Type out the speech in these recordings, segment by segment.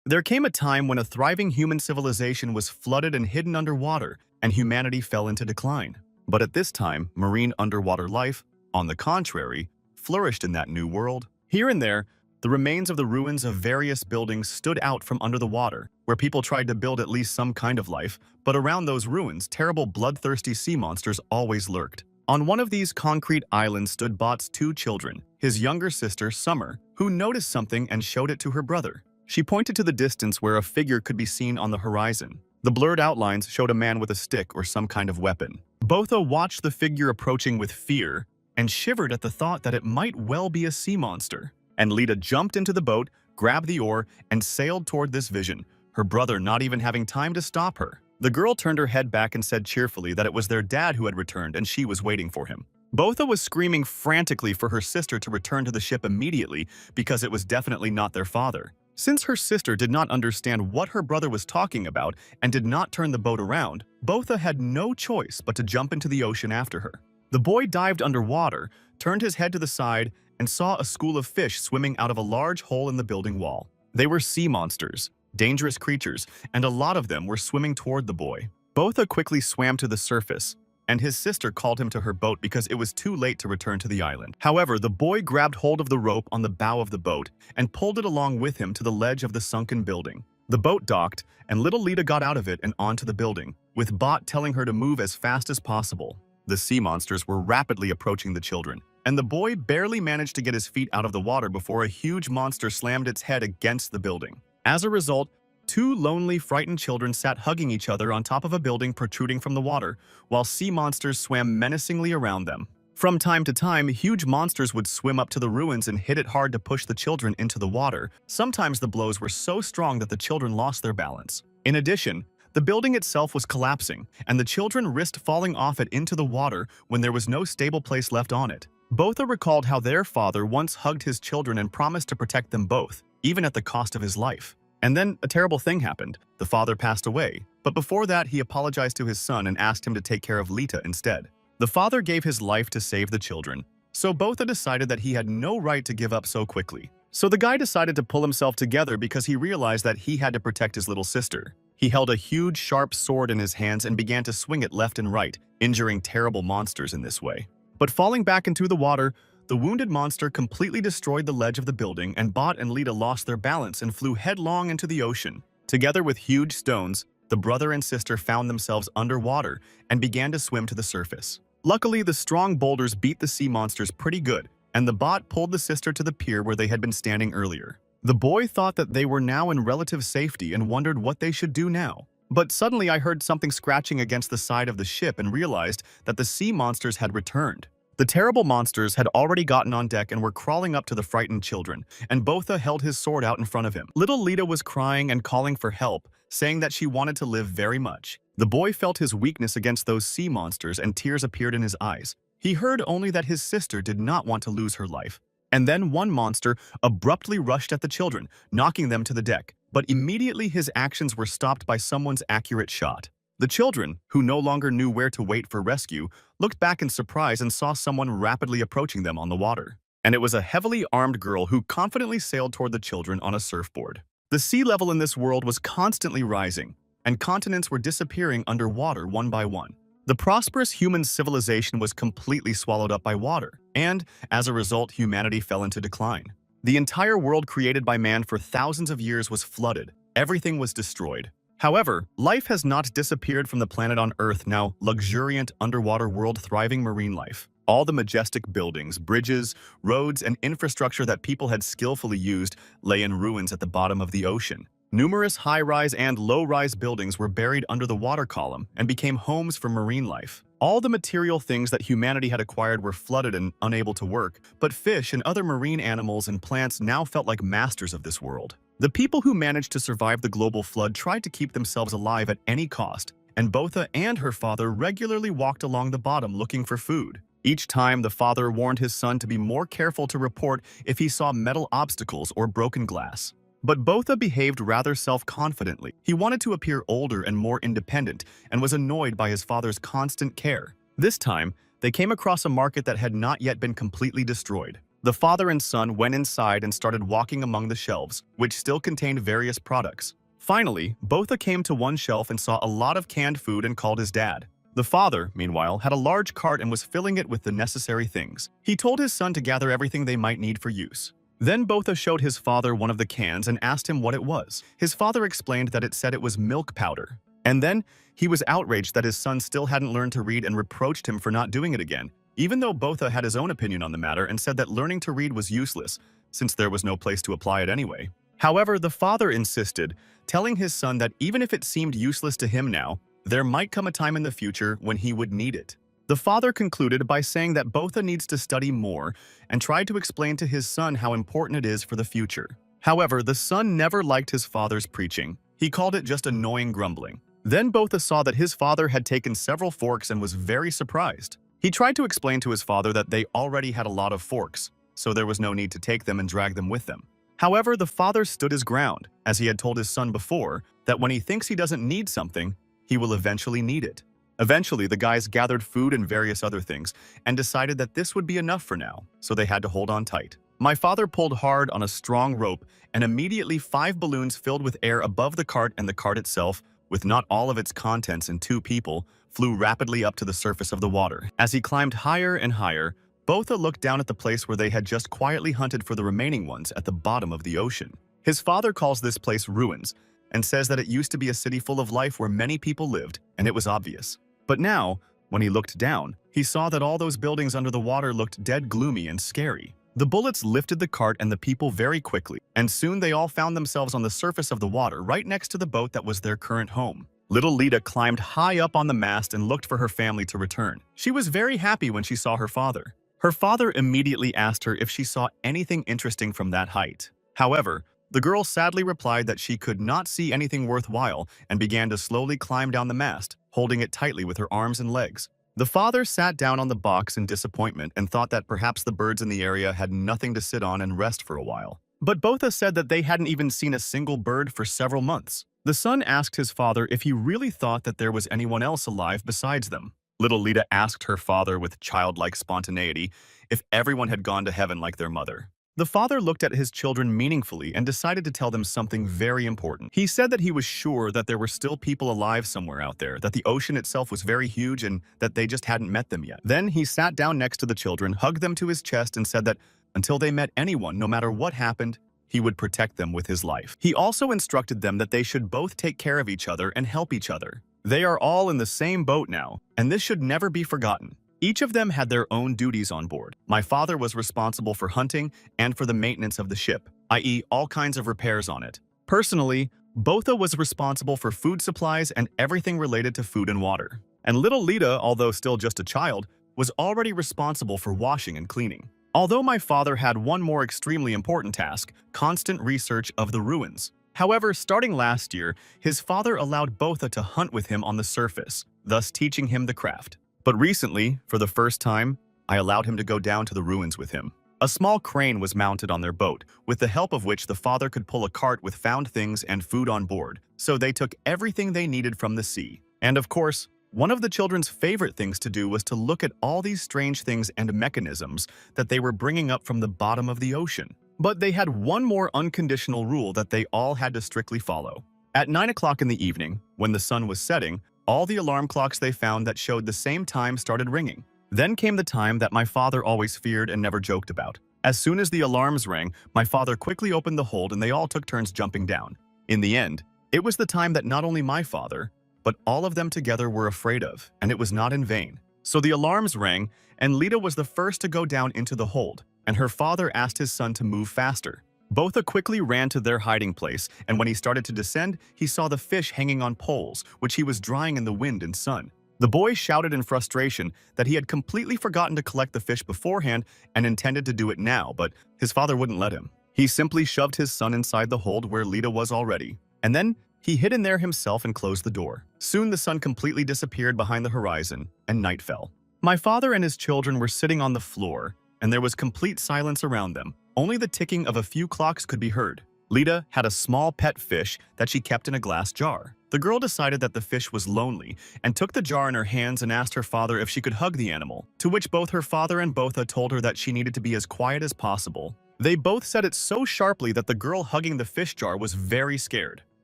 There came a time when a thriving human civilization was flooded and hidden underwater, and humanity fell into decline. But at this time, marine underwater life, on the contrary, flourished in that new world. Here and there, the remains of the ruins of various buildings stood out from under the water, where people tried to build at least some kind of life, but around those ruins, terrible bloodthirsty sea monsters always lurked. On one of these concrete islands stood Bot's two children, his younger sister, Summer, who noticed something and showed it to her brother. She pointed to the distance where a figure could be seen on the horizon. The blurred outlines showed a man with a stick or some kind of weapon. Botha watched the figure approaching with fear and shivered at the thought that it might well be a sea monster. And Lita jumped into the boat, grabbed the oar, and sailed toward this vision, her brother not even having time to stop her. The girl turned her head back and said cheerfully that it was their dad who had returned and she was waiting for him. Botha was screaming frantically for her sister to return to the ship immediately because it was definitely not their father. Since her sister did not understand what her brother was talking about and did not turn the boat around, Botha had no choice but to jump into the ocean after her. The boy dived underwater, turned his head to the side, and saw a school of fish swimming out of a large hole in the building wall. They were sea monsters, dangerous creatures, and a lot of them were swimming toward the boy. Botha quickly swam to the surface, and his sister called him to her boat because it was too late to return to the island. However, the boy grabbed hold of the rope on the bow of the boat and pulled it along with him to the ledge of the sunken building. The boat docked, and little Lita got out of it and onto the building, with Bot telling her to move as fast as possible. The sea monsters were rapidly approaching the children, and the boy barely managed to get his feet out of the water before a huge monster slammed its head against the building. As a result, two lonely, frightened children sat hugging each other on top of a building protruding from the water, while sea monsters swam menacingly around them. From time to time, huge monsters would swim up to the ruins and hit it hard to push the children into the water. Sometimes the blows were so strong that the children lost their balance. In addition, the building itself was collapsing, and the children risked falling off it into the water when there was no stable place left on it. Botha recalled how their father once hugged his children and promised to protect them both, even at the cost of his life. And then a terrible thing happened. The father passed away, but before that he apologized to his son and asked him to take care of Lita instead. The father gave his life to save the children, so Botha decided that he had no right to give up so quickly. So the guy decided to pull himself together because he realized that he had to protect his little sister. He held a huge sharp sword in his hands and began to swing it left and right, injuring terrible monsters in this way. But falling back into the water, the wounded monster completely destroyed the ledge of the building, and Bot and Lita lost their balance and flew headlong into the ocean. Together with huge stones, the brother and sister found themselves underwater and began to swim to the surface. Luckily, the strong boulders beat the sea monsters pretty good, and the Bot pulled the sister to the pier where they had been standing earlier. The boy thought that they were now in relative safety and wondered what they should do now. But suddenly I heard something scratching against the side of the ship and realized that the sea monsters had returned. The terrible monsters had already gotten on deck and were crawling up to the frightened children, and Botha held his sword out in front of him. Little Lita was crying and calling for help, saying that she wanted to live very much. The boy felt his weakness against those sea monsters and tears appeared in his eyes. He heard only that his sister did not want to lose her life. And then one monster abruptly rushed at the children, knocking them to the deck. But immediately his actions were stopped by someone's accurate shot. The children, who no longer knew where to wait for rescue, looked back in surprise and saw someone rapidly approaching them on the water. And it was a heavily armed girl who confidently sailed toward the children on a surfboard. The sea level in this world was constantly rising, and continents were disappearing underwater one by one. The prosperous human civilization was completely swallowed up by water, and, as a result, humanity fell into decline. The entire world created by man for thousands of years was flooded. Everything was destroyed. However, life has not disappeared from the planet on Earth now, luxuriant underwater world thriving marine life. All the majestic buildings, bridges, roads, and infrastructure that people had skillfully used lay in ruins at the bottom of the ocean. Numerous high-rise and low-rise buildings were buried under the water column and became homes for marine life. All the material things that humanity had acquired were flooded and unable to work, but fish and other marine animals and plants now felt like masters of this world. The people who managed to survive the global flood tried to keep themselves alive at any cost, and Botha and her father regularly walked along the bottom looking for food. Each time, the father warned his son to be more careful to report if he saw metal obstacles or broken glass. But Botha behaved rather self-confidently. He wanted to appear older and more independent and was annoyed by his father's constant care. This time, they came across a market that had not yet been completely destroyed. The father and son went inside and started walking among the shelves, which still contained various products. Finally, Botha came to one shelf and saw a lot of canned food and called his dad. The father, meanwhile, had a large cart and was filling it with the necessary things. He told his son to gather everything they might need for use. Then Botha showed his father one of the cans and asked him what it was. His father explained that it said it was milk powder. And then he was outraged that his son still hadn't learned to read and reproached him for not doing it again, even though Botha had his own opinion on the matter and said that learning to read was useless, since there was no place to apply it anyway. However, the father insisted, telling his son that even if it seemed useless to him now, there might come a time in the future when he would need it. The father concluded by saying that Botha needs to study more and tried to explain to his son how important it is for the future. However, the son never liked his father's preaching. He called it just annoying grumbling. Then Botha saw that his father had taken several forks and was very surprised. He tried to explain to his father that they already had a lot of forks, so there was no need to take them and drag them with them. However, the father stood his ground, as he had told his son before, that when he thinks he doesn't need something, he will eventually need it. Eventually, the guys gathered food and various other things and decided that this would be enough for now, so they had to hold on tight. My father pulled hard on a strong rope, and immediately 5 balloons filled with air above the cart and the cart itself, with not all of its contents and 2 people, flew rapidly up to the surface of the water. As he climbed higher and higher, Botha looked down at the place where they had just quietly hunted for the remaining ones at the bottom of the ocean. His father calls this place ruins, and says that it used to be a city full of life where many people lived, and it was obvious. But now, when he looked down, he saw that all those buildings under the water looked dead gloomy and scary. The bullets lifted the cart and the people very quickly, and soon they all found themselves on the surface of the water right next to the boat that was their current home. Little Lita climbed high up on the mast and looked for her family to return. She was very happy when she saw her father. Her father immediately asked her if she saw anything interesting from that height. However, the girl sadly replied that she could not see anything worthwhile and began to slowly climb down the mast, holding it tightly with her arms and legs. The father sat down on the box in disappointment and thought that perhaps the birds in the area had nothing to sit on and rest for a while. But Botha said that they hadn't even seen a single bird for several months. The son asked his father if he really thought that there was anyone else alive besides them. Little Lita asked her father with childlike spontaneity if everyone had gone to heaven like their mother. The father looked at his children meaningfully and decided to tell them something very important. He said that he was sure that there were still people alive somewhere out there, that the ocean itself was very huge and that they just hadn't met them yet. Then he sat down next to the children, hugged them to his chest, and said that until they met anyone, no matter what happened, he would protect them with his life. He also instructed them that they should both take care of each other and help each other. They are all in the same boat now, and this should never be forgotten. Each of them had their own duties on board. My father was responsible for hunting and for the maintenance of the ship, i.e. all kinds of repairs on it. Personally, Botha was responsible for food supplies and everything related to food and water. And little Lita, although still just a child, was already responsible for washing and cleaning. Although my father had one more extremely important task, constant research of the ruins. However, starting last year, his father allowed Botha to hunt with him on the surface, thus teaching him the craft. But recently, for the first time, I allowed him to go down to the ruins with him. A small crane was mounted on their boat, with the help of which the father could pull a cart with found things and food on board, so they took everything they needed from the sea. And of course, one of the children's favorite things to do was to look at all these strange things and mechanisms that they were bringing up from the bottom of the ocean. But they had one more unconditional rule that they all had to strictly follow. At 9 o'clock in the evening, when the sun was setting, all the alarm clocks they found that showed the same time started ringing. Then came the time that my father always feared and never joked about. As soon as the alarms rang, my father quickly opened the hold and they all took turns jumping down. In the end, it was the time that not only my father, but all of them together were afraid of, and it was not in vain. So the alarms rang, and Lita was the first to go down into the hold, and her father asked his son to move faster. Botha quickly ran to their hiding place, and when he started to descend, he saw the fish hanging on poles, which he was drying in the wind and sun. The boy shouted in frustration that he had completely forgotten to collect the fish beforehand and intended to do it now, but his father wouldn't let him. He simply shoved his son inside the hold where Lita was already, and then he hid in there himself and closed the door. Soon the sun completely disappeared behind the horizon, and night fell. My father and his children were sitting on the floor, and there was complete silence around them. Only the ticking of a few clocks could be heard. Lita had a small pet fish that she kept in a glass jar. The girl decided that the fish was lonely and took the jar in her hands and asked her father if she could hug the animal, to which both her father and Botha told her that she needed to be as quiet as possible. They both said it so sharply that the girl hugging the fish jar was very scared.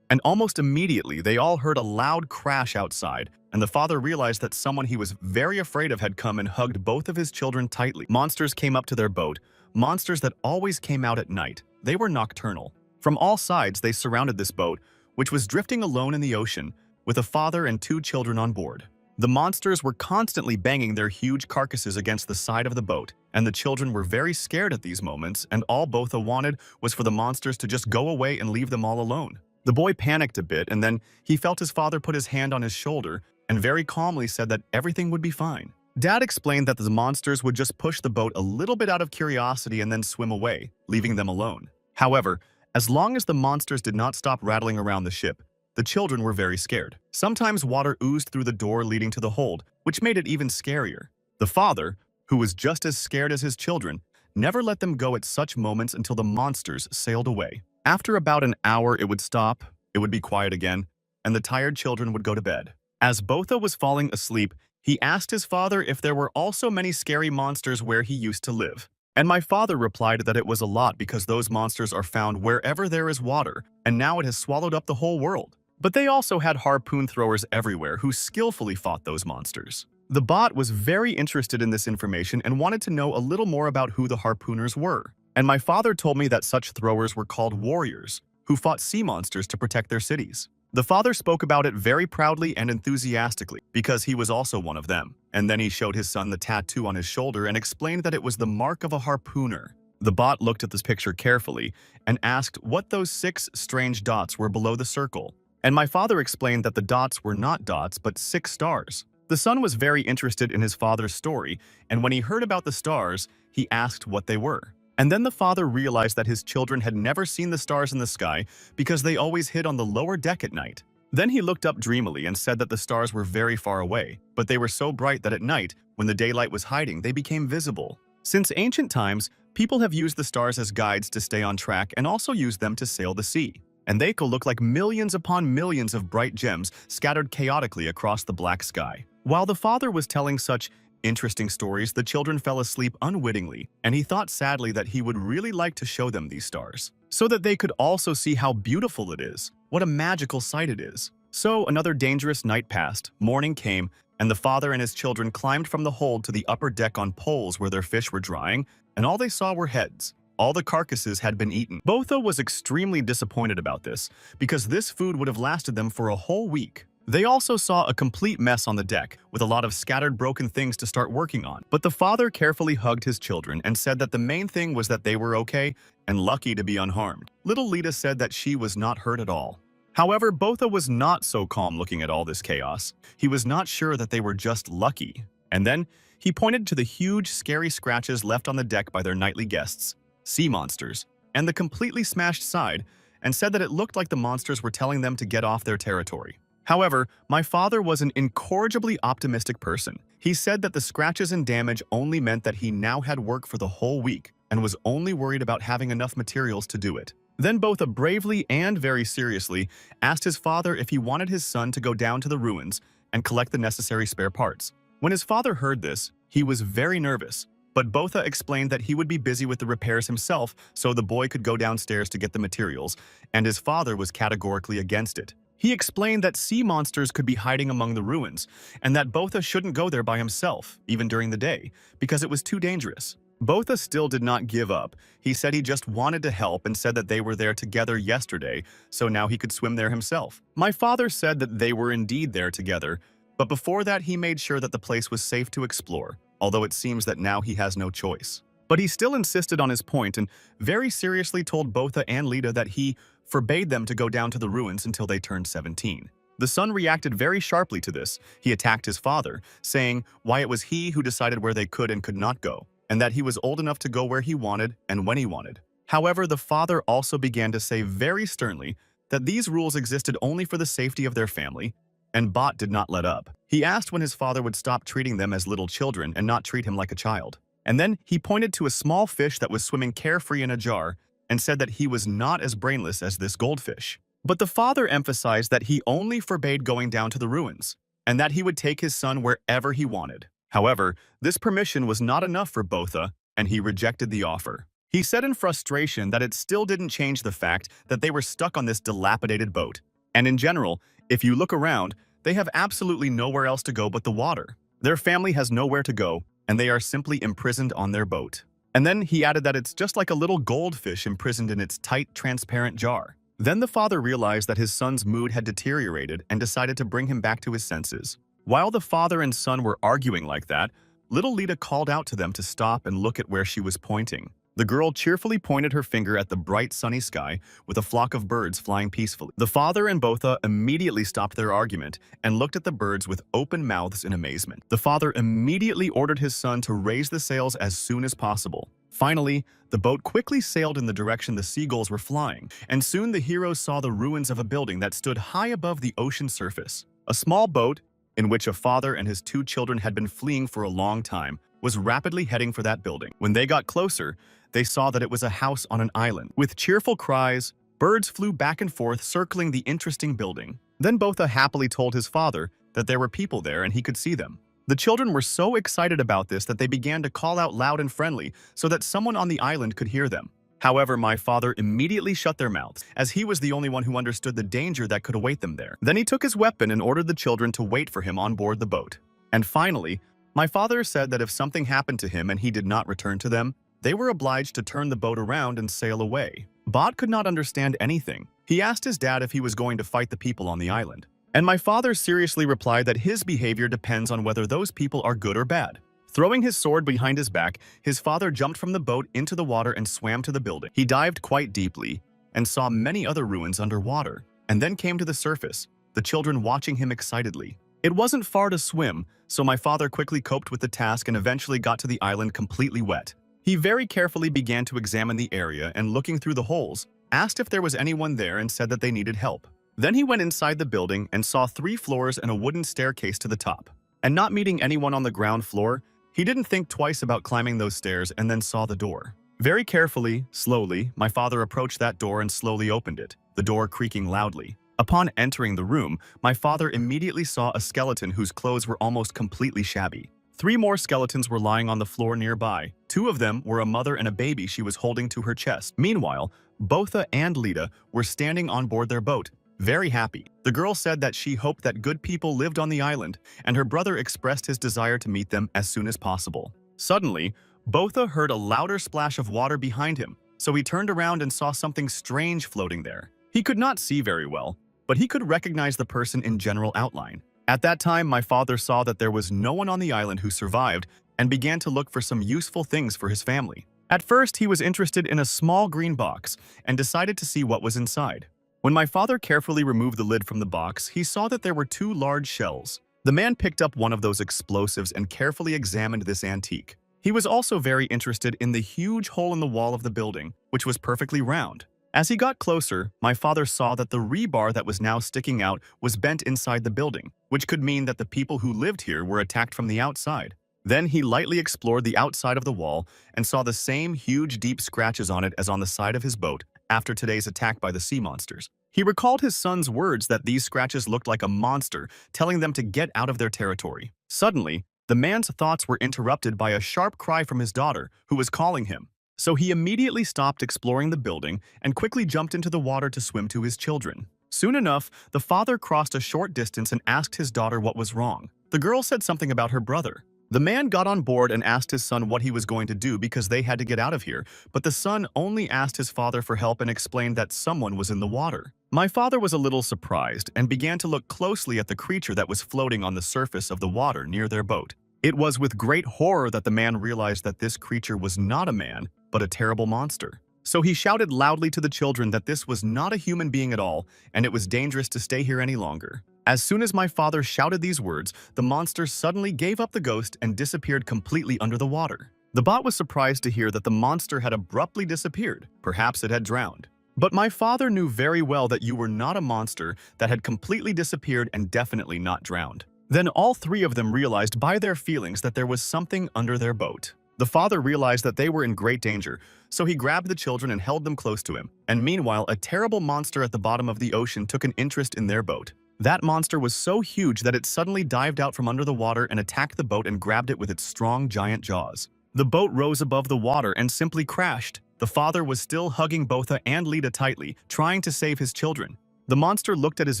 And almost immediately, they all heard a loud crash outside, and the father realized that someone he was very afraid of had come and hugged both of his children tightly. Monsters came up to their boat, monsters that always came out at night. They were nocturnal. From all sides, they surrounded this boat, which was drifting alone in the ocean, with a father and 2 children on board. The monsters were constantly banging their huge carcasses against the side of the boat, and the children were very scared at these moments, and all Botha wanted was for the monsters to just go away and leave them all alone. The boy panicked a bit, and then he felt his father put his hand on his shoulder and very calmly said that everything would be fine. Dad explained that the monsters would just push the boat a little bit out of curiosity and then swim away, leaving them alone. However, as long as the monsters did not stop rattling around the ship, the children were very scared. Sometimes water oozed through the door leading to the hold, which made it even scarier. The father, who was just as scared as his children, never let them go at such moments until the monsters sailed away. After about an hour, it would stop, it would be quiet again, and the tired children would go to bed. As Botha was falling asleep, he asked his father if there were also many scary monsters where he used to live. And my father replied that it was a lot because those monsters are found wherever there is water, and now it has swallowed up the whole world. But they also had harpoon throwers everywhere who skillfully fought those monsters. The bot was very interested in this information and wanted to know a little more about who the harpooners were. And my father told me that such throwers were called warriors, who fought sea monsters to protect their cities. The father spoke about it very proudly and enthusiastically, because he was also one of them. And then he showed his son the tattoo on his shoulder and explained that it was the mark of a harpooner. The bot looked at this picture carefully and asked what those 6 strange dots were below the circle. And my father explained that the dots were not dots but 6 stars. The son was very interested in his father's story, and when he heard about the stars, he asked what they were. And then the father realized that his children had never seen the stars in the sky because they always hid on the lower deck at night. Then he looked up dreamily and said that the stars were very far away, but they were so bright that at night, when the daylight was hiding, they became visible. Since ancient times, people have used the stars as guides to stay on track and also used them to sail the sea. And they could look like millions upon millions of bright gems scattered chaotically across the black sky. While the father was telling such interesting stories, the children fell asleep unwittingly, and he thought sadly that he would really like to show them these stars, so that they could also see how beautiful it is, what a magical sight it is. So another dangerous night passed, morning came, and the father and his children climbed from the hold to the upper deck on poles where their fish were drying, and all they saw were heads. All the carcasses had been eaten. Botha was extremely disappointed about this, because this food would have lasted them for a whole week. They also saw a complete mess on the deck, with a lot of scattered broken things to start working on. But the father carefully hugged his children and said that the main thing was that they were okay and lucky to be unharmed. Little Lita said that she was not hurt at all. However, Botha was not so calm looking at all this chaos. He was not sure that they were just lucky. And then, he pointed to the huge, scary scratches left on the deck by their nightly guests, sea monsters, and the completely smashed side, and said that it looked like the monsters were telling them to get off their territory. However, my father was an incorrigibly optimistic person. He said that the scratches and damage only meant that he now had work for the whole week and was only worried about having enough materials to do it. Then Botha bravely and very seriously asked his father if he wanted his son to go down to the ruins and collect the necessary spare parts. When his father heard this, he was very nervous, but Botha explained that he would be busy with the repairs himself so the boy could go downstairs to get the materials, and his father was categorically against it. He explained that sea monsters could be hiding among the ruins, and that Botha shouldn't go there by himself, even during the day, because it was too dangerous. Botha still did not give up. He said he just wanted to help and said that they were there together yesterday, so now he could swim there himself. My father said that they were indeed there together, but before that he made sure that the place was safe to explore, although it seems that now he has no choice. But he still insisted on his point and very seriously told Botha and Lita that he forbade them to go down to the ruins until they turned 17. The son reacted very sharply to this. He attacked his father, saying why it was he who decided where they could and could not go, and that he was old enough to go where he wanted and when he wanted. However, the father also began to say very sternly that these rules existed only for the safety of their family, and Bot did not let up. He asked when his father would stop treating them as little children and not treat him like a child. And then he pointed to a small fish that was swimming carefree in a jar and said that he was not as brainless as this goldfish. But the father emphasized that he only forbade going down to the ruins, and that he would take his son wherever he wanted. However, this permission was not enough for Botha, and he rejected the offer. He said in frustration that it still didn't change the fact that they were stuck on this dilapidated boat. And in general, if you look around, they have absolutely nowhere else to go but the water. Their family has nowhere to go, and they are simply imprisoned on their boat. And then he added that it's just like a little goldfish imprisoned in its tight, transparent jar. Then the father realized that his son's mood had deteriorated and decided to bring him back to his senses. While the father and son were arguing like that, little Lita called out to them to stop and look at where she was pointing. The girl cheerfully pointed her finger at the bright sunny sky with a flock of birds flying peacefully. The father and Botha immediately stopped their argument and looked at the birds with open mouths in amazement. The father immediately ordered his son to raise the sails as soon as possible. Finally, the boat quickly sailed in the direction the seagulls were flying, and soon the heroes saw the ruins of a building that stood high above the ocean surface. A small boat, in which a father and his 2 children had been fleeing for a long time, was rapidly heading for that building. When they got closer, they saw that it was a house on an island. With cheerful cries, birds flew back and forth circling the interesting building. Then Botha happily told his father that there were people there and he could see them. The children were so excited about this that they began to call out loud and friendly so that someone on the island could hear them. However, my father immediately shut their mouths, as he was the only one who understood the danger that could await them there. Then he took his weapon and ordered the children to wait for him on board the boat. And finally, my father said that if something happened to him and he did not return to them, they were obliged to turn the boat around and sail away. Bot could not understand anything. He asked his dad if he was going to fight the people on the island. And my father seriously replied that his behavior depends on whether those people are good or bad. Throwing his sword behind his back, his father jumped from the boat into the water and swam to the building. He dived quite deeply and saw many other ruins underwater, and then came to the surface, the children watching him excitedly. It wasn't far to swim, so my father quickly coped with the task and eventually got to the island completely wet. He very carefully began to examine the area and, looking through the holes, asked if there was anyone there and said that they needed help. Then he went inside the building and saw 3 floors and a wooden staircase to the top. And not meeting anyone on the ground floor, he didn't think twice about climbing those stairs and then saw the door. Very carefully, slowly, my father approached that door and slowly opened it, the door creaking loudly. Upon entering the room, my father immediately saw a skeleton whose clothes were almost completely shabby. 3 more skeletons were lying on the floor nearby. 2 of them were a mother and a baby she was holding to her chest. Meanwhile, Botha and Lita were standing on board their boat, very happy. The girl said that she hoped that good people lived on the island, and her brother expressed his desire to meet them as soon as possible. Suddenly, Botha heard a louder splash of water behind him, so he turned around and saw something strange floating there. He could not see very well, but he could recognize the person in general outline. At that time, my father saw that there was no one on the island who survived and began to look for some useful things for his family. At first, he was interested in a small green box and decided to see what was inside. When my father carefully removed the lid from the box, he saw that there were 2 large shells. The man picked up one of those explosives and carefully examined this antique. He was also very interested in the huge hole in the wall of the building, which was perfectly round. As he got closer, my father saw that the rebar that was now sticking out was bent inside the building, which could mean that the people who lived here were attacked from the outside. Then he lightly explored the outside of the wall and saw the same huge deep scratches on it as on the side of his boat after today's attack by the sea monsters. He recalled his son's words that these scratches looked like a monster, telling them to get out of their territory. Suddenly, the man's thoughts were interrupted by a sharp cry from his daughter, who was calling him. So he immediately stopped exploring the building and quickly jumped into the water to swim to his children. Soon enough, the father crossed a short distance and asked his daughter what was wrong. The girl said something about her brother. The man got on board and asked his son what he was going to do because they had to get out of here, but the son only asked his father for help and explained that someone was in the water. My father was a little surprised and began to look closely at the creature that was floating on the surface of the water near their boat. It was with great horror that the man realized that this creature was not a man, but a terrible monster. So he shouted loudly to the children that this was not a human being at all, and it was dangerous to stay here any longer. As soon as my father shouted these words, the monster suddenly gave up the ghost and disappeared completely under the water. The bot was surprised to hear that the monster had abruptly disappeared. Perhaps it had drowned. But my father knew very well that you were not a monster that had completely disappeared and definitely not drowned. Then all 3 of them realized by their feelings that there was something under their boat. The father realized that they were in great danger, so he grabbed the children and held them close to him. And meanwhile, a terrible monster at the bottom of the ocean took an interest in their boat. That monster was so huge that it suddenly dived out from under the water and attacked the boat and grabbed it with its strong giant jaws. The boat rose above the water and simply crashed. The father was still hugging Botha and Lita tightly, trying to save his children. The monster looked at his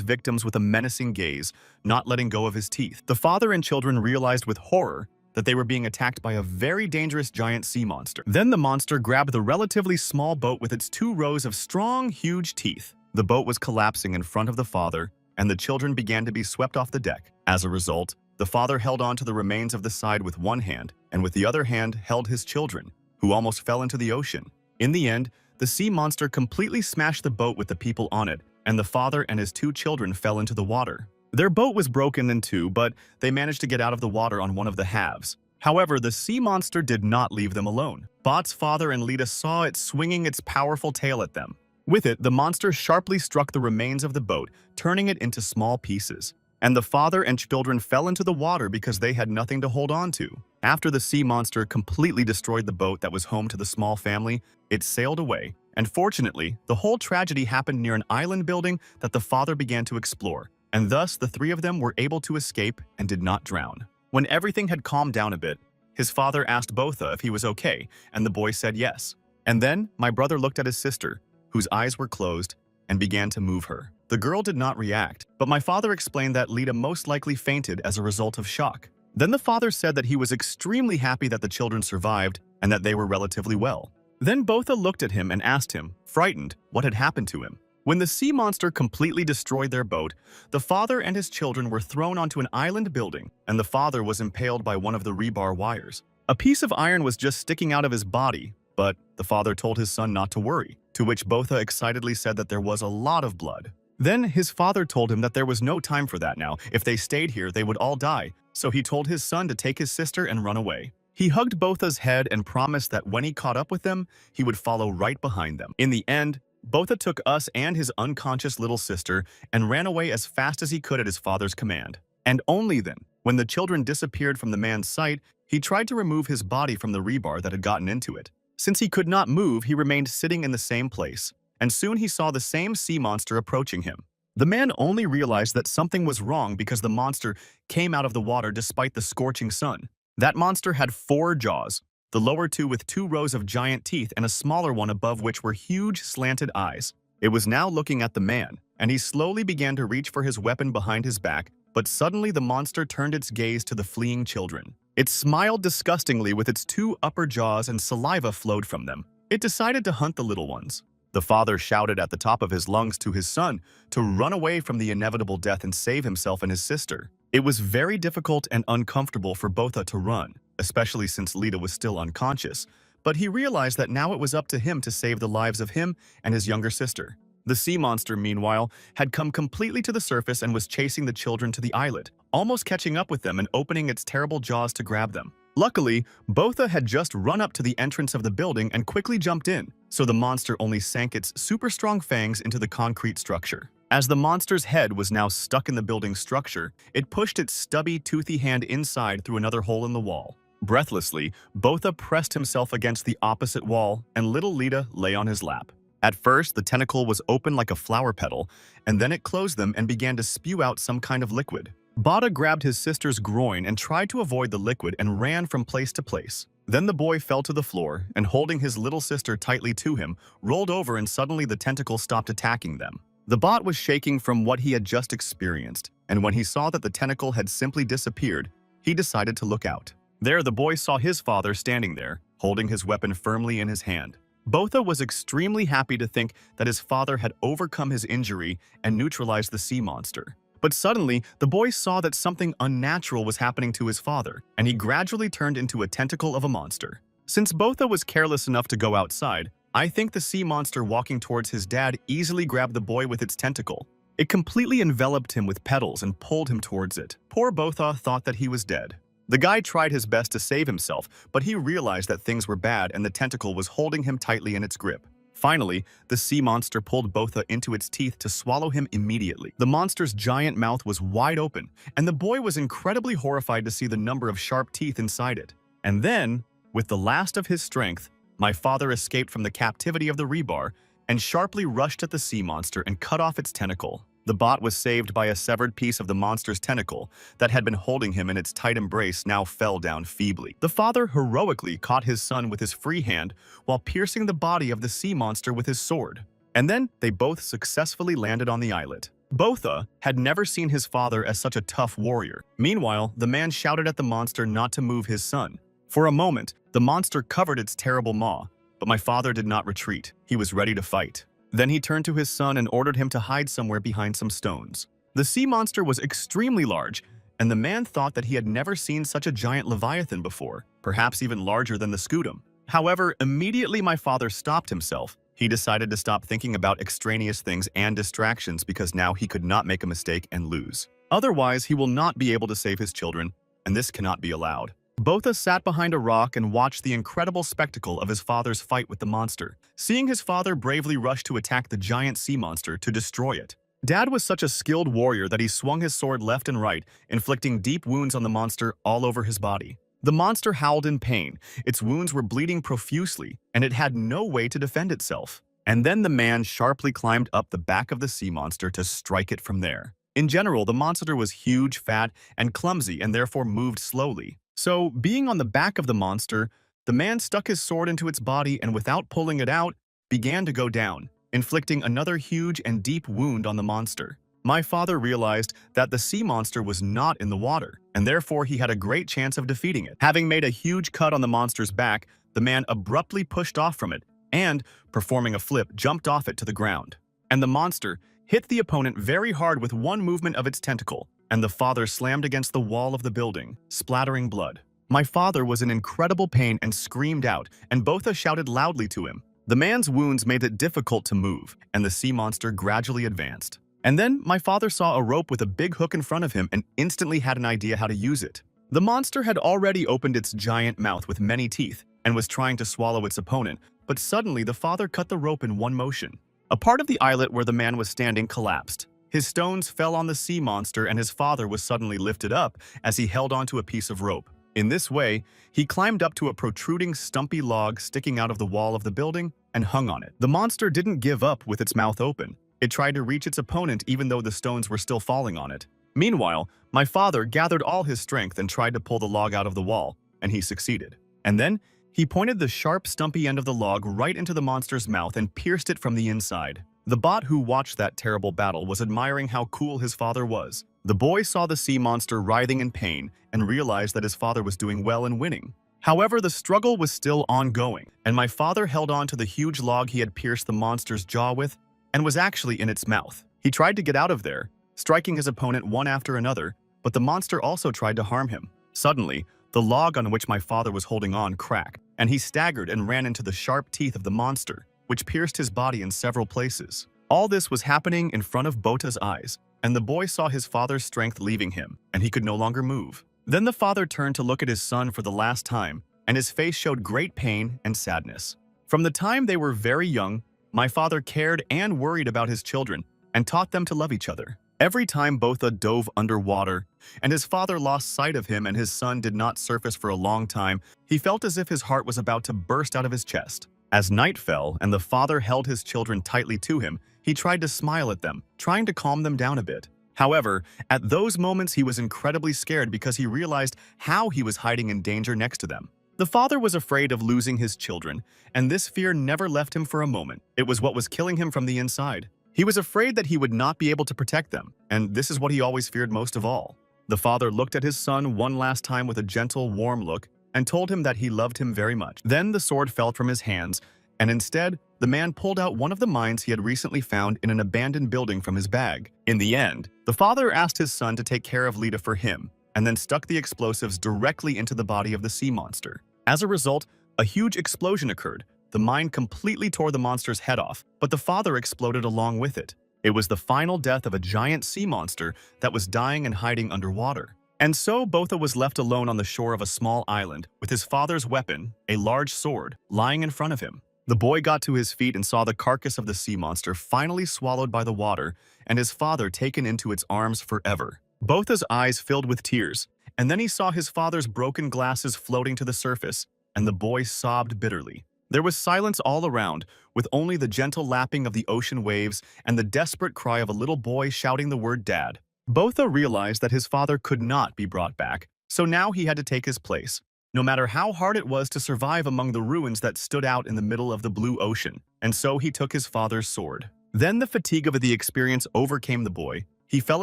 victims with a menacing gaze, not letting go of his teeth. The father and children realized with horror that they were being attacked by a very dangerous giant sea monster. Then the monster grabbed the relatively small boat with its 2 rows of strong, huge teeth. The boat was collapsing in front of the father, and the children began to be swept off the deck. As a result, the father held on to the remains of the side with one hand, and with the other hand held his children, who almost fell into the ocean. In the end, the sea monster completely smashed the boat with the people on it, and the father and his 2 children fell into the water. Their boat was broken in 2, but they managed to get out of the water on one of the halves. However, the sea monster did not leave them alone. Bot's father and Lita saw it swinging its powerful tail at them. With it, the monster sharply struck the remains of the boat, turning it into small pieces. And the father and children fell into the water because they had nothing to hold on to. After the sea monster completely destroyed the boat that was home to the small family, it sailed away. And fortunately, the whole tragedy happened near an island building that the father began to explore, and thus the 3 of them were able to escape and did not drown. When everything had calmed down a bit, his father asked Botha if he was okay, and the boy said yes. And then my brother looked at his sister, whose eyes were closed, and began to move her. The girl did not react, but my father explained that Lita most likely fainted as a result of shock. Then the father said that he was extremely happy that the children survived and that they were relatively well. Then Botha looked at him and asked him, frightened, what had happened to him. When the sea monster completely destroyed their boat, the father and his children were thrown onto an island building, and the father was impaled by one of the rebar wires. A piece of iron was just sticking out of his body, but the father told his son not to worry, to which Botha excitedly said that there was a lot of blood. Then his father told him that there was no time for that now. If they stayed here, they would all die, so he told his son to take his sister and run away. He hugged Botha's head and promised that when he caught up with them, he would follow right behind them. In the end, Botha took us and his unconscious little sister and ran away as fast as he could at his father's command. And only then, when the children disappeared from the man's sight, he tried to remove his body from the rebar that had gotten into it. Since he could not move, he remained sitting in the same place, and soon he saw the same sea monster approaching him. The man only realized that something was wrong because the monster came out of the water despite the scorching sun. That monster had 4 jaws, the lower 2 with 2 rows of giant teeth and a smaller one above which were huge slanted eyes. It was now looking at the man, and he slowly began to reach for his weapon behind his back, but suddenly the monster turned its gaze to the fleeing children. It smiled disgustingly with its 2 upper jaws and saliva flowed from them. It decided to hunt the little ones. The father shouted at the top of his lungs to his son to run away from the inevitable death and save himself and his sister. It was very difficult and uncomfortable for Botha to run, especially since Lita was still unconscious, but he realized that now it was up to him to save the lives of him and his younger sister. The sea monster, meanwhile, had come completely to the surface and was chasing the children to the islet, almost catching up with them and opening its terrible jaws to grab them. Luckily, Botha had just run up to the entrance of the building and quickly jumped in, so the monster only sank its super strong fangs into the concrete structure. As the monster's head was now stuck in the building's structure, it pushed its stubby, toothy hand inside through another hole in the wall. Breathlessly, Botha pressed himself against the opposite wall, and little Lita lay on his lap. At first, the tentacle was open like a flower petal, and then it closed them and began to spew out some kind of liquid. Botha grabbed his sister's groin and tried to avoid the liquid and ran from place to place. Then the boy fell to the floor and, holding his little sister tightly to him, rolled over and suddenly the tentacle stopped attacking them. The bot was shaking from what he had just experienced, and when he saw that the tentacle had simply disappeared, he decided to look out. There, the boy saw his father standing there, holding his weapon firmly in his hand. Botha was extremely happy to think that his father had overcome his injury and neutralized the sea monster. But suddenly, the boy saw that something unnatural was happening to his father, and he gradually turned into a tentacle of a monster. Since Botha was careless enough to go outside, I think the sea monster walking towards his dad easily grabbed the boy with its tentacle. It completely enveloped him with petals and pulled him towards it. Poor Botha thought that he was dead. The guy tried his best to save himself, but he realized that things were bad and the tentacle was holding him tightly in its grip. Finally, the sea monster pulled Botha into its teeth to swallow him immediately. The monster's giant mouth was wide open, and the boy was incredibly horrified to see the number of sharp teeth inside it. And then, With the last of his strength, my father escaped from the captivity of the rebar and sharply rushed at the sea monster and cut off its tentacle. The bot was saved by a severed piece of the monster's tentacle that had been holding him in its tight embrace now fell down feebly. The father heroically caught his son with his free hand while piercing the body of the sea monster with his sword. And then they both successfully landed on the islet. Botha had never seen his father as such a tough warrior. Meanwhile, the man shouted at the monster not to move his son. For a moment, the monster covered its terrible maw, but my father did not retreat. He was ready to fight. Then he turned to his son and ordered him to hide somewhere behind some stones. The sea monster was extremely large, and the man thought that he had never seen such a giant leviathan before, perhaps even larger than the scutum. However, immediately my father stopped himself. He decided to stop thinking about extraneous things and distractions because now he could not make a mistake and lose. Otherwise, he will not be able to save his children, and this cannot be allowed. Botha sat behind a rock and watched the incredible spectacle of his father's fight with the monster, seeing his father bravely rush to attack the giant sea monster to destroy it. Dad was such a skilled warrior that he swung his sword left and right, inflicting deep wounds on the monster all over his body. The monster howled in pain, its wounds were bleeding profusely, and it had no way to defend itself. And then the man sharply climbed up the back of the sea monster to strike it from there. In general, the monster was huge, fat, and clumsy and therefore moved slowly. So, being on the back of the monster, the man stuck his sword into its body and without pulling it out, began to go down, inflicting another huge and deep wound on the monster. My father realized that the sea monster was not in the water, and therefore he had a great chance of defeating it. Having made a huge cut on the monster's back, the man abruptly pushed off from it and, performing a flip, jumped off it to the ground. And the monster hit the opponent very hard with one movement of its tentacle, and the father slammed against the wall of the building, splattering blood. My father was in incredible pain and screamed out, and Botha shouted loudly to him. The man's wounds made it difficult to move, and the sea monster gradually advanced. And then my father saw a rope with a big hook in front of him and instantly had an idea how to use it. The monster had already opened its giant mouth with many teeth and was trying to swallow its opponent, but suddenly the father cut the rope in one motion. A part of the islet where the man was standing collapsed. His stones fell on the sea monster and his father was suddenly lifted up as he held onto a piece of rope. In this way, he climbed up to a protruding stumpy log sticking out of the wall of the building and hung on it. The monster didn't give up with its mouth open. It tried to reach its opponent even though the stones were still falling on it. Meanwhile, my father gathered all his strength and tried to pull the log out of the wall, and he succeeded. And then, he pointed the sharp, stumpy end of the log right into the monster's mouth and pierced it from the inside. The bot who watched that terrible battle was admiring how cool his father was. The boy saw the sea monster writhing in pain and realized that his father was doing well and winning. However, the struggle was still ongoing, and my father held on to the huge log he had pierced the monster's jaw with and was actually in its mouth. He tried to get out of there, striking his opponent one after another, but the monster also tried to harm him. Suddenly, the log on which my father was holding on cracked, and he staggered and ran into the sharp teeth of the monster, which pierced his body in several places. All this was happening in front of Botha's eyes, and the boy saw his father's strength leaving him, and he could no longer move. Then the father turned to look at his son for the last time, and his face showed great pain and sadness. From the time they were very young, my father cared and worried about his children and taught them to love each other. Every time Botha dove underwater, and his father lost sight of him and his son did not surface for a long time, he felt as if his heart was about to burst out of his chest. As night fell and the father held his children tightly to him, he tried to smile at them, trying to calm them down a bit. However, at those moments he was incredibly scared because he realized how he was hiding in danger next to them. The father was afraid of losing his children, and this fear never left him for a moment. It was what was killing him from the inside. He was afraid that he would not be able to protect them, and this is what he always feared most of all. The father looked at his son one last time with a gentle, warm look and told him that he loved him very much. Then the sword fell from his hands, and instead, the man pulled out one of the mines he had recently found in an abandoned building from his bag. In the end, the father asked his son to take care of Lita for him, and then stuck the explosives directly into the body of the sea monster. As a result, a huge explosion occurred. The mine completely tore the monster's head off, but the father exploded along with it. It was the final death of a giant sea monster that was dying and hiding underwater. And so Botha was left alone on the shore of a small island, with his father's weapon, a large sword, lying in front of him. The boy got to his feet and saw the carcass of the sea monster finally swallowed by the water, and his father taken into its arms forever. Botha's eyes filled with tears, and then he saw his father's broken glasses floating to the surface, and the boy sobbed bitterly. There was silence all around, with only the gentle lapping of the ocean waves and the desperate cry of a little boy shouting the word Dad. Botha realized that his father could not be brought back, so now he had to take his place, no matter how hard it was to survive among the ruins that stood out in the middle of the blue ocean, and so he took his father's sword. Then the fatigue of the experience overcame the boy. He fell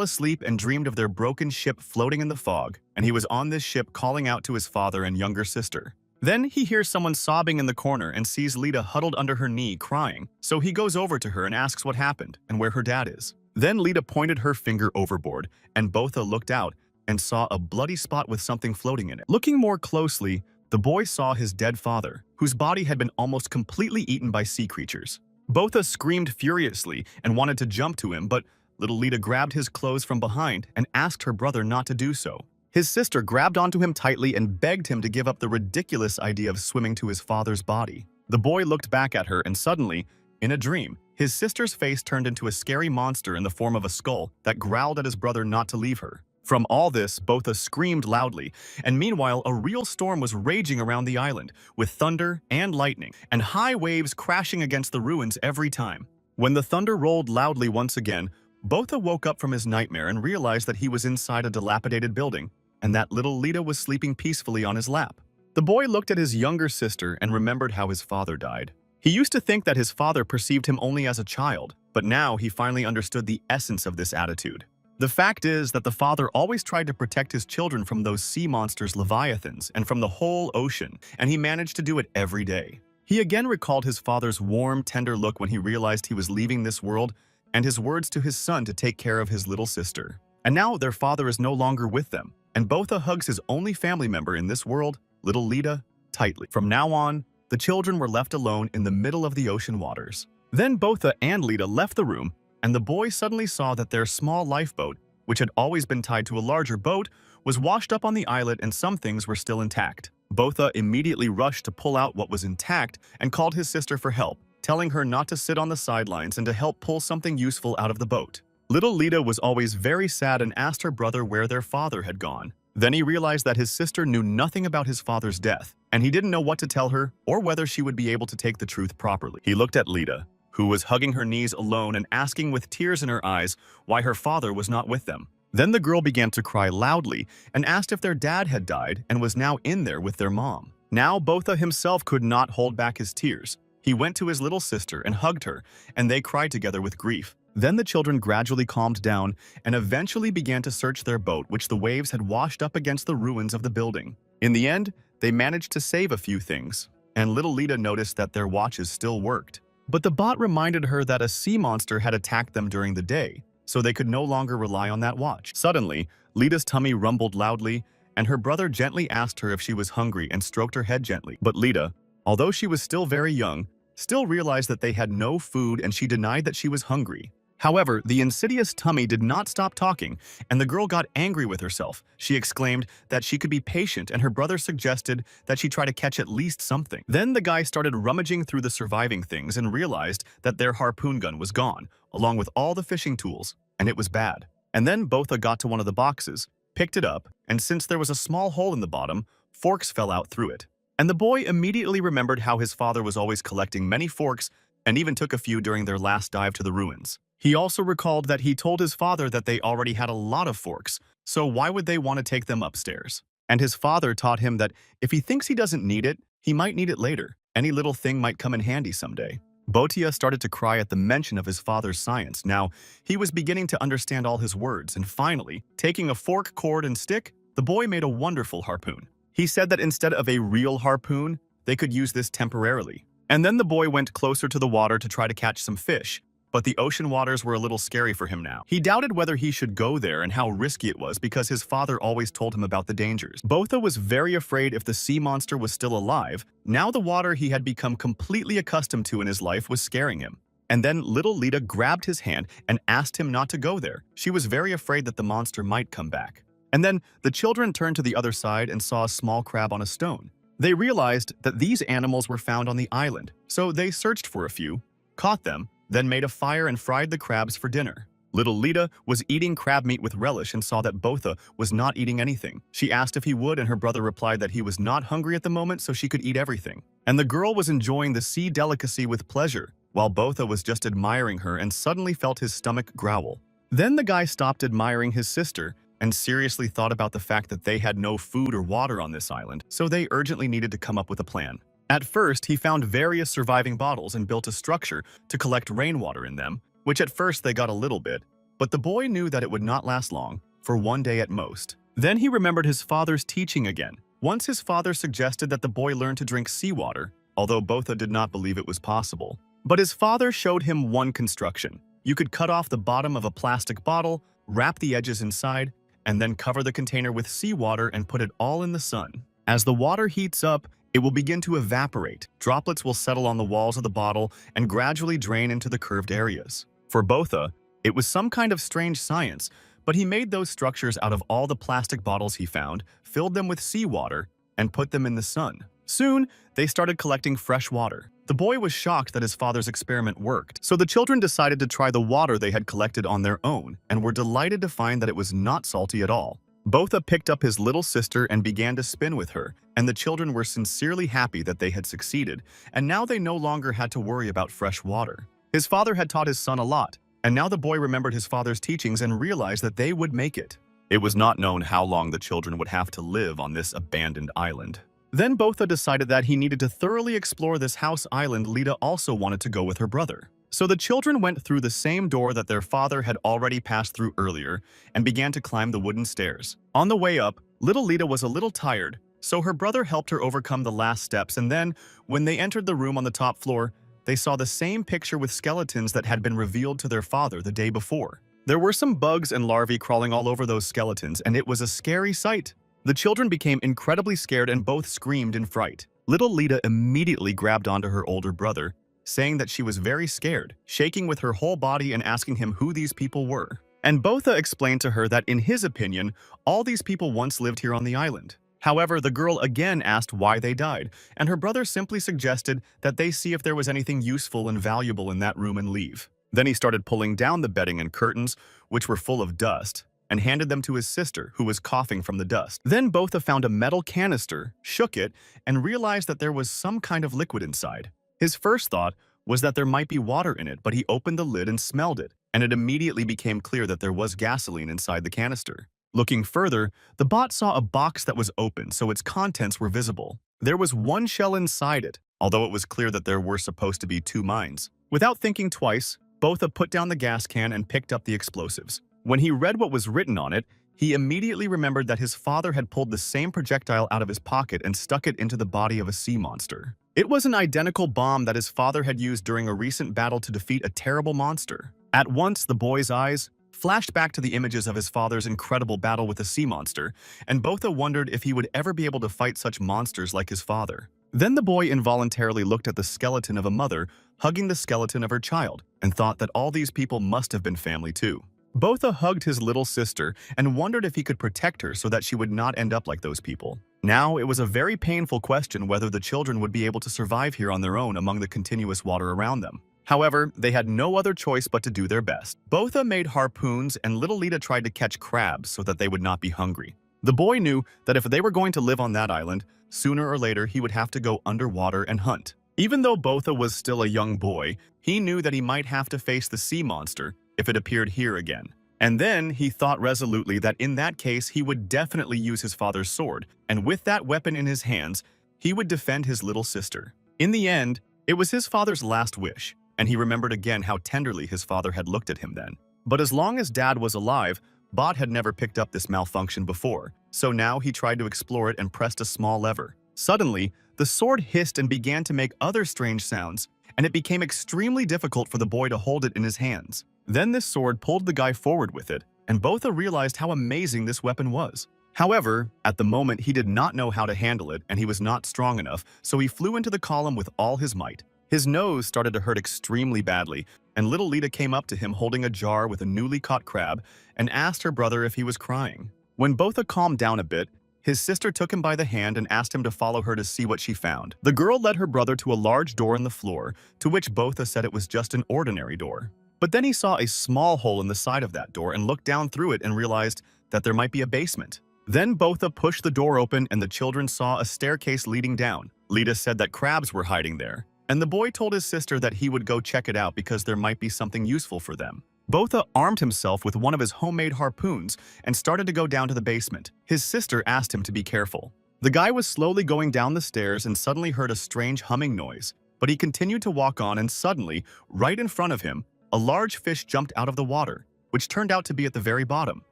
asleep and dreamed of their broken ship floating in the fog, and he was on this ship calling out to his father and younger sister. Then he hears someone sobbing in the corner and sees Lita huddled under her knee crying, so he goes over to her and asks what happened and where her dad is. Then Lita pointed her finger overboard, and Botha looked out and saw a bloody spot with something floating in it. Looking more closely, the boy saw his dead father, whose body had been almost completely eaten by sea creatures. Botha screamed furiously and wanted to jump to him, but little Lita grabbed his clothes from behind and asked her brother not to do so. His sister grabbed onto him tightly and begged him to give up the ridiculous idea of swimming to his father's body. The boy looked back at her and suddenly, in a dream, his sister's face turned into a scary monster in the form of a skull that growled at his brother not to leave her. From all this, Botha screamed loudly, and meanwhile a real storm was raging around the island, with thunder and lightning, and high waves crashing against the ruins every time. When the thunder rolled loudly once again, Botha woke up from his nightmare and realized that he was inside a dilapidated building, and that little Lita was sleeping peacefully on his lap. The boy looked at his younger sister and remembered how his father died. He used to think that his father perceived him only as a child, but now he finally understood the essence of this attitude. The fact is that the father always tried to protect his children from those sea monsters, leviathans, and from the whole ocean, and he managed to do it every day. He again recalled his father's warm, tender look when he realized he was leaving this world, and his words to his son to take care of his little sister. And now their father is no longer with them, and Botha hugs his only family member in this world, little Lita, tightly. From now on, the children were left alone in the middle of the ocean waters. Then Botha and Lita left the room, and the boy suddenly saw that their small lifeboat, which had always been tied to a larger boat, was washed up on the islet and some things were still intact. Botha immediately rushed to pull out what was intact and called his sister for help, telling her not to sit on the sidelines and to help pull something useful out of the boat. Little Lita was always very sad and asked her brother where their father had gone. Then he realized that his sister knew nothing about his father's death, and he didn't know what to tell her or whether she would be able to take the truth properly. He looked at Lita, who was hugging her knees alone and asking with tears in her eyes why her father was not with them. Then the girl began to cry loudly and asked if their dad had died and was now in there with their mom. Now Botha himself could not hold back his tears. He went to his little sister and hugged her, and they cried together with grief. Then the children gradually calmed down and eventually began to search their boat, which the waves had washed up against the ruins of the building. In the end, they managed to save a few things, and little Lita noticed that their watches still worked. But the bot reminded her that a sea monster had attacked them during the day, so they could no longer rely on that watch. Suddenly, Lita's tummy rumbled loudly, and her brother gently asked her if she was hungry and stroked her head gently. But Lita, although she was still very young, still realized that they had no food and she denied that she was hungry. However, the insidious tummy did not stop talking, and the girl got angry with herself. She exclaimed that she could be patient, and her brother suggested that she try to catch at least something. Then the guy started rummaging through the surviving things and realized that their harpoon gun was gone, along with all the fishing tools, and it was bad. And then Botha got to one of the boxes, picked it up, and since there was a small hole in the bottom, forks fell out through it. And the boy immediately remembered how his father was always collecting many forks and even took a few during their last dive to the ruins. He also recalled that he told his father that they already had a lot of forks, so why would they want to take them upstairs? And his father taught him that if he thinks he doesn't need it, he might need it later. Any little thing might come in handy someday. Botha started to cry at the mention of his father's science. Now, he was beginning to understand all his words, and finally, taking a fork, cord, and stick, the boy made a wonderful harpoon. He said that instead of a real harpoon, they could use this temporarily. And then the boy went closer to the water to try to catch some fish, but the ocean waters were a little scary for him now. He doubted whether he should go there and how risky it was because his father always told him about the dangers. Botha was very afraid if the sea monster was still alive. Now the water he had become completely accustomed to in his life was scaring him. And then little Lita grabbed his hand and asked him not to go there. She was very afraid that the monster might come back. And then the children turned to the other side and saw a small crab on a stone. They realized that these animals were found on the island, so they searched for a few, caught them, then made a fire and fried the crabs for dinner. Little Lita was eating crab meat with relish and saw that Botha was not eating anything. She asked if he would, and her brother replied that he was not hungry at the moment, so she could eat everything. And the girl was enjoying the sea delicacy with pleasure, while Botha was just admiring her and suddenly felt his stomach growl. Then the guy stopped admiring his sister and seriously thought about the fact that they had no food or water on this island, so they urgently needed to come up with a plan. At first, he found various surviving bottles and built a structure to collect rainwater in them, which at first they got a little bit, but the boy knew that it would not last long, for one day at most. Then he remembered his father's teaching again. Once his father suggested that the boy learn to drink seawater, although Botha did not believe it was possible. But his father showed him one construction. You could cut off the bottom of a plastic bottle, wrap the edges inside, and then cover the container with seawater and put it all in the sun. As the water heats up, it will begin to evaporate. Droplets will settle on the walls of the bottle and gradually drain into the curved areas. For Botha, it was some kind of strange science, but he made those structures out of all the plastic bottles he found, filled them with seawater, and put them in the sun. Soon, they started collecting fresh water. The boy was shocked that his father's experiment worked, so the children decided to try the water they had collected on their own and were delighted to find that it was not salty at all. Botha picked up his little sister and began to spin with her, and the children were sincerely happy that they had succeeded, and now they no longer had to worry about fresh water. His father had taught his son a lot, and now the boy remembered his father's teachings and realized that they would make it. It was not known how long the children would have to live on this abandoned island. Then Botha decided that he needed to thoroughly explore this house island. Lita also wanted to go with her brother. So the children went through the same door that their father had already passed through earlier and began to climb the wooden stairs. On the way up, little Lita was a little tired, so her brother helped her overcome the last steps, and then, when they entered the room on the top floor, they saw the same picture with skeletons that had been revealed to their father the day before. There were some bugs and larvae crawling all over those skeletons, and it was a scary sight. The children became incredibly scared and both screamed in fright. Little Lita immediately grabbed onto her older brother, saying that she was very scared, shaking with her whole body and asking him who these people were. And Botha explained to her that in his opinion, all these people once lived here on the island. However, the girl again asked why they died, and her brother simply suggested that they see if there was anything useful and valuable in that room and leave. Then he started pulling down the bedding and curtains, which were full of dust, and handed them to his sister, who was coughing from the dust. Then Botha found a metal canister, shook it, and realized that there was some kind of liquid inside. His first thought was that there might be water in it, but he opened the lid and smelled it, and it immediately became clear that there was gasoline inside the canister. Looking further, the bot saw a box that was open, so its contents were visible. There was one shell inside it, although it was clear that there were supposed to be 2 mines. Without thinking twice, Botha put down the gas can and picked up the explosives. When he read what was written on it, he immediately remembered that his father had pulled the same projectile out of his pocket and stuck it into the body of a sea monster. It was an identical bomb that his father had used during a recent battle to defeat a terrible monster. At once, the boy's eyes flashed back to the images of his father's incredible battle with a sea monster, and Botha wondered if he would ever be able to fight such monsters like his father. Then the boy involuntarily looked at the skeleton of a mother hugging the skeleton of her child and thought that all these people must have been family too. Botha hugged his little sister and wondered if he could protect her so that she would not end up like those people. Now, it was a very painful question whether the children would be able to survive here on their own among the continuous water around them. However, they had no other choice but to do their best. Botha made harpoons and little Lita tried to catch crabs so that they would not be hungry. The boy knew that if they were going to live on that island, sooner or later he would have to go underwater and hunt. Even though Botha was still a young boy, he knew that he might have to face the sea monster if it appeared here again. And then he thought resolutely that in that case he would definitely use his father's sword, and with that weapon in his hands, he would defend his little sister. In the end, it was his father's last wish, and he remembered again how tenderly his father had looked at him then. But as long as Dad was alive, Bot had never picked up this malfunction before, so now he tried to explore it and pressed a small lever. Suddenly, the sword hissed and began to make other strange sounds, and it became extremely difficult for the boy to hold it in his hands. Then this sword pulled the guy forward with it, and Botha realized how amazing this weapon was. However, at the moment he did not know how to handle it and he was not strong enough, so he flew into the column with all his might. His nose started to hurt extremely badly, and little Lita came up to him holding a jar with a newly caught crab and asked her brother if he was crying. When Botha calmed down a bit, his sister took him by the hand and asked him to follow her to see what she found. The girl led her brother to a large door in the floor, to which Botha said it was just an ordinary door. But then he saw a small hole in the side of that door and looked down through it and realized that there might be a basement. Then Botha pushed the door open and the children saw a staircase leading down. Lita said that crabs were hiding there, and the boy told his sister that he would go check it out because there might be something useful for them. Botha armed himself with one of his homemade harpoons and started to go down to the basement. His sister asked him to be careful. The guy was slowly going down the stairs and suddenly heard a strange humming noise, but he continued to walk on and suddenly, right in front of him, a large fish jumped out of the water, which turned out to be at the very bottom.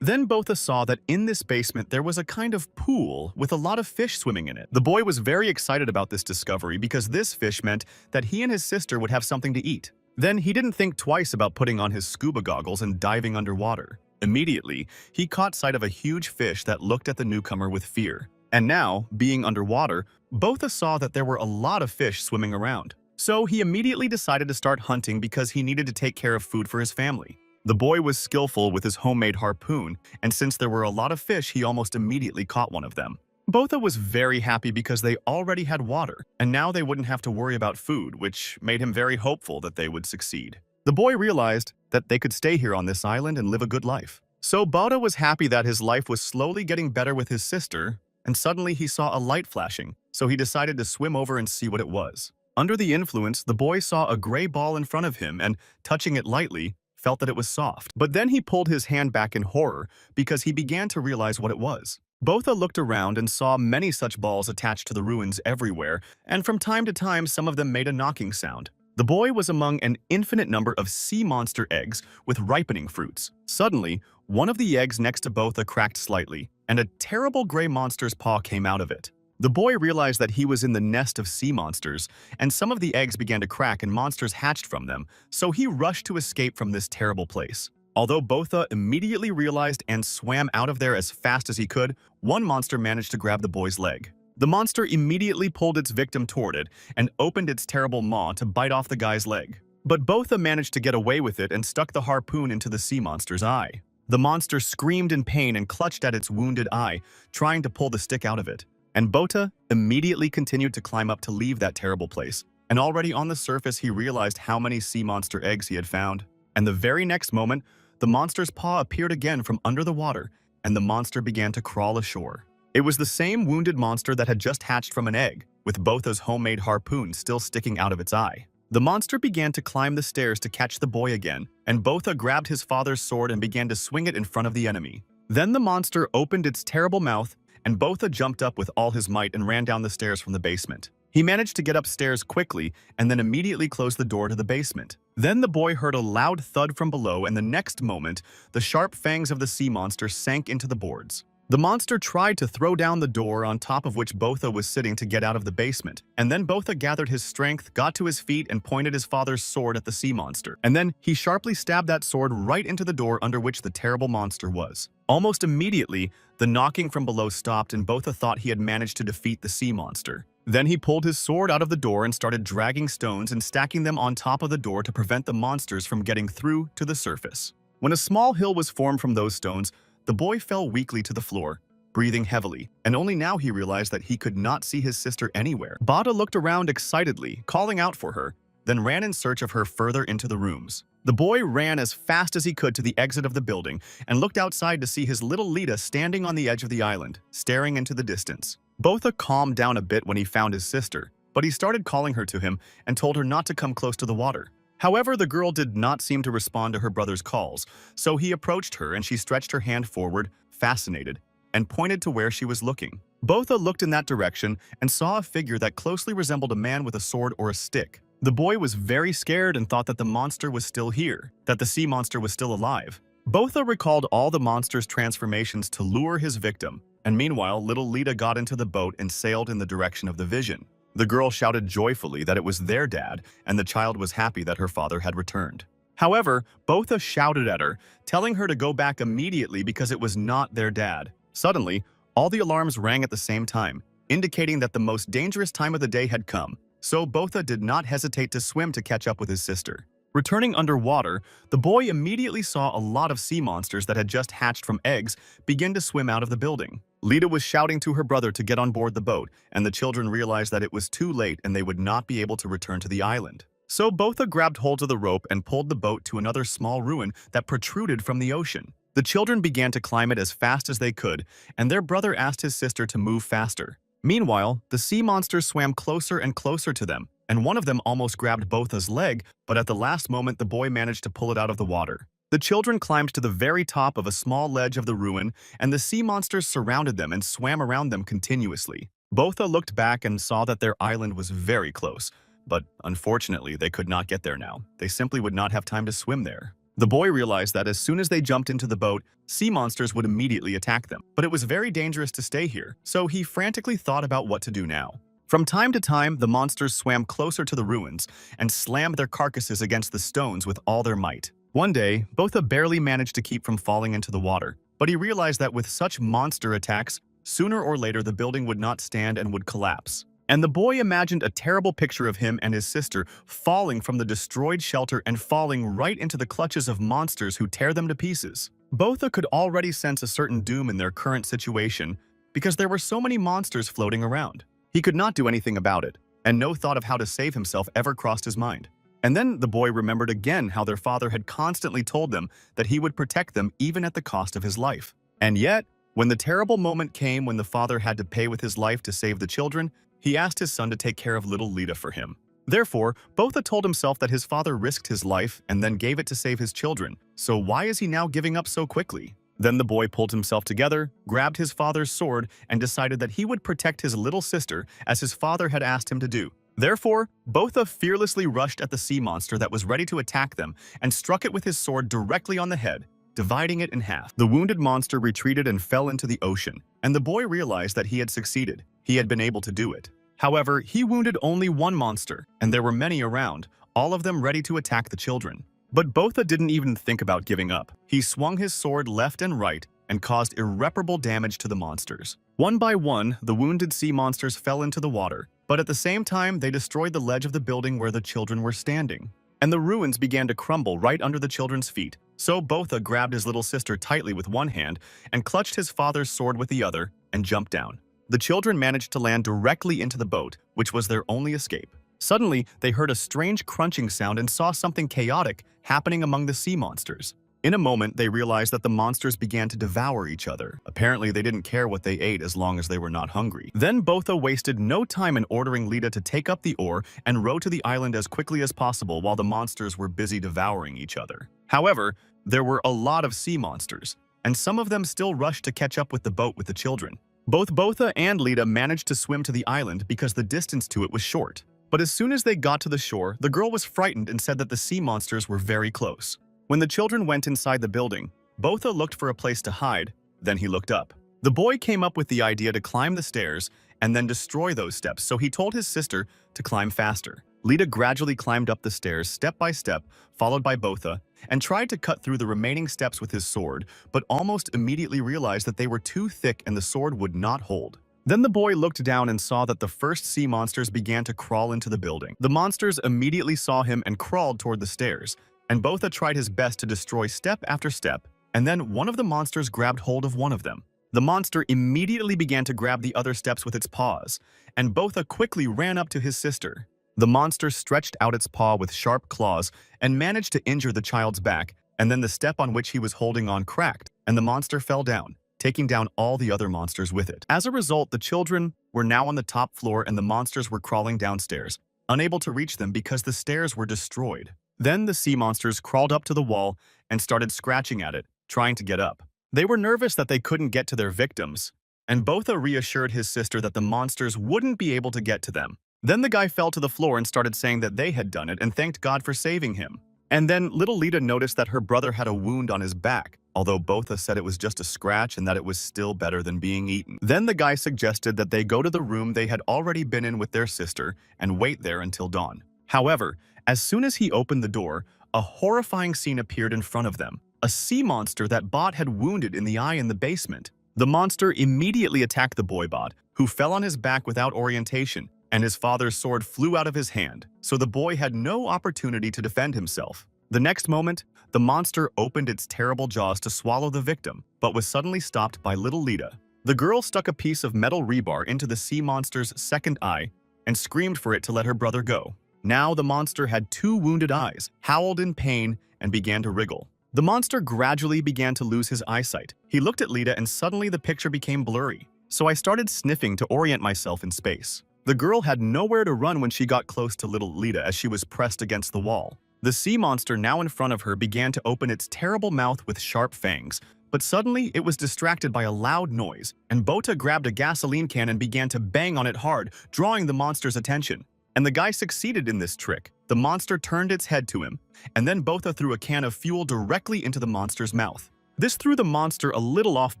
Then Botha saw that in this basement there was a kind of pool with a lot of fish swimming in it. The boy was very excited about this discovery because this fish meant that he and his sister would have something to eat. Then he didn't think twice about putting on his scuba goggles and diving underwater. Immediately, he caught sight of a huge fish that looked at the newcomer with fear. And now, being underwater, Botha saw that there were a lot of fish swimming around. So he immediately decided to start hunting because he needed to take care of food for his family. The boy was skillful with his homemade harpoon, and since there were a lot of fish, he almost immediately caught one of them. Botha was very happy because they already had water, and now they wouldn't have to worry about food, which made him very hopeful that they would succeed. The boy realized that they could stay here on this island and live a good life. So Botha was happy that his life was slowly getting better with his sister, and suddenly he saw a light flashing, so he decided to swim over and see what it was. Under the influence, the boy saw a gray ball in front of him and, touching it lightly, felt that it was soft. But then he pulled his hand back in horror because he began to realize what it was. Botha looked around and saw many such balls attached to the ruins everywhere, and from time to time some of them made a knocking sound. The boy was among an infinite number of sea monster eggs with ripening fruits. Suddenly, one of the eggs next to Botha cracked slightly, and a terrible gray monster's paw came out of it. The boy realized that he was in the nest of sea monsters, and some of the eggs began to crack and monsters hatched from them, so he rushed to escape from this terrible place. Although Botha immediately realized and swam out of there as fast as he could, one monster managed to grab the boy's leg. The monster immediately pulled its victim toward it and opened its terrible maw to bite off the guy's leg. But Botha managed to get away with it and stuck the harpoon into the sea monster's eye. The monster screamed in pain and clutched at its wounded eye, trying to pull the stick out of it. And Botha immediately continued to climb up to leave that terrible place. And already on the surface, he realized how many sea monster eggs he had found. And the very next moment, the monster's paw appeared again from under the water, and the monster began to crawl ashore. It was the same wounded monster that had just hatched from an egg, with Botha's homemade harpoon still sticking out of its eye. The monster began to climb the stairs to catch the boy again, and Botha grabbed his father's sword and began to swing it in front of the enemy. Then the monster opened its terrible mouth, and Botha jumped up with all his might and ran down the stairs from the basement. He managed to get upstairs quickly and then immediately closed the door to the basement. Then the boy heard a loud thud from below, and the next moment, the sharp fangs of the sea monster sank into the boards. The monster tried to throw down the door on top of which Botha was sitting to get out of the basement, and then Botha gathered his strength, got to his feet, and pointed his father's sword at the sea monster. And then he sharply stabbed that sword right into the door under which the terrible monster was. Almost immediately, the knocking from below stopped, and Botha thought he had managed to defeat the sea monster. Then he pulled his sword out of the door and started dragging stones and stacking them on top of the door to prevent the monsters from getting through to the surface. When a small hill was formed from those stones, the boy fell weakly to the floor, breathing heavily, and only now he realized that he could not see his sister anywhere. Botha looked around excitedly, calling out for her, then ran in search of her further into the rooms. The boy ran as fast as he could to the exit of the building and looked outside to see his little Lita standing on the edge of the island, staring into the distance. Botha calmed down a bit when he found his sister, but he started calling her to him and told her not to come close to the water. However, the girl did not seem to respond to her brother's calls, so he approached her and she stretched her hand forward, fascinated, and pointed to where she was looking. Botha looked in that direction and saw a figure that closely resembled a man with a sword or a stick. The boy was very scared and thought that the monster was still here, that the sea monster was still alive. Botha recalled all the monster's transformations to lure his victim, and meanwhile, little Lita got into the boat and sailed in the direction of the vision. The girl shouted joyfully that it was their dad, and the child was happy that her father had returned. However, Botha shouted at her, telling her to go back immediately because it was not their dad. Suddenly, all the alarms rang at the same time, indicating that the most dangerous time of the day had come, so Botha did not hesitate to swim to catch up with his sister. Returning underwater, the boy immediately saw a lot of sea monsters that had just hatched from eggs begin to swim out of the building. Lita was shouting to her brother to get on board the boat, and the children realized that it was too late and they would not be able to return to the island. So Botha grabbed hold of the rope and pulled the boat to another small ruin that protruded from the ocean. The children began to climb it as fast as they could, and their brother asked his sister to move faster. Meanwhile, the sea monsters swam closer and closer to them, and one of them almost grabbed Botha's leg, but at the last moment the boy managed to pull it out of the water. The children climbed to the very top of a small ledge of the ruin, and the sea monsters surrounded them and swam around them continuously. Botha looked back and saw that their island was very close, but unfortunately they could not get there now. They simply would not have time to swim there. The boy realized that as soon as they jumped into the boat, sea monsters would immediately attack them. But it was very dangerous to stay here, so he frantically thought about what to do now. From time to time, the monsters swam closer to the ruins and slammed their carcasses against the stones with all their might. One day, Botha barely managed to keep from falling into the water, but he realized that with such monster attacks, sooner or later the building would not stand and would collapse. And the boy imagined a terrible picture of him and his sister falling from the destroyed shelter and falling right into the clutches of monsters who tear them to pieces. Botha could already sense a certain doom in their current situation because there were so many monsters floating around. He could not do anything about it, and no thought of how to save himself ever crossed his mind. And then the boy remembered again how their father had constantly told them that he would protect them even at the cost of his life. And yet, when the terrible moment came when the father had to pay with his life to save the children, he asked his son to take care of little Lita for him. Therefore, Botha told himself that his father risked his life and then gave it to save his children, so why is he now giving up so quickly? Then the boy pulled himself together, grabbed his father's sword, and decided that he would protect his little sister as his father had asked him to do. Therefore, Botha fearlessly rushed at the sea monster that was ready to attack them and struck it with his sword directly on the head, dividing it in half. The wounded monster retreated and fell into the ocean, and the boy realized that he had succeeded. He had been able to do it. However, he wounded only one monster, and there were many around, all of them ready to attack the children. But Botha didn't even think about giving up. He swung his sword left and right and caused irreparable damage to the monsters. One by one, the wounded sea monsters fell into the water, but at the same time, they destroyed the ledge of the building where the children were standing. And the ruins began to crumble right under the children's feet. So Botha grabbed his little sister tightly with one hand and clutched his father's sword with the other and jumped down. The children managed to land directly into the boat, which was their only escape. Suddenly, they heard a strange crunching sound and saw something chaotic happening among the sea monsters. In a moment, they realized that the monsters began to devour each other. Apparently, they didn't care what they ate as long as they were not hungry. Then Botha wasted no time in ordering Lita to take up the oar and row to the island as quickly as possible while the monsters were busy devouring each other. However, there were a lot of sea monsters, and some of them still rushed to catch up with the boat with the children. Both Botha and Lita managed to swim to the island because the distance to it was short. But as soon as they got to the shore, the girl was frightened and said that the sea monsters were very close. When the children went inside the building, Botha looked for a place to hide, then he looked up. The boy came up with the idea to climb the stairs and then destroy those steps, so he told his sister to climb faster. Lita gradually climbed up the stairs step by step, followed by Botha, and tried to cut through the remaining steps with his sword, but almost immediately realized that they were too thick and the sword would not hold. Then the boy looked down and saw that the first sea monsters began to crawl into the building. The monsters immediately saw him and crawled toward the stairs, and Botha tried his best to destroy step after step, and then one of the monsters grabbed hold of one of them. The monster immediately began to grab the other steps with its paws, and Botha quickly ran up to his sister. The monster stretched out its paw with sharp claws and managed to injure the child's back, and then the step on which he was holding on cracked, and the monster fell down, taking down all the other monsters with it. As a result, the children were now on the top floor and the monsters were crawling downstairs, unable to reach them because the stairs were destroyed. Then the sea monsters crawled up to the wall and started scratching at it, trying to get up. They were nervous that they couldn't get to their victims, and Botha reassured his sister that the monsters wouldn't be able to get to them. Then the guy fell to the floor and started saying that they had done it and thanked God for saving him. And then little Lita noticed that her brother had a wound on his back, although Botha said it was just a scratch and that it was still better than being eaten. Then the guy suggested that they go to the room they had already been in with their sister and wait there until dawn. However, as soon as he opened the door, a horrifying scene appeared in front of them. A sea monster that Bot had wounded in the eye in the basement. The monster immediately attacked the boy Bot, who fell on his back without orientation, and his father's sword flew out of his hand, so the boy had no opportunity to defend himself. The next moment, the monster opened its terrible jaws to swallow the victim, but was suddenly stopped by little Lita. The girl stuck a piece of metal rebar into the sea monster's second eye and screamed for it to let her brother go. Now the monster had 2 wounded eyes, howled in pain, and began to wriggle. The monster gradually began to lose his eyesight. He looked at Lita and suddenly the picture became blurry. So I started sniffing to orient myself in space. The girl had nowhere to run when she got close to little Lita as she was pressed against the wall. The sea monster now in front of her began to open its terrible mouth with sharp fangs. But suddenly, it was distracted by a loud noise, and Bota grabbed a gasoline can and began to bang on it hard, drawing the monster's attention. And the guy succeeded in this trick. The monster turned its head to him, and then Bota threw a can of fuel directly into the monster's mouth. This threw the monster a little off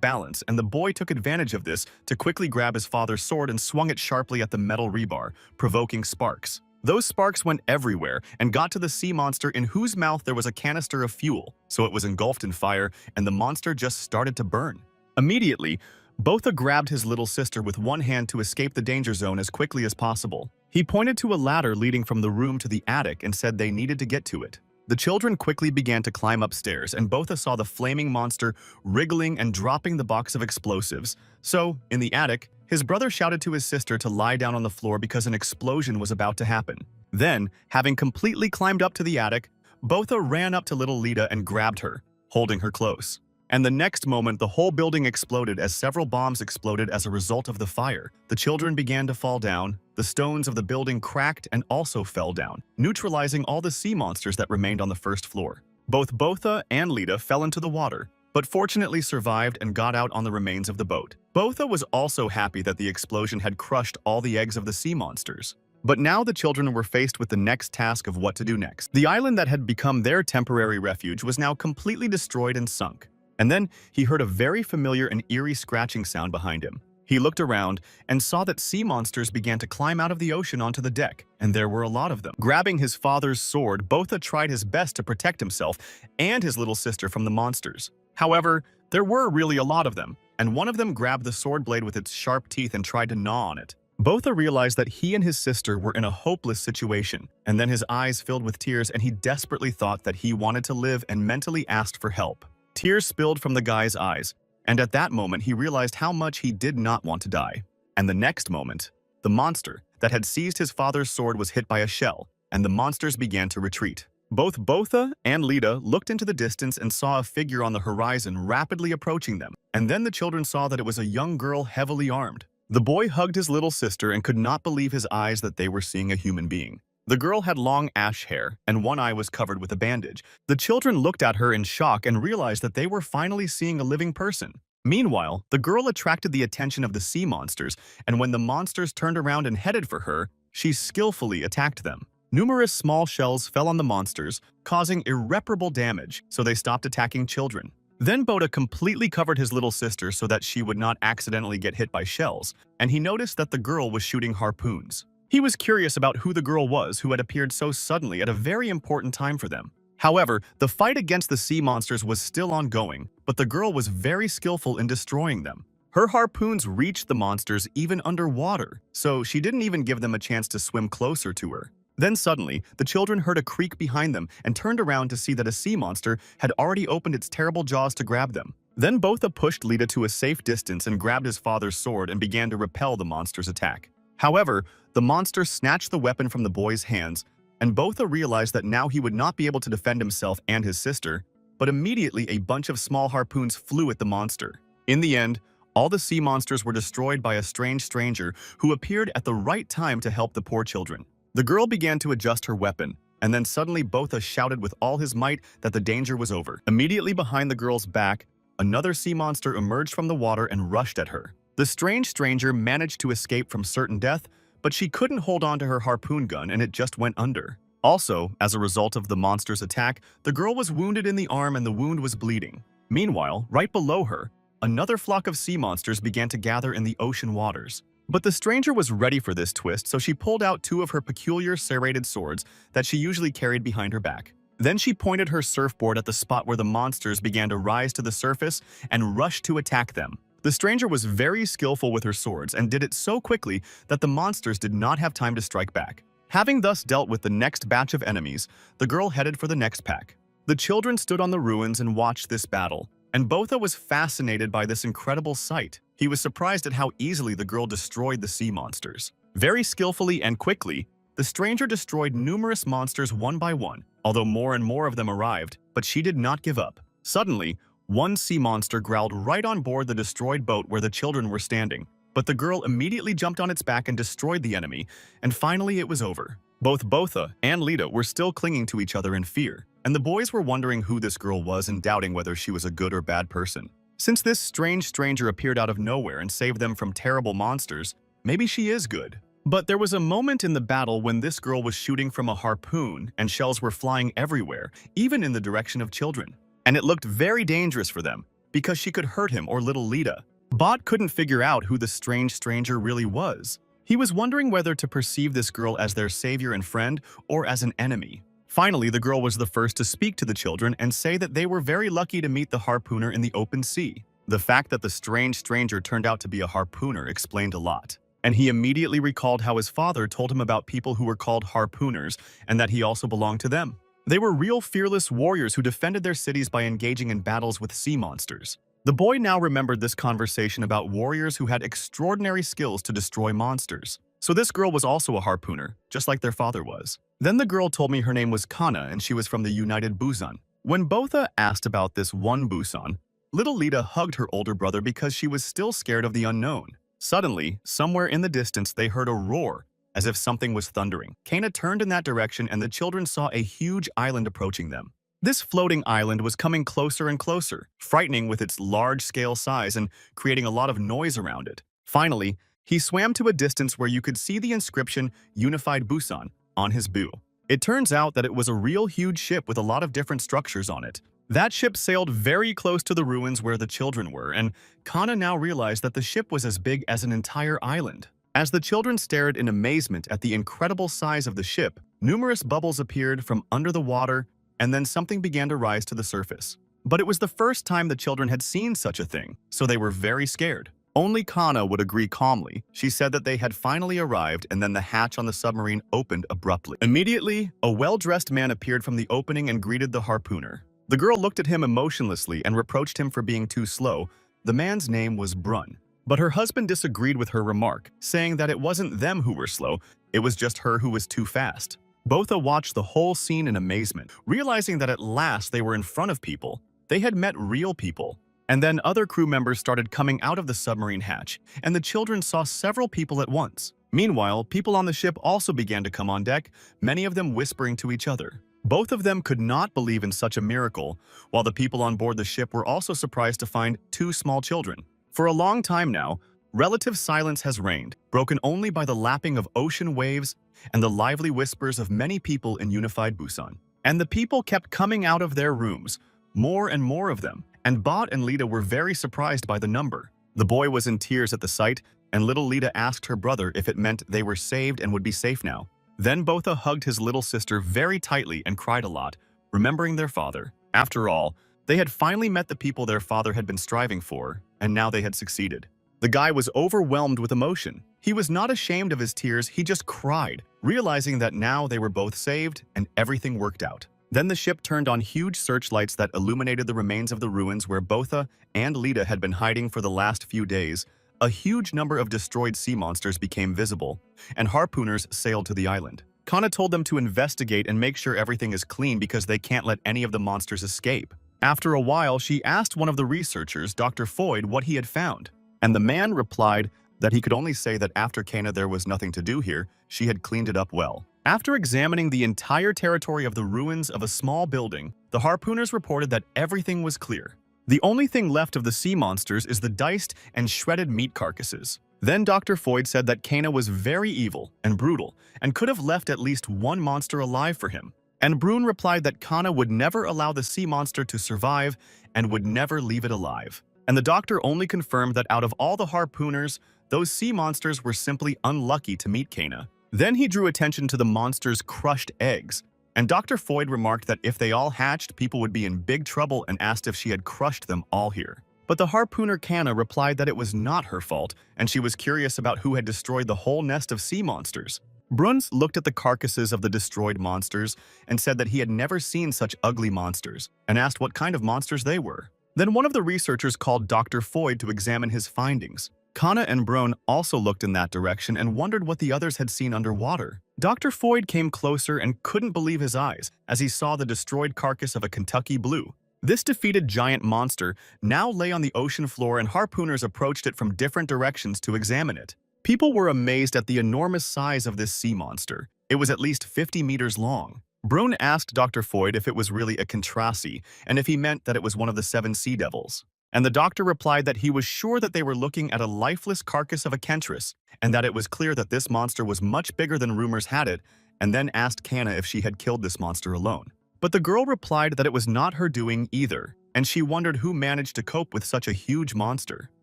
balance, and the boy took advantage of this to quickly grab his father's sword and swung it sharply at the metal rebar, provoking sparks. Those sparks went everywhere and got to the sea monster in whose mouth there was a canister of fuel, so it was engulfed in fire and the monster just started to burn. Immediately, Botha grabbed his little sister with one hand to escape the danger zone as quickly as possible. He pointed to a ladder leading from the room to the attic and said they needed to get to it. The children quickly began to climb upstairs, and Botha saw the flaming monster wriggling and dropping the box of explosives. So, in the attic, his brother shouted to his sister to lie down on the floor because an explosion was about to happen. Then, having completely climbed up to the attic, Botha ran up to little Lita and grabbed her, holding her close. And the next moment, the whole building exploded as several bombs exploded as a result of the fire. The children began to fall down, the stones of the building cracked and also fell down, neutralizing all the sea monsters that remained on the first floor. Both Botha and Lita fell into the water, but fortunately survived and got out on the remains of the boat. Botha was also happy that the explosion had crushed all the eggs of the sea monsters. But now the children were faced with the next task of what to do next. The island that had become their temporary refuge was now completely destroyed and sunk. And then he heard a very familiar and eerie scratching sound behind him. He looked around and saw that sea monsters began to climb out of the ocean onto the deck, and there were a lot of them. Grabbing his father's sword, Botha tried his best to protect himself and his little sister from the monsters. However, there were really a lot of them, and one of them grabbed the sword blade with its sharp teeth and tried to gnaw on it. Botha realized that he and his sister were in a hopeless situation, and then his eyes filled with tears and he desperately thought that he wanted to live and mentally asked for help. Tears spilled from the guy's eyes, and at that moment he realized how much he did not want to die. And the next moment, the monster that had seized his father's sword was hit by a shell, and the monsters began to retreat. Both Botha and Lita looked into the distance and saw a figure on the horizon rapidly approaching them, and then the children saw that it was a young girl heavily armed. The boy hugged his little sister and could not believe his eyes that they were seeing a human being. The girl had long ash hair, and one eye was covered with a bandage. The children looked at her in shock and realized that they were finally seeing a living person. Meanwhile, the girl attracted the attention of the sea monsters, and when the monsters turned around and headed for her, she skillfully attacked them. Numerous small shells fell on the monsters, causing irreparable damage, so they stopped attacking children. Then Bota completely covered his little sister so that she would not accidentally get hit by shells, and he noticed that the girl was shooting harpoons. He was curious about who the girl was who had appeared so suddenly at a very important time for them. However, the fight against the sea monsters was still ongoing, but the girl was very skillful in destroying them. Her harpoons reached the monsters even underwater, so she didn't even give them a chance to swim closer to her. Then suddenly, the children heard a creak behind them and turned around to see that a sea monster had already opened its terrible jaws to grab them. Then Botha pushed Lita to a safe distance and grabbed his father's sword and began to repel the monster's attack. However, the monster snatched the weapon from the boy's hands, and Botha realized that now he would not be able to defend himself and his sister, but immediately a bunch of small harpoons flew at the monster. In the end, all the sea monsters were destroyed by a strange stranger who appeared at the right time to help the poor children. The girl began to adjust her weapon, and then suddenly Botha shouted with all his might that the danger was over. Immediately behind the girl's back, another sea monster emerged from the water and rushed at her. The strange stranger managed to escape from certain death, but she couldn't hold on to her harpoon gun and it just went under. Also, as a result of the monster's attack, the girl was wounded in the arm and the wound was bleeding. Meanwhile, right below her, another flock of sea monsters began to gather in the ocean waters. But the stranger was ready for this twist, so she pulled out two of her peculiar serrated swords that she usually carried behind her back. Then she pointed her surfboard at the spot where the monsters began to rise to the surface and rushed to attack them. The stranger was very skillful with her swords and did it so quickly that the monsters did not have time to strike back. Having thus dealt with the next batch of enemies, the girl headed for the next pack. The children stood on the ruins and watched this battle, and Botha was fascinated by this incredible sight. He was surprised at how easily the girl destroyed the sea monsters. Very skillfully and quickly, the stranger destroyed numerous monsters one by one, although more and more of them arrived, but she did not give up. Suddenly, one sea monster growled right on board the destroyed boat where the children were standing, but the girl immediately jumped on its back and destroyed the enemy, and finally it was over. Both Botha and Lita were still clinging to each other in fear, and the boys were wondering who this girl was and doubting whether she was a good or bad person. Since this strange stranger appeared out of nowhere and saved them from terrible monsters, maybe she is good. But there was a moment in the battle when this girl was shooting from a harpoon and shells were flying everywhere, even in the direction of children. And it looked very dangerous for them, because she could hurt him or little Lita. Bot couldn't figure out who the strange stranger really was. He was wondering whether to perceive this girl as their savior and friend or as an enemy. Finally, the girl was the first to speak to the children and say that they were very lucky to meet the harpooner in the open sea. The fact that the strange stranger turned out to be a harpooner explained a lot. And he immediately recalled how his father told him about people who were called harpooners and that he also belonged to them. They were real fearless warriors who defended their cities by engaging in battles with sea monsters. The boy now remembered this conversation about warriors who had extraordinary skills to destroy monsters. So this girl was also a harpooner, just like their father was. Then the girl told me her name was Kana and she was from the United Busan. When Botha asked about this one Busan, little Lita hugged her older brother because she was still scared of the unknown. Suddenly, somewhere in the distance, they heard a roar, as if something was thundering. Kana turned in that direction and the children saw a huge island approaching them. This floating island was coming closer and closer, frightening with its large-scale size and creating a lot of noise around it. Finally, he swam to a distance where you could see the inscription Unified Busan on his bow. It turns out that it was a real huge ship with a lot of different structures on it. That ship sailed very close to the ruins where the children were, and Kana now realized that the ship was as big as an entire island. As the children stared in amazement at the incredible size of the ship, numerous bubbles appeared from under the water, and then something began to rise to the surface. But it was the first time the children had seen such a thing, so they were very scared. Only Kana would agree calmly. She said that they had finally arrived and then the hatch on the submarine opened abruptly. Immediately, a well-dressed man appeared from the opening and greeted the harpooner. The girl looked at him emotionlessly and reproached him for being too slow. The man's name was Brun. But her husband disagreed with her remark, saying that it wasn't them who were slow, it was just her who was too fast. Botha watched the whole scene in amazement, realizing that at last they were in front of people. They had met real people. And then other crew members started coming out of the submarine hatch, and the children saw several people at once. Meanwhile, people on the ship also began to come on deck, many of them whispering to each other. Both of them could not believe in such a miracle, while the people on board the ship were also surprised to find two small children. For a long time now, relative silence has reigned, broken only by the lapping of ocean waves and the lively whispers of many people in Unified Busan. And the people kept coming out of their rooms, more and more of them, and Bot and Lita were very surprised by the number. The boy was in tears at the sight, and little Lita asked her brother if it meant they were saved and would be safe now. Then Botha hugged his little sister very tightly and cried a lot, remembering their father. After all, they had finally met the people their father had been striving for, and now they had succeeded. The guy was overwhelmed with emotion. He was not ashamed of his tears, he just cried, realizing that now they were both saved and everything worked out. Then the ship turned on huge searchlights that illuminated the remains of the ruins where Botha and Lita had been hiding for the last few days. A huge number of destroyed sea monsters became visible, and harpooners sailed to the island. Kana told them to investigate and make sure everything is clean because they can't let any of the monsters escape. After a while, she asked one of the researchers, Dr. Foyd, what he had found, and the man replied that he could only say that after Kana there was nothing to do here, she had cleaned it up well. After examining the entire territory of the ruins of a small building, the harpooners reported that everything was clear. The only thing left of the sea monsters is the diced and shredded meat carcasses. Then Dr. Foyd said that Kana was very evil and brutal and could have left at least one monster alive for him. And Brun replied that Kana would never allow the sea monster to survive and would never leave it alive. And the doctor only confirmed that out of all the harpooners, those sea monsters were simply unlucky to meet Kana. Then he drew attention to the monster's crushed eggs, and Dr. Foyd remarked that if they all hatched, people would be in big trouble and asked if she had crushed them all here. But the harpooner Kana replied that it was not her fault, and she was curious about who had destroyed the whole nest of sea monsters. Bruns looked at the carcasses of the destroyed monsters and said that he had never seen such ugly monsters, and asked what kind of monsters they were. Then one of the researchers called Dr. Foyd to examine his findings. Kana and Brone also looked in that direction and wondered what the others had seen underwater. Dr. Foyd came closer and couldn't believe his eyes as he saw the destroyed carcass of a Kentucky blue. This defeated giant monster now lay on the ocean floor, and harpooners approached it from different directions to examine it. People were amazed at the enormous size of this sea monster. It was at least 50 meters long. Brune asked Dr. Foyd if it was really a Kentrasi and if he meant that it was one of the 7 sea devils. And the doctor replied that he was sure that they were looking at a lifeless carcass of a Kentris, and that it was clear that this monster was much bigger than rumors had it, and then asked Kana if she had killed this monster alone. But the girl replied that it was not her doing either, and she wondered who managed to cope with such a huge monster.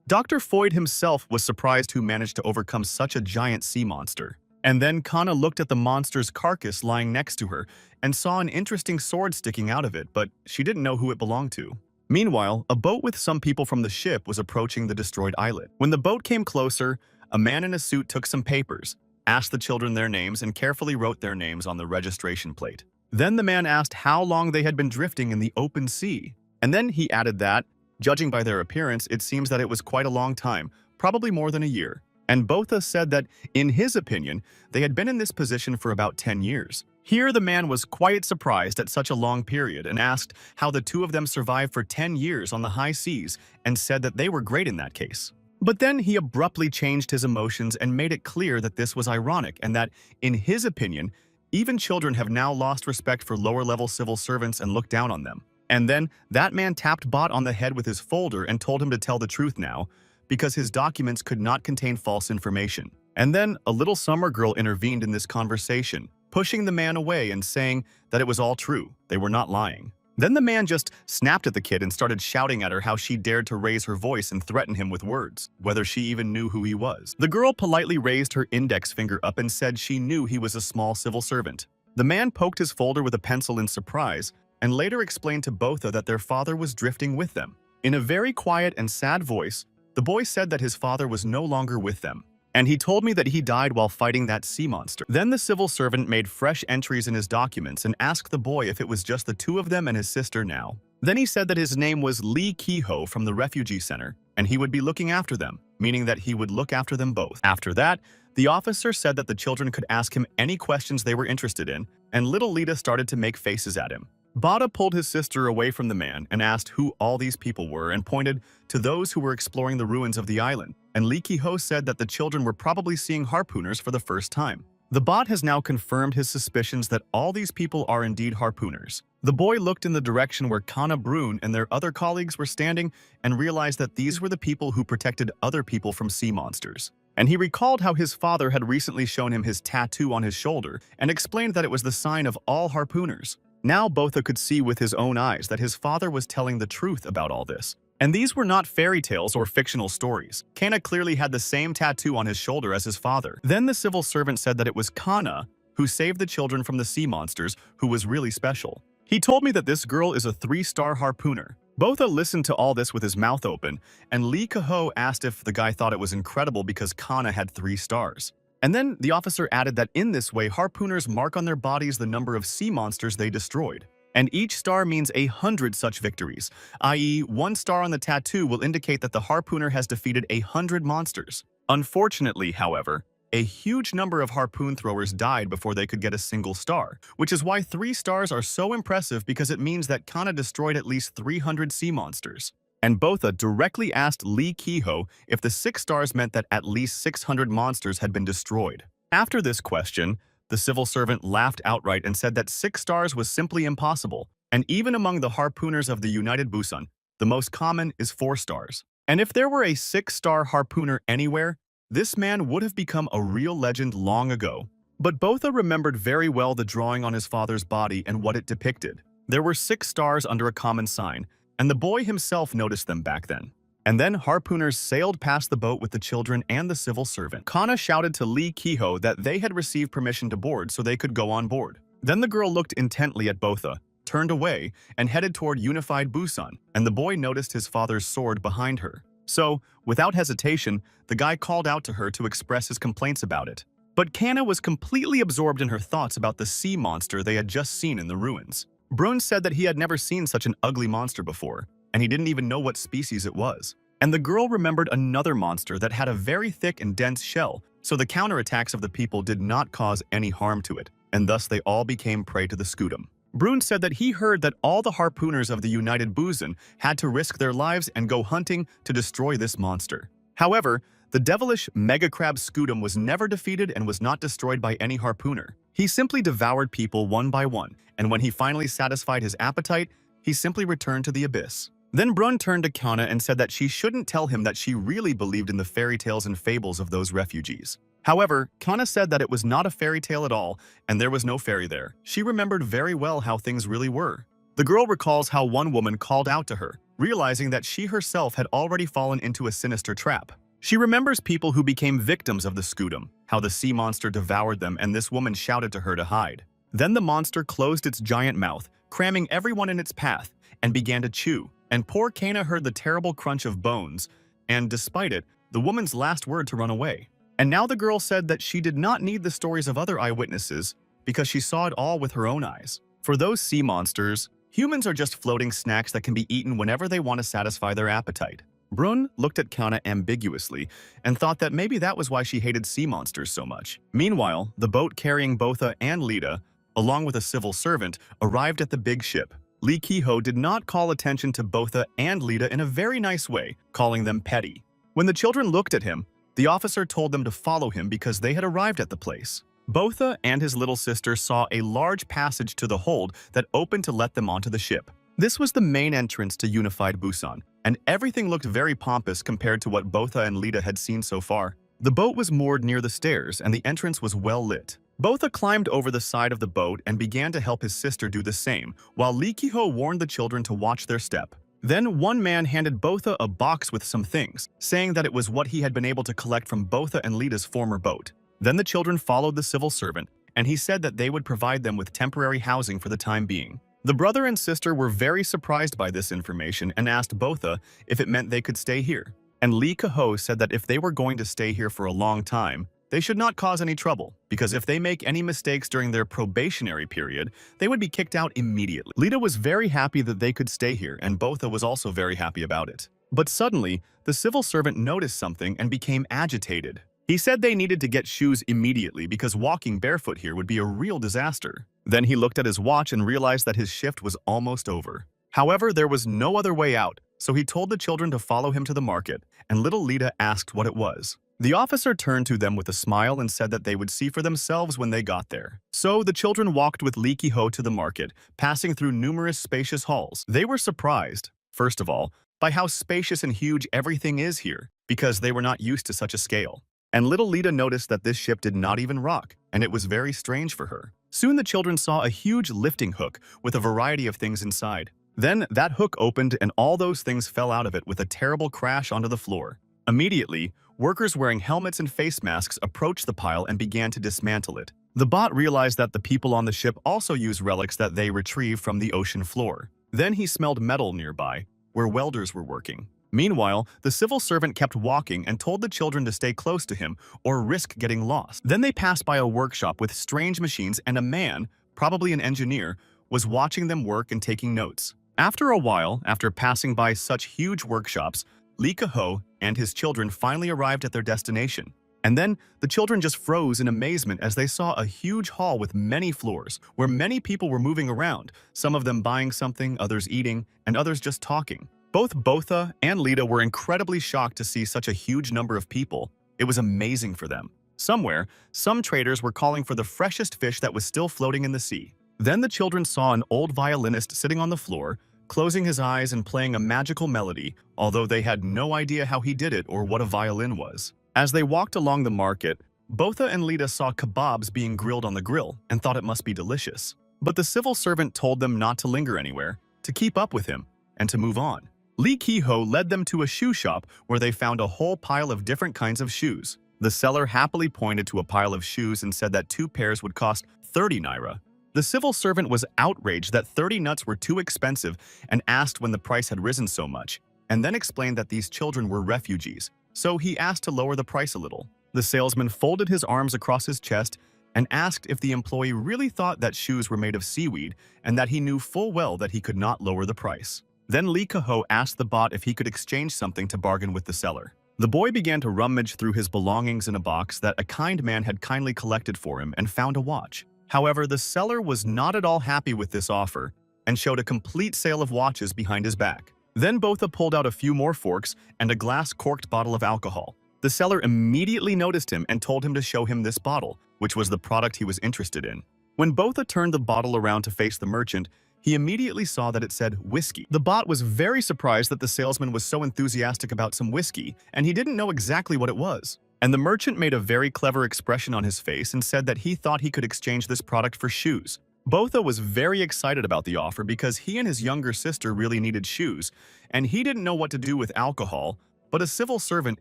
Dr. Foyd himself was surprised who managed to overcome such a giant sea monster. And then Kana looked at the monster's carcass lying next to her and saw an interesting sword sticking out of it, but she didn't know who it belonged to. Meanwhile, a boat with some people from the ship was approaching the destroyed islet. When the boat came closer, a man in a suit took some papers, asked the children their names, and carefully wrote their names on the registration plate. Then the man asked how long they had been drifting in the open sea. And then he added that, judging by their appearance, it seems that it was quite a long time, probably more than a year. And Botha said that, in his opinion, they had been in this position for about 10 years. Here the man was quite surprised at such a long period and asked how the two of them survived for 10 years on the high seas, and said that they were great in that case. But then he abruptly changed his emotions and made it clear that this was ironic and that, in his opinion, even children have now lost respect for lower-level civil servants and looked down on them. And then that man tapped Bot on the head with his folder and told him to tell the truth now, because his documents could not contain false information. And then a little summer girl intervened in this conversation, pushing the man away and saying that it was all true, they were not lying. Then the man just snapped at the kid and started shouting at her how she dared to raise her voice and threaten him with words, whether she even knew who he was. The girl politely raised her index finger up and said she knew he was a small civil servant. The man poked his folder with a pencil in surprise and later explained to Botha that their father was drifting with them. In a very quiet and sad voice, the boy said that his father was no longer with them, and he told me that he died while fighting that sea monster. Then the civil servant made fresh entries in his documents and asked the boy if it was just the two of them and his sister now. Then he said that his name was Lee Kehoe from the refugee center, and he would be looking after them, meaning that he would look after them both. After that, the officer said that the children could ask him any questions they were interested in, and little Lita started to make faces at him. Bada pulled his sister away from the man and asked who all these people were and pointed to those who were exploring the ruins of the island, and Lee Kehoe said that the children were probably seeing harpooners for the first time. The bot has now confirmed his suspicions that all these people are indeed harpooners. The boy looked in the direction where Kana Brune and their other colleagues were standing and realized that these were the people who protected other people from sea monsters. And he recalled how his father had recently shown him his tattoo on his shoulder and explained that it was the sign of all harpooners. Now Botha could see with his own eyes that his father was telling the truth about all this. And these were not fairy tales or fictional stories. Kana clearly had the same tattoo on his shoulder as his father. Then the civil servant said that it was Kana who saved the children from the sea monsters, who was really special. He told me that this girl is a 3-star harpooner. Botha listened to all this with his mouth open, and Lee Kehoe asked if the guy thought it was incredible because Kana had 3 stars. And then the officer added that in this way, harpooners mark on their bodies the number of sea monsters they destroyed. And each star means 100 such victories, i.e. 1 star on the tattoo will indicate that the harpooner has defeated 100 monsters. Unfortunately, however, a huge number of harpoon throwers died before they could get a single star, which is why 3 stars are so impressive, because it means that Kana destroyed at least 300 sea monsters. And Botha directly asked Lee Kehoe if the 6 stars meant that at least 600 monsters had been destroyed. After this question, the civil servant laughed outright and said that 6 stars was simply impossible, and even among the harpooners of the United Busan, the most common is 4 stars. And if there were a 6-star harpooner anywhere, this man would have become a real legend long ago. But Botha remembered very well the drawing on his father's body and what it depicted. There were 6 stars under a common sign, and the boy himself noticed them back then. And then harpooners sailed past the boat with the children and the civil servant. Kana shouted to Lee Kehoe that they had received permission to board so they could go on board. Then the girl looked intently at Botha, turned away, and headed toward Unified Busan, and the boy noticed his father's sword behind her. So, without hesitation, the guy called out to her to express his complaints about it. But Kana was completely absorbed in her thoughts about the sea monster they had just seen in the ruins. Brune said that he had never seen such an ugly monster before, and he didn't even know what species it was. And the girl remembered another monster that had a very thick and dense shell, so the counterattacks of the people did not cause any harm to it, and thus they all became prey to the scutum. Brune said that he heard that all the harpooners of the United Busan had to risk their lives and go hunting to destroy this monster. However, the devilish megacrab scutum was never defeated and was not destroyed by any harpooner. He simply devoured people one by one, and when he finally satisfied his appetite, he simply returned to the abyss. Then Brun turned to Kana and said that she shouldn't tell him that she really believed in the fairy tales and fables of those refugees. However, Kana said that it was not a fairy tale at all, and there was no fairy there. She remembered very well how things really were. The girl recalls how one woman called out to her, realizing that she herself had already fallen into a sinister trap. She remembers people who became victims of the scutum, how the sea monster devoured them and this woman shouted to her to hide. Then the monster closed its giant mouth, cramming everyone in its path, and began to chew. And poor Kana heard the terrible crunch of bones, and despite it, the woman's last word to run away. And now the girl said that she did not need the stories of other eyewitnesses because she saw it all with her own eyes. For those sea monsters, humans are just floating snacks that can be eaten whenever they want to satisfy their appetite. Brun looked at Kana ambiguously and thought that maybe that was why she hated sea monsters so much. Meanwhile, the boat carrying Botha and Lita, along with a civil servant, arrived at the big ship. Lee Ki-ho did not call attention to Botha and Lita in a very nice way, calling them petty. When the children looked at him, the officer told them to follow him because they had arrived at the place. Botha and his little sister saw a large passage to the hold that opened to let them onto the ship. This was the main entrance to Unified Busan, and everything looked very pompous compared to what Botha and Lita had seen so far. The boat was moored near the stairs, and the entrance was well lit. Botha climbed over the side of the boat and began to help his sister do the same, while Lee Ki-ho warned the children to watch their step. Then one man handed Botha a box with some things, saying that it was what he had been able to collect from Botha and Lita's former boat. Then the children followed the civil servant, and he said that they would provide them with temporary housing for the time being. The brother and sister were very surprised by this information and asked Botha if it meant they could stay here. And Lee Ki-ho said that if they were going to stay here for a long time, they should not cause any trouble, because if they make any mistakes during their probationary period, they would be kicked out immediately. Lita was very happy that they could stay here, and Botha was also very happy about it. But suddenly, the civil servant noticed something and became agitated. He said they needed to get shoes immediately because walking barefoot here would be a real disaster. Then he looked at his watch and realized that his shift was almost over. However, there was no other way out, so he told the children to follow him to the market, and little Lita asked what it was. The officer turned to them with a smile and said that they would see for themselves when they got there. So the children walked with Lee Ki-ho to the market, passing through numerous spacious halls. They were surprised, first of all, by how spacious and huge everything is here, because they were not used to such a scale. And little Lita noticed that this ship did not even rock, and it was very strange for her. Soon the children saw a huge lifting hook with a variety of things inside. Then that hook opened and all those things fell out of it with a terrible crash onto the floor. Immediately, workers wearing helmets and face masks approached the pile and began to dismantle it. The bot realized that the people on the ship also use relics that they retrieve from the ocean floor. Then he smelled metal nearby, where welders were working. Meanwhile, the civil servant kept walking and told the children to stay close to him or risk getting lost. Then they passed by a workshop with strange machines and a man, probably an engineer, was watching them work and taking notes. After a while, after passing by such huge workshops, Lee Ki-ho and his children finally arrived at their destination. And then the children just froze in amazement as they saw a huge hall with many floors, where many people were moving around, some of them buying something, others eating, and others just talking. Both Botha and Lita were incredibly shocked to see such a huge number of people. It was amazing for them. Somewhere, some traders were calling for the freshest fish that was still floating in the sea. Then the children saw an old violinist sitting on the floor, closing his eyes and playing a magical melody, although they had no idea how he did it or what a violin was. As they walked along the market, Botha and Lita saw kebabs being grilled on the grill and thought it must be delicious. But the civil servant told them not to linger anywhere, to keep up with him, and to move on. Lee Ki-ho led them to a shoe shop where they found a whole pile of different kinds of shoes. The seller happily pointed to a pile of shoes and said that 2 pairs would cost 30 naira. The civil servant was outraged that 30 nuts were too expensive and asked when the price had risen so much, and then explained that these children were refugees, so he asked to lower the price a little. The salesman folded his arms across his chest and asked if the employee really thought that shoes were made of seaweed and that he knew full well that he could not lower the price. Then Lee Kaho asked the bot if he could exchange something to bargain with the seller. The boy began to rummage through his belongings in a box that a kind man had kindly collected for him and found a watch. However, the seller was not at all happy with this offer and showed a complete sale of watches behind his back. Then Botha pulled out a few more forks and a glass-corked bottle of alcohol. The seller immediately noticed him and told him to show him this bottle, which was the product he was interested in. When Botha turned the bottle around to face the merchant, he immediately saw that it said whiskey. The bot was very surprised that the salesman was so enthusiastic about some whiskey, and he didn't know exactly what it was. And the merchant made a very clever expression on his face and said that he thought he could exchange this product for shoes. Botha was very excited about the offer because he and his younger sister really needed shoes, and he didn't know what to do with alcohol, but a civil servant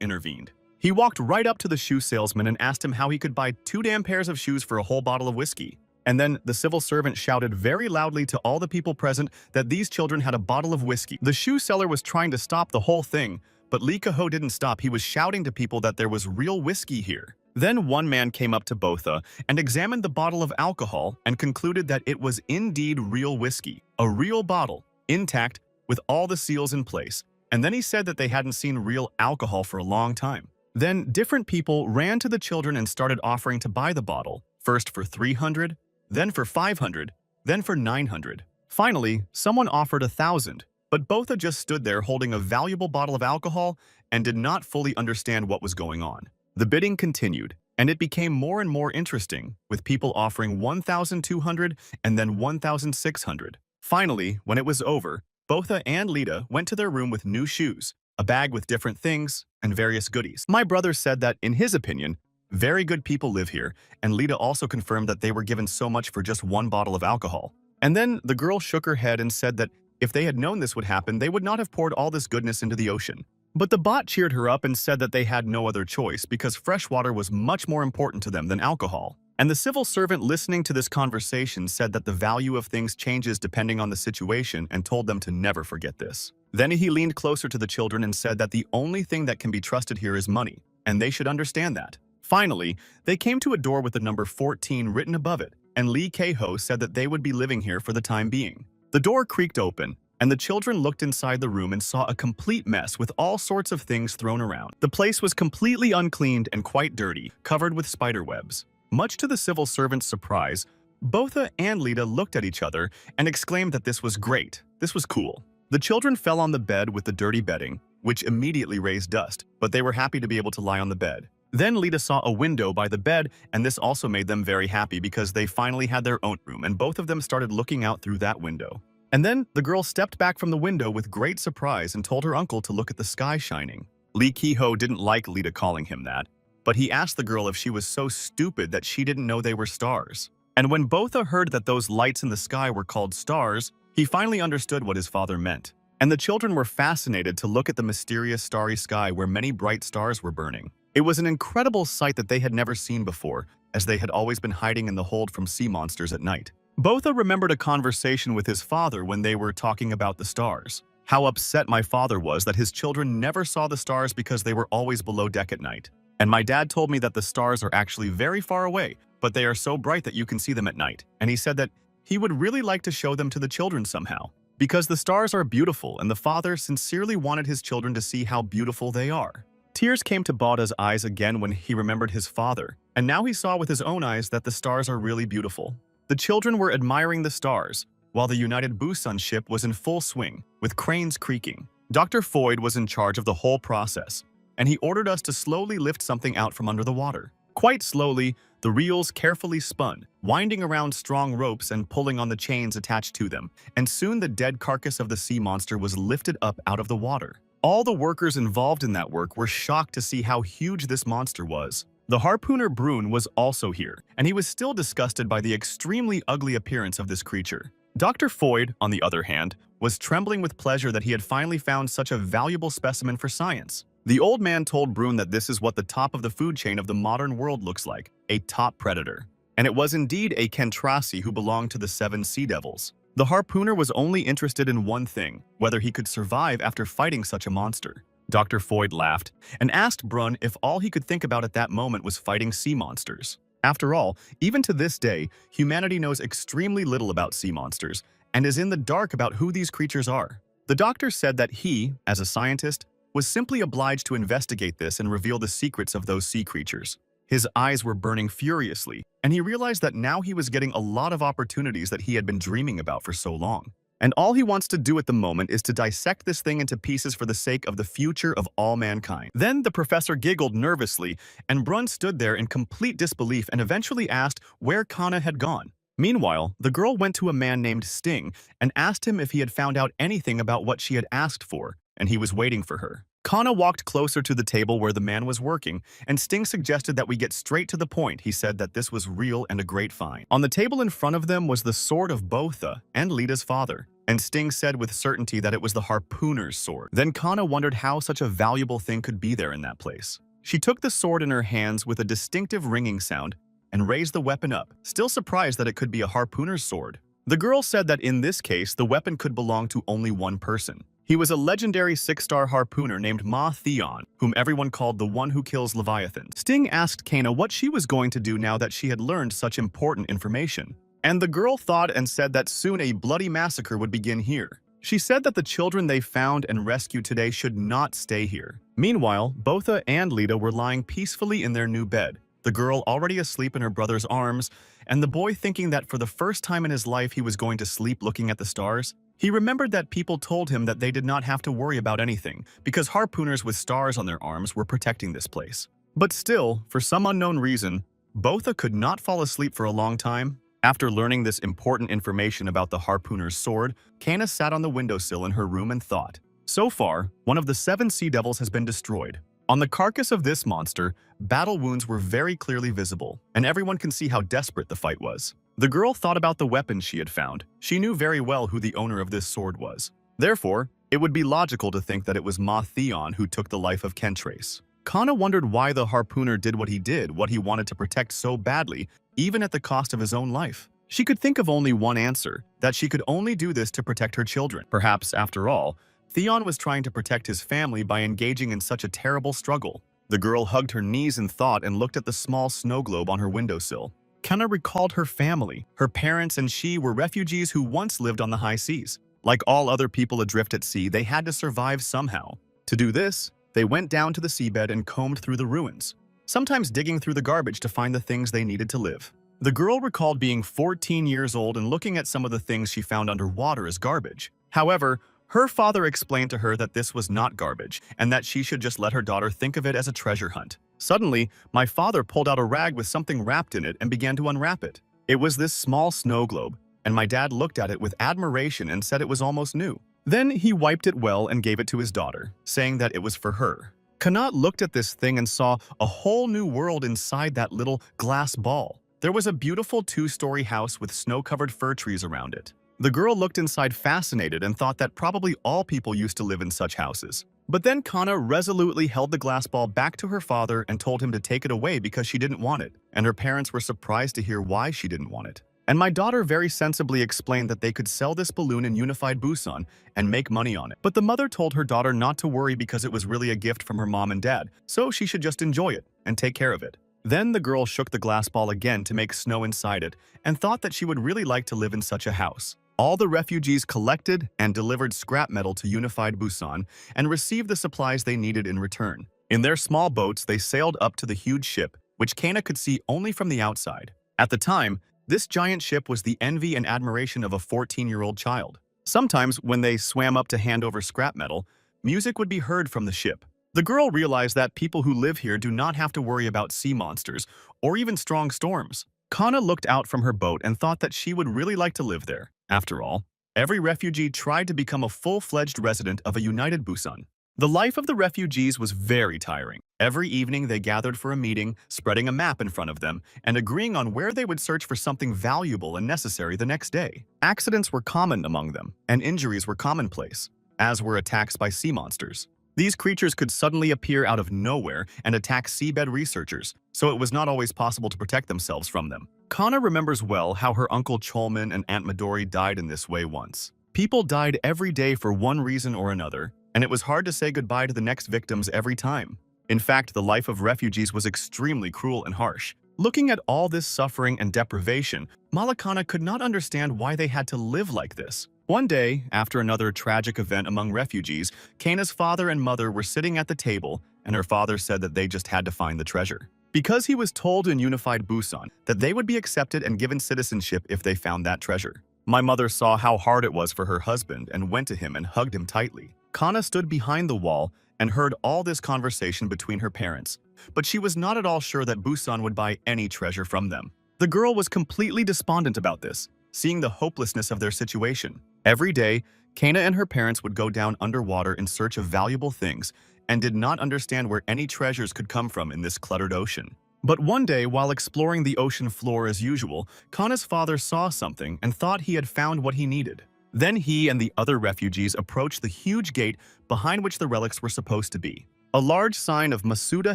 intervened. He walked right up to the shoe salesman and asked him how he could buy 2 damn pairs of shoes for a whole bottle of whiskey. And then the civil servant shouted very loudly to all the people present that these children had a bottle of whiskey. The shoe seller was trying to stop the whole thing, but Lee Kaho didn't stop. He was shouting to people that there was real whiskey here. Then one man came up to Botha and examined the bottle of alcohol and concluded that it was indeed real whiskey, a real bottle, intact, with all the seals in place. And then he said that they hadn't seen real alcohol for a long time. Then different people ran to the children and started offering to buy the bottle, first for 300, then for 500, then for 900. Finally, someone offered 1,000, but Botha just stood there holding a valuable bottle of alcohol and did not fully understand what was going on. The bidding continued, and it became more and more interesting, with people offering 1,200 and then 1,600. Finally, when it was over, Botha and Lita went to their room with new shoes, a bag with different things, and various goodies. My brother said that, in his opinion, very good people live here, and Lita also confirmed that they were given so much for just 1 bottle of alcohol. And then the girl shook her head and said that if they had known this would happen, they would not have poured all this goodness into the ocean. But the bot cheered her up and said that they had no other choice because fresh water was much more important to them than alcohol. And the civil servant listening to this conversation said that the value of things changes depending on the situation and told them to never forget this. Then he leaned closer to the children and said that the only thing that can be trusted here is money, and they should understand that. Finally, they came to a door with the number 14 written above it, and Lee Kaho said that they would be living here for the time being. The door creaked open, and the children looked inside the room and saw a complete mess with all sorts of things thrown around. The place was completely uncleaned and quite dirty, covered with spider webs. Much to the civil servant's surprise, Botha and Lita looked at each other and exclaimed that this was great, this was cool. The children fell on the bed with the dirty bedding, which immediately raised dust, but they were happy to be able to lie on the bed. Then Lita saw a window by the bed, and this also made them very happy because they finally had their own room, and both of them started looking out through that window. And then the girl stepped back from the window with great surprise and told her uncle to look at the sky shining. Lee Kaho didn't like Lita calling him that, but he asked the girl if she was so stupid that she didn't know they were stars. And when Botha heard that those lights in the sky were called stars, he finally understood what his father meant. And the children were fascinated to look at the mysterious starry sky where many bright stars were burning. It was an incredible sight that they had never seen before, as they had always been hiding in the hold from sea monsters at night. Botha remembered a conversation with his father when they were talking about the stars. How upset my father was that his children never saw the stars because they were always below deck at night. And my dad told me that the stars are actually very far away, but they are so bright that you can see them at night. And he said that he would really like to show them to the children somehow, because the stars are beautiful and the father sincerely wanted his children to see how beautiful they are. Tears came to Botha's eyes again when he remembered his father, and now he saw with his own eyes that the stars are really beautiful. The children were admiring the stars, while the United Busan ship was in full swing, with cranes creaking. Dr. Foyd was in charge of the whole process, and he ordered us to slowly lift something out from under the water. Quite slowly, the reels carefully spun, winding around strong ropes and pulling on the chains attached to them, and soon the dead carcass of the sea monster was lifted up out of the water. All the workers involved in that work were shocked to see how huge this monster was. The harpooner Brune was also here, and he was still disgusted by the extremely ugly appearance of this creature. Dr. Foyd, on the other hand, was trembling with pleasure that he had finally found such a valuable specimen for science. The old man told Brune that this is what the top of the food chain of the modern world looks like, a top predator. And it was indeed a Kentrasi who belonged to the 7 sea devils. The harpooner was only interested in one thing, whether he could survive after fighting such a monster. Dr. Foyd laughed and asked Brune if all he could think about at that moment was fighting sea monsters. After all, even to this day, humanity knows extremely little about sea monsters and is in the dark about who these creatures are. The The doctor said that he, as a scientist, was simply obliged to investigate this and reveal the secrets of those sea creatures. His eyes were burning furiously, and he realized that now he was getting a lot of opportunities that he had been dreaming about for so long. And all he wants to do at the moment is to dissect this thing into pieces for the sake of the future of all mankind. Then the professor giggled nervously, and Brun stood there in complete disbelief and eventually asked where Kana had gone. Meanwhile, the girl went to a man named Sting and asked him if he had found out anything about what she had asked for, and he was waiting for her. Kana walked closer to the table where the man was working, and Sting suggested that we get straight to the point. He said that this was real and a great find. On the table in front of them was the sword of Botha and Lita's father, and Sting said with certainty that it was the harpooner's sword. Then Kana wondered how such a valuable thing could be there in that place. She took the sword in her hands with a distinctive ringing sound and raised the weapon up, still surprised that it could be a harpooner's sword. The girl said that in this case, the weapon could belong to only one person. He was a legendary 6-star harpooner named Ma Theon, whom everyone called the one who kills Leviathans. Sting asked Kana what she was going to do now that she had learned such important information. And the girl thought and said that soon a bloody massacre would begin here. She said that the children they found and rescued today should not stay here. Meanwhile, Botha and Lita were lying peacefully in their new bed, the girl already asleep in her brother's arms, and the boy thinking that for the first time in his life he was going to sleep looking at the stars. He remembered that people told him that they did not have to worry about anything because harpooners with stars on their arms were protecting this place. But still, for some unknown reason, Botha could not fall asleep for a long time. After learning this important information about the harpooner's sword, Kana sat on the windowsill in her room and thought. So far, one of the 7 sea devils has been destroyed. On the carcass of this monster, battle wounds were very clearly visible, and everyone can see how desperate the fight was. The girl thought about the weapon she had found. She knew very well who the owner of this sword was. Therefore, it would be logical to think that it was Ma Theon who took the life of Kentrace. Kana wondered why the harpooner did what he did, what he wanted to protect so badly, even at the cost of his own life. She could think of only one answer, that she could only do this to protect her children. Perhaps, after all, Theon was trying to protect his family by engaging in such a terrible struggle. The girl hugged her knees in thought and looked at the small snow globe on her windowsill. Kana recalled her family. Her parents and she were refugees who once lived on the high seas. Like all other people adrift at sea, they had to survive somehow. To do this, they went down to the seabed and combed through the ruins, sometimes digging through the garbage to find the things they needed to live. The girl recalled being 14 years old and looking at some of the things she found underwater as garbage. However, her father explained to her that this was not garbage and that she should just let her daughter think of it as a treasure hunt. Suddenly, my father pulled out a rag with something wrapped in it and began to unwrap it. It was this small snow globe, and my dad looked at it with admiration and said it was almost new. Then he wiped it well and gave it to his daughter, saying that it was for her. Kana looked at this thing and saw a whole new world inside that little glass ball. There was a beautiful 2-story house with snow-covered fir trees around it. The girl looked inside fascinated and thought that probably all people used to live in such houses. But then Kana resolutely held the glass ball back to her father and told him to take it away because she didn't want it, and her parents were surprised to hear why she didn't want it. And my daughter very sensibly explained that they could sell this balloon in Unified Busan and make money on it. But the mother told her daughter not to worry because it was really a gift from her mom and dad, so she should just enjoy it and take care of it. Then the girl shook the glass ball again to make snow inside it and thought that she would really like to live in such a house. All the refugees collected and delivered scrap metal to Unified Busan and received the supplies they needed in return. In their small boats, they sailed up to the huge ship, which Kana could see only from the outside. At the time, this giant ship was the envy and admiration of a 14-year-old child. Sometimes, when they swam up to hand over scrap metal, music would be heard from the ship. The girl realized that people who live here do not have to worry about sea monsters or even strong storms. Kana looked out from her boat and thought that she would really like to live there. After all, every refugee tried to become a full-fledged resident of a united Busan. The life of the refugees was very tiring. Every evening they gathered for a meeting, spreading a map in front of them, and agreeing on where they would search for something valuable and necessary the next day. Accidents were common among them, and injuries were commonplace, as were attacks by sea monsters. These creatures could suddenly appear out of nowhere and attack seabed researchers, so it was not always possible to protect themselves from them. Kana remembers well how her Uncle Cholman and Aunt Midori died in this way once. People died every day for one reason or another, and it was hard to say goodbye to the next victims every time. In fact, the life of refugees was extremely cruel and harsh. Looking at all this suffering and deprivation, Malakana could not understand why they had to live like this. One day, after another tragic event among refugees, Kana's father and mother were sitting at the table, and her father said that they just had to find the treasure. Because he was told in unified Busan that they would be accepted and given citizenship if they found that treasure. My mother saw how hard it was for her husband and went to him and hugged him tightly. Kana stood behind the wall and heard all this conversation between her parents, but she was not at all sure that Busan would buy any treasure from them. The girl was completely despondent about this, seeing the hopelessness of their situation. Every day, Kana and her parents would go down underwater in search of valuable things and did not understand where any treasures could come from in this cluttered ocean. But one day, while exploring the ocean floor as usual, Kana's father saw something and thought he had found what he needed. Then he and the other refugees approached the huge gate behind which the relics were supposed to be. A large sign of Masuda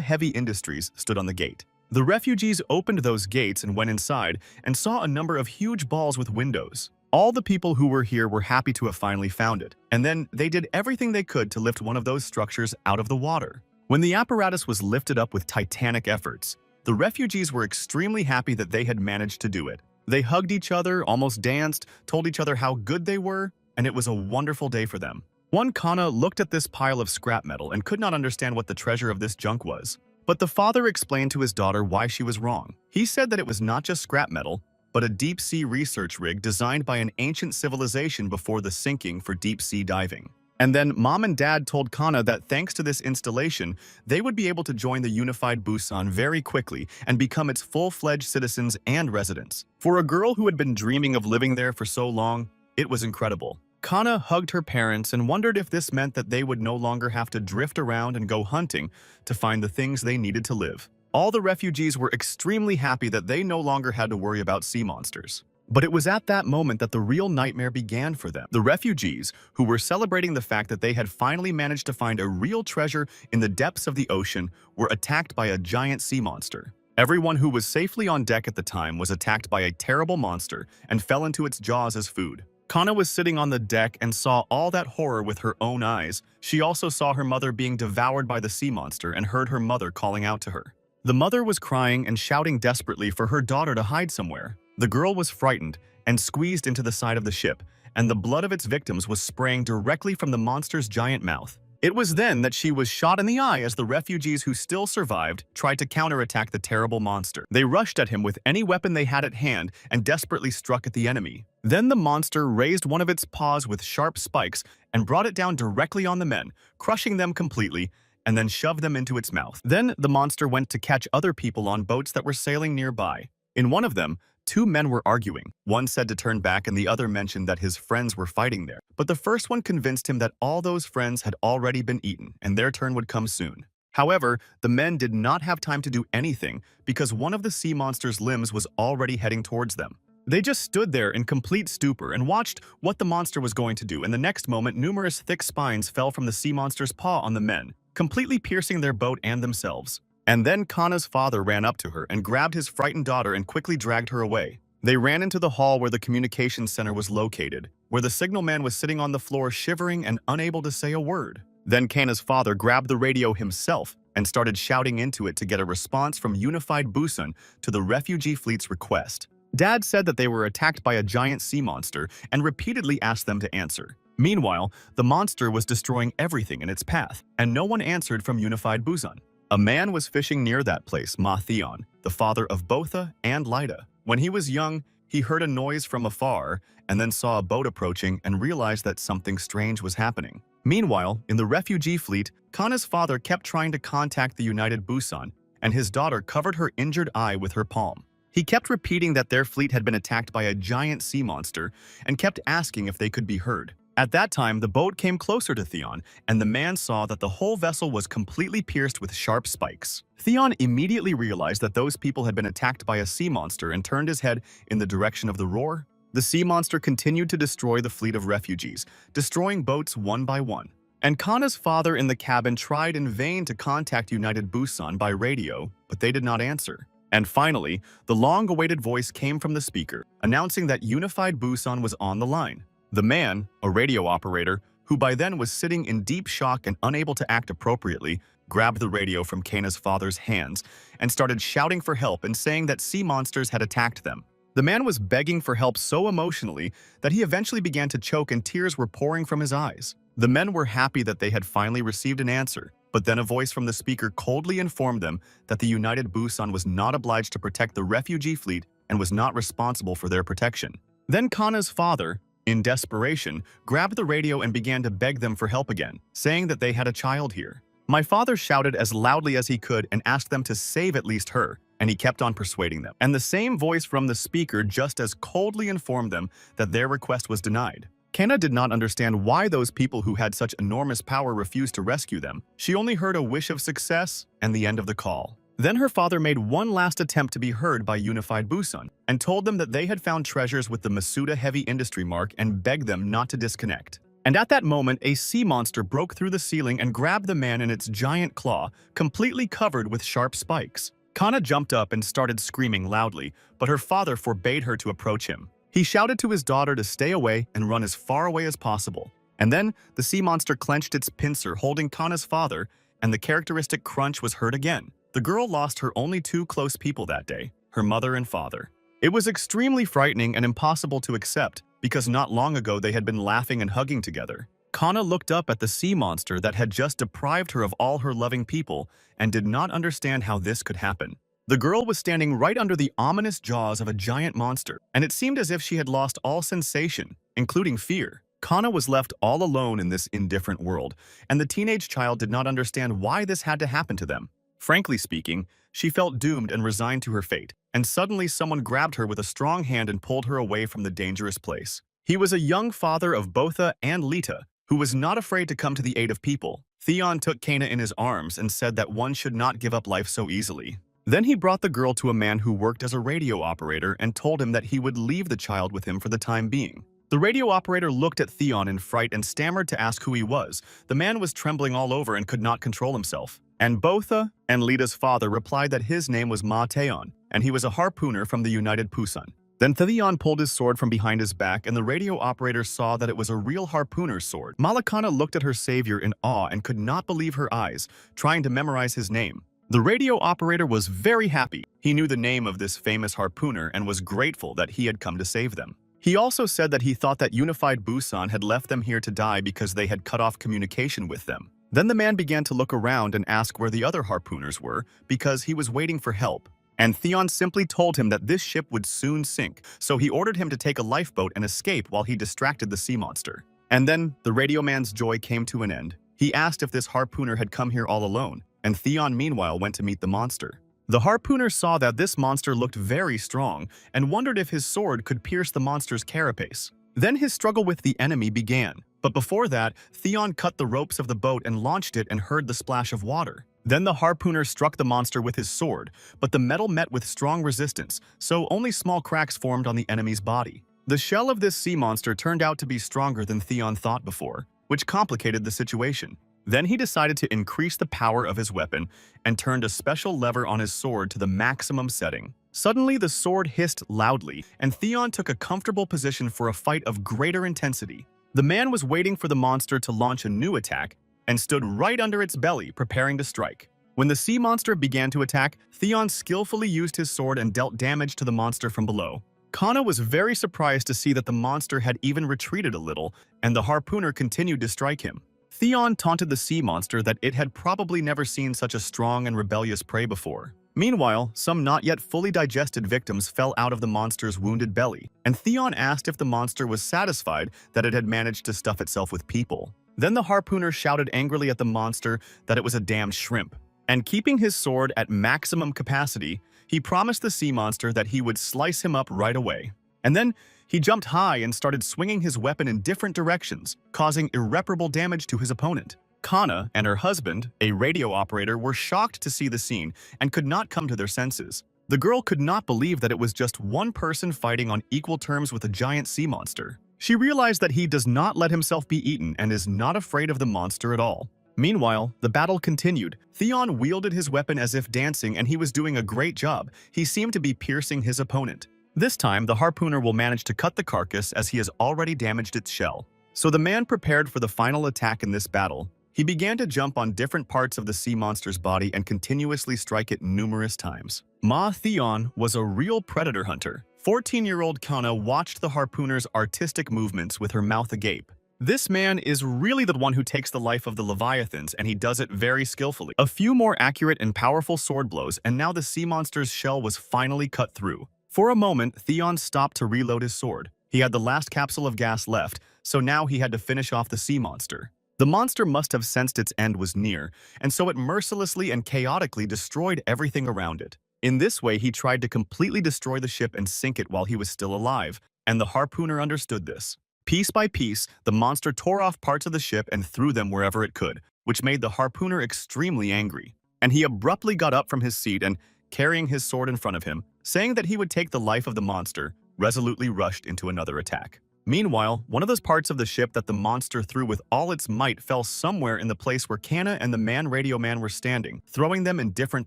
Heavy Industries stood on the gate. The refugees opened those gates and went inside and saw a number of huge balls with windows. All the people who were here were happy to have finally found it, and then they did everything they could to lift one of those structures out of the water. When the apparatus was lifted up with titanic efforts, the refugees were extremely happy that they had managed to do it. They hugged each other, almost danced, told each other how good they were, and it was a wonderful day for them. One Kana looked at this pile of scrap metal and could not understand what the treasure of this junk was. But the father explained to his daughter why she was wrong. He said that it was not just scrap metal, but a deep-sea research rig designed by an ancient civilization before the sinking for deep-sea diving. And then Mom and Dad told Kana that thanks to this installation, they would be able to join the unified Busan very quickly and become its full-fledged citizens and residents. For a girl who had been dreaming of living there for so long, it was incredible. Kana hugged her parents and wondered if this meant that they would no longer have to drift around and go hunting to find the things they needed to live. All the refugees were extremely happy that they no longer had to worry about sea monsters. But it was at that moment that the real nightmare began for them. The refugees, who were celebrating the fact that they had finally managed to find a real treasure in the depths of the ocean, were attacked by a giant sea monster. Everyone who was safely on deck at the time was attacked by a terrible monster and fell into its jaws as food. Kana was sitting on the deck and saw all that horror with her own eyes. She also saw her mother being devoured by the sea monster and heard her mother calling out to her. The mother was crying and shouting desperately for her daughter to hide somewhere. The girl was frightened and squeezed into the side of the ship, and the blood of its victims was spraying directly from the monster's giant mouth. It was then that she was shot in the eye as the refugees who still survived tried to counterattack the terrible monster. They rushed at him with any weapon they had at hand and desperately struck at the enemy. Then the monster raised one of its paws with sharp spikes and brought it down directly on the men, crushing them completely, and then shoved them into its mouth. Then the monster went to catch other people on boats that were sailing nearby. In one of them, two men were arguing. One said to turn back and the other mentioned that his friends were fighting there. But the first one convinced him that all those friends had already been eaten and their turn would come soon. However, the men did not have time to do anything because one of the sea monster's limbs was already heading towards them. They just stood there in complete stupor and watched what the monster was going to do, and the next moment numerous thick spines fell from the sea monster's paw on the men, completely piercing their boat and themselves. And then Kana's father ran up to her and grabbed his frightened daughter and quickly dragged her away. They ran into the hall where the communications center was located, where the signalman was sitting on the floor shivering and unable to say a word. Then Kana's father grabbed the radio himself and started shouting into it to get a response from Unified Busan to the refugee fleet's request. Dad said that they were attacked by a giant sea monster and repeatedly asked them to answer. Meanwhile, the monster was destroying everything in its path, and no one answered from Unified Busan. A man was fishing near that place, Ma Theon, the father of Botha and Lida. When he was young, he heard a noise from afar and then saw a boat approaching and realized that something strange was happening. Meanwhile, in the refugee fleet, Kana's father kept trying to contact the United Busan, and his daughter covered her injured eye with her palm. He kept repeating that their fleet had been attacked by a giant sea monster and kept asking if they could be heard. At that time, the boat came closer to Theon, and the man saw that the whole vessel was completely pierced with sharp spikes. Theon immediately realized that those people had been attacked by a sea monster and turned his head in the direction of the roar. The sea monster continued to destroy the fleet of refugees, destroying boats one by one. And Kana's father in the cabin tried in vain to contact United Busan by radio, but they did not answer. And finally, the long-awaited voice came from the speaker, announcing that Unified Busan was on the line. The man, a radio operator, who by then was sitting in deep shock and unable to act appropriately, grabbed the radio from Kana's father's hands and started shouting for help and saying that sea monsters had attacked them. The man was begging for help so emotionally that he eventually began to choke and tears were pouring from his eyes. The men were happy that they had finally received an answer, but then a voice from the speaker coldly informed them that the United Busan was not obliged to protect the refugee fleet and was not responsible for their protection. Then Kana's father, in desperation, grabbed the radio and began to beg them for help again, saying that they had a child here. My father shouted as loudly as he could and asked them to save at least her, and he kept on persuading them. And the same voice from the speaker just as coldly informed them that their request was denied. Kana did not understand why those people who had such enormous power refused to rescue them. She only heard a wish of success and the end of the call. Then her father made one last attempt to be heard by Unified Busan and told them that they had found treasures with the Masuda Heavy Industry mark and begged them not to disconnect. And at that moment, a sea monster broke through the ceiling and grabbed the man in its giant claw, completely covered with sharp spikes. Kana jumped up and started screaming loudly, but her father forbade her to approach him. He shouted to his daughter to stay away and run as far away as possible. And then, the sea monster clenched its pincer holding Kana's father, and the characteristic crunch was heard again. The girl lost her only two close people that day, her mother and father. It was extremely frightening and impossible to accept, because not long ago they had been laughing and hugging together. Kana looked up at the sea monster that had just deprived her of all her loving people and did not understand how this could happen. The girl was standing right under the ominous jaws of a giant monster, and it seemed as if she had lost all sensation, including fear. Kana was left all alone in this indifferent world, and the teenage child did not understand why this had to happen to them. Frankly speaking, she felt doomed and resigned to her fate, and suddenly someone grabbed her with a strong hand and pulled her away from the dangerous place. He was a young father of Botha and Lita, who was not afraid to come to the aid of people. Theon took Kana in his arms and said that one should not give up life so easily. Then he brought the girl to a man who worked as a radio operator and told him that he would leave the child with him for the time being. The radio operator looked at Theon in fright and stammered to ask who he was. The man was trembling all over and could not control himself. And Botha and Lita's father replied that his name was Ma Taeon, and he was a harpooner from the United Busan. Then Theon pulled his sword from behind his back, and the radio operator saw that it was a real harpooner's sword. Malakana looked at her savior in awe and could not believe her eyes, trying to memorize his name. The radio operator was very happy. He knew the name of this famous harpooner and was grateful that he had come to save them. He also said that he thought that Unified Busan had left them here to die because they had cut off communication with them. Then the man began to look around and ask where the other harpooners were because he was waiting for help. And Theon simply told him that this ship would soon sink, so he ordered him to take a lifeboat and escape while he distracted the sea monster. And then the radio man's joy came to an end. He asked if this harpooner had come here all alone, and Theon meanwhile went to meet the monster. The harpooner saw that this monster looked very strong and wondered if his sword could pierce the monster's carapace. Then his struggle with the enemy began. But before that, Theon cut the ropes of the boat and launched it and heard the splash of water. Then the harpooner struck the monster with his sword, but the metal met with strong resistance, so only small cracks formed on the enemy's body. The shell of this sea monster turned out to be stronger than Theon thought before, which complicated the situation. Then he decided to increase the power of his weapon and turned a special lever on his sword to the maximum setting. Suddenly, the sword hissed loudly, and Theon took a comfortable position for a fight of greater intensity. The man was waiting for the monster to launch a new attack and stood right under its belly, preparing to strike. When the sea monster began to attack, Theon skillfully used his sword and dealt damage to the monster from below. Kana was very surprised to see that the monster had even retreated a little, and the harpooner continued to strike him. Theon taunted the sea monster that it had probably never seen such a strong and rebellious prey before. Meanwhile, some not yet fully digested victims fell out of the monster's wounded belly, and Theon asked if the monster was satisfied that it had managed to stuff itself with people. Then the harpooner shouted angrily at the monster that it was a damned shrimp. And keeping his sword at maximum capacity, he promised the sea monster that he would slice him up right away. And then he jumped high and started swinging his weapon in different directions, causing irreparable damage to his opponent. Kana and her husband, a radio operator, were shocked to see the scene and could not come to their senses. The girl could not believe that it was just one person fighting on equal terms with a giant sea monster. She realized that he does not let himself be eaten and is not afraid of the monster at all. Meanwhile, the battle continued. Theon wielded his weapon as if dancing, and he was doing a great job. He seemed to be piercing his opponent. This time, the harpooner will manage to cut the carcass as he has already damaged its shell. So the man prepared for the final attack in this battle. He began to jump on different parts of the sea monster's body and continuously strike it numerous times. Ma Theon was a real predator hunter. 14-year-old Kana watched the harpooner's artistic movements with her mouth agape. This man is really the one who takes the life of the Leviathans, and he does it very skillfully. A few more accurate and powerful sword blows, and now the sea monster's shell was finally cut through. For a moment, Theon stopped to reload his sword. He had the last capsule of gas left, so now he had to finish off the sea monster. The monster must have sensed its end was near, and so it mercilessly and chaotically destroyed everything around it. In this way, he tried to completely destroy the ship and sink it while he was still alive, and the harpooner understood this. Piece by piece, the monster tore off parts of the ship and threw them wherever it could, which made the harpooner extremely angry. And he abruptly got up from his seat and, carrying his sword in front of him, saying that he would take the life of the monster, resolutely rushed into another attack. Meanwhile, one of those parts of the ship that the monster threw with all its might fell somewhere in the place where Kana and the radio man were standing, throwing them in different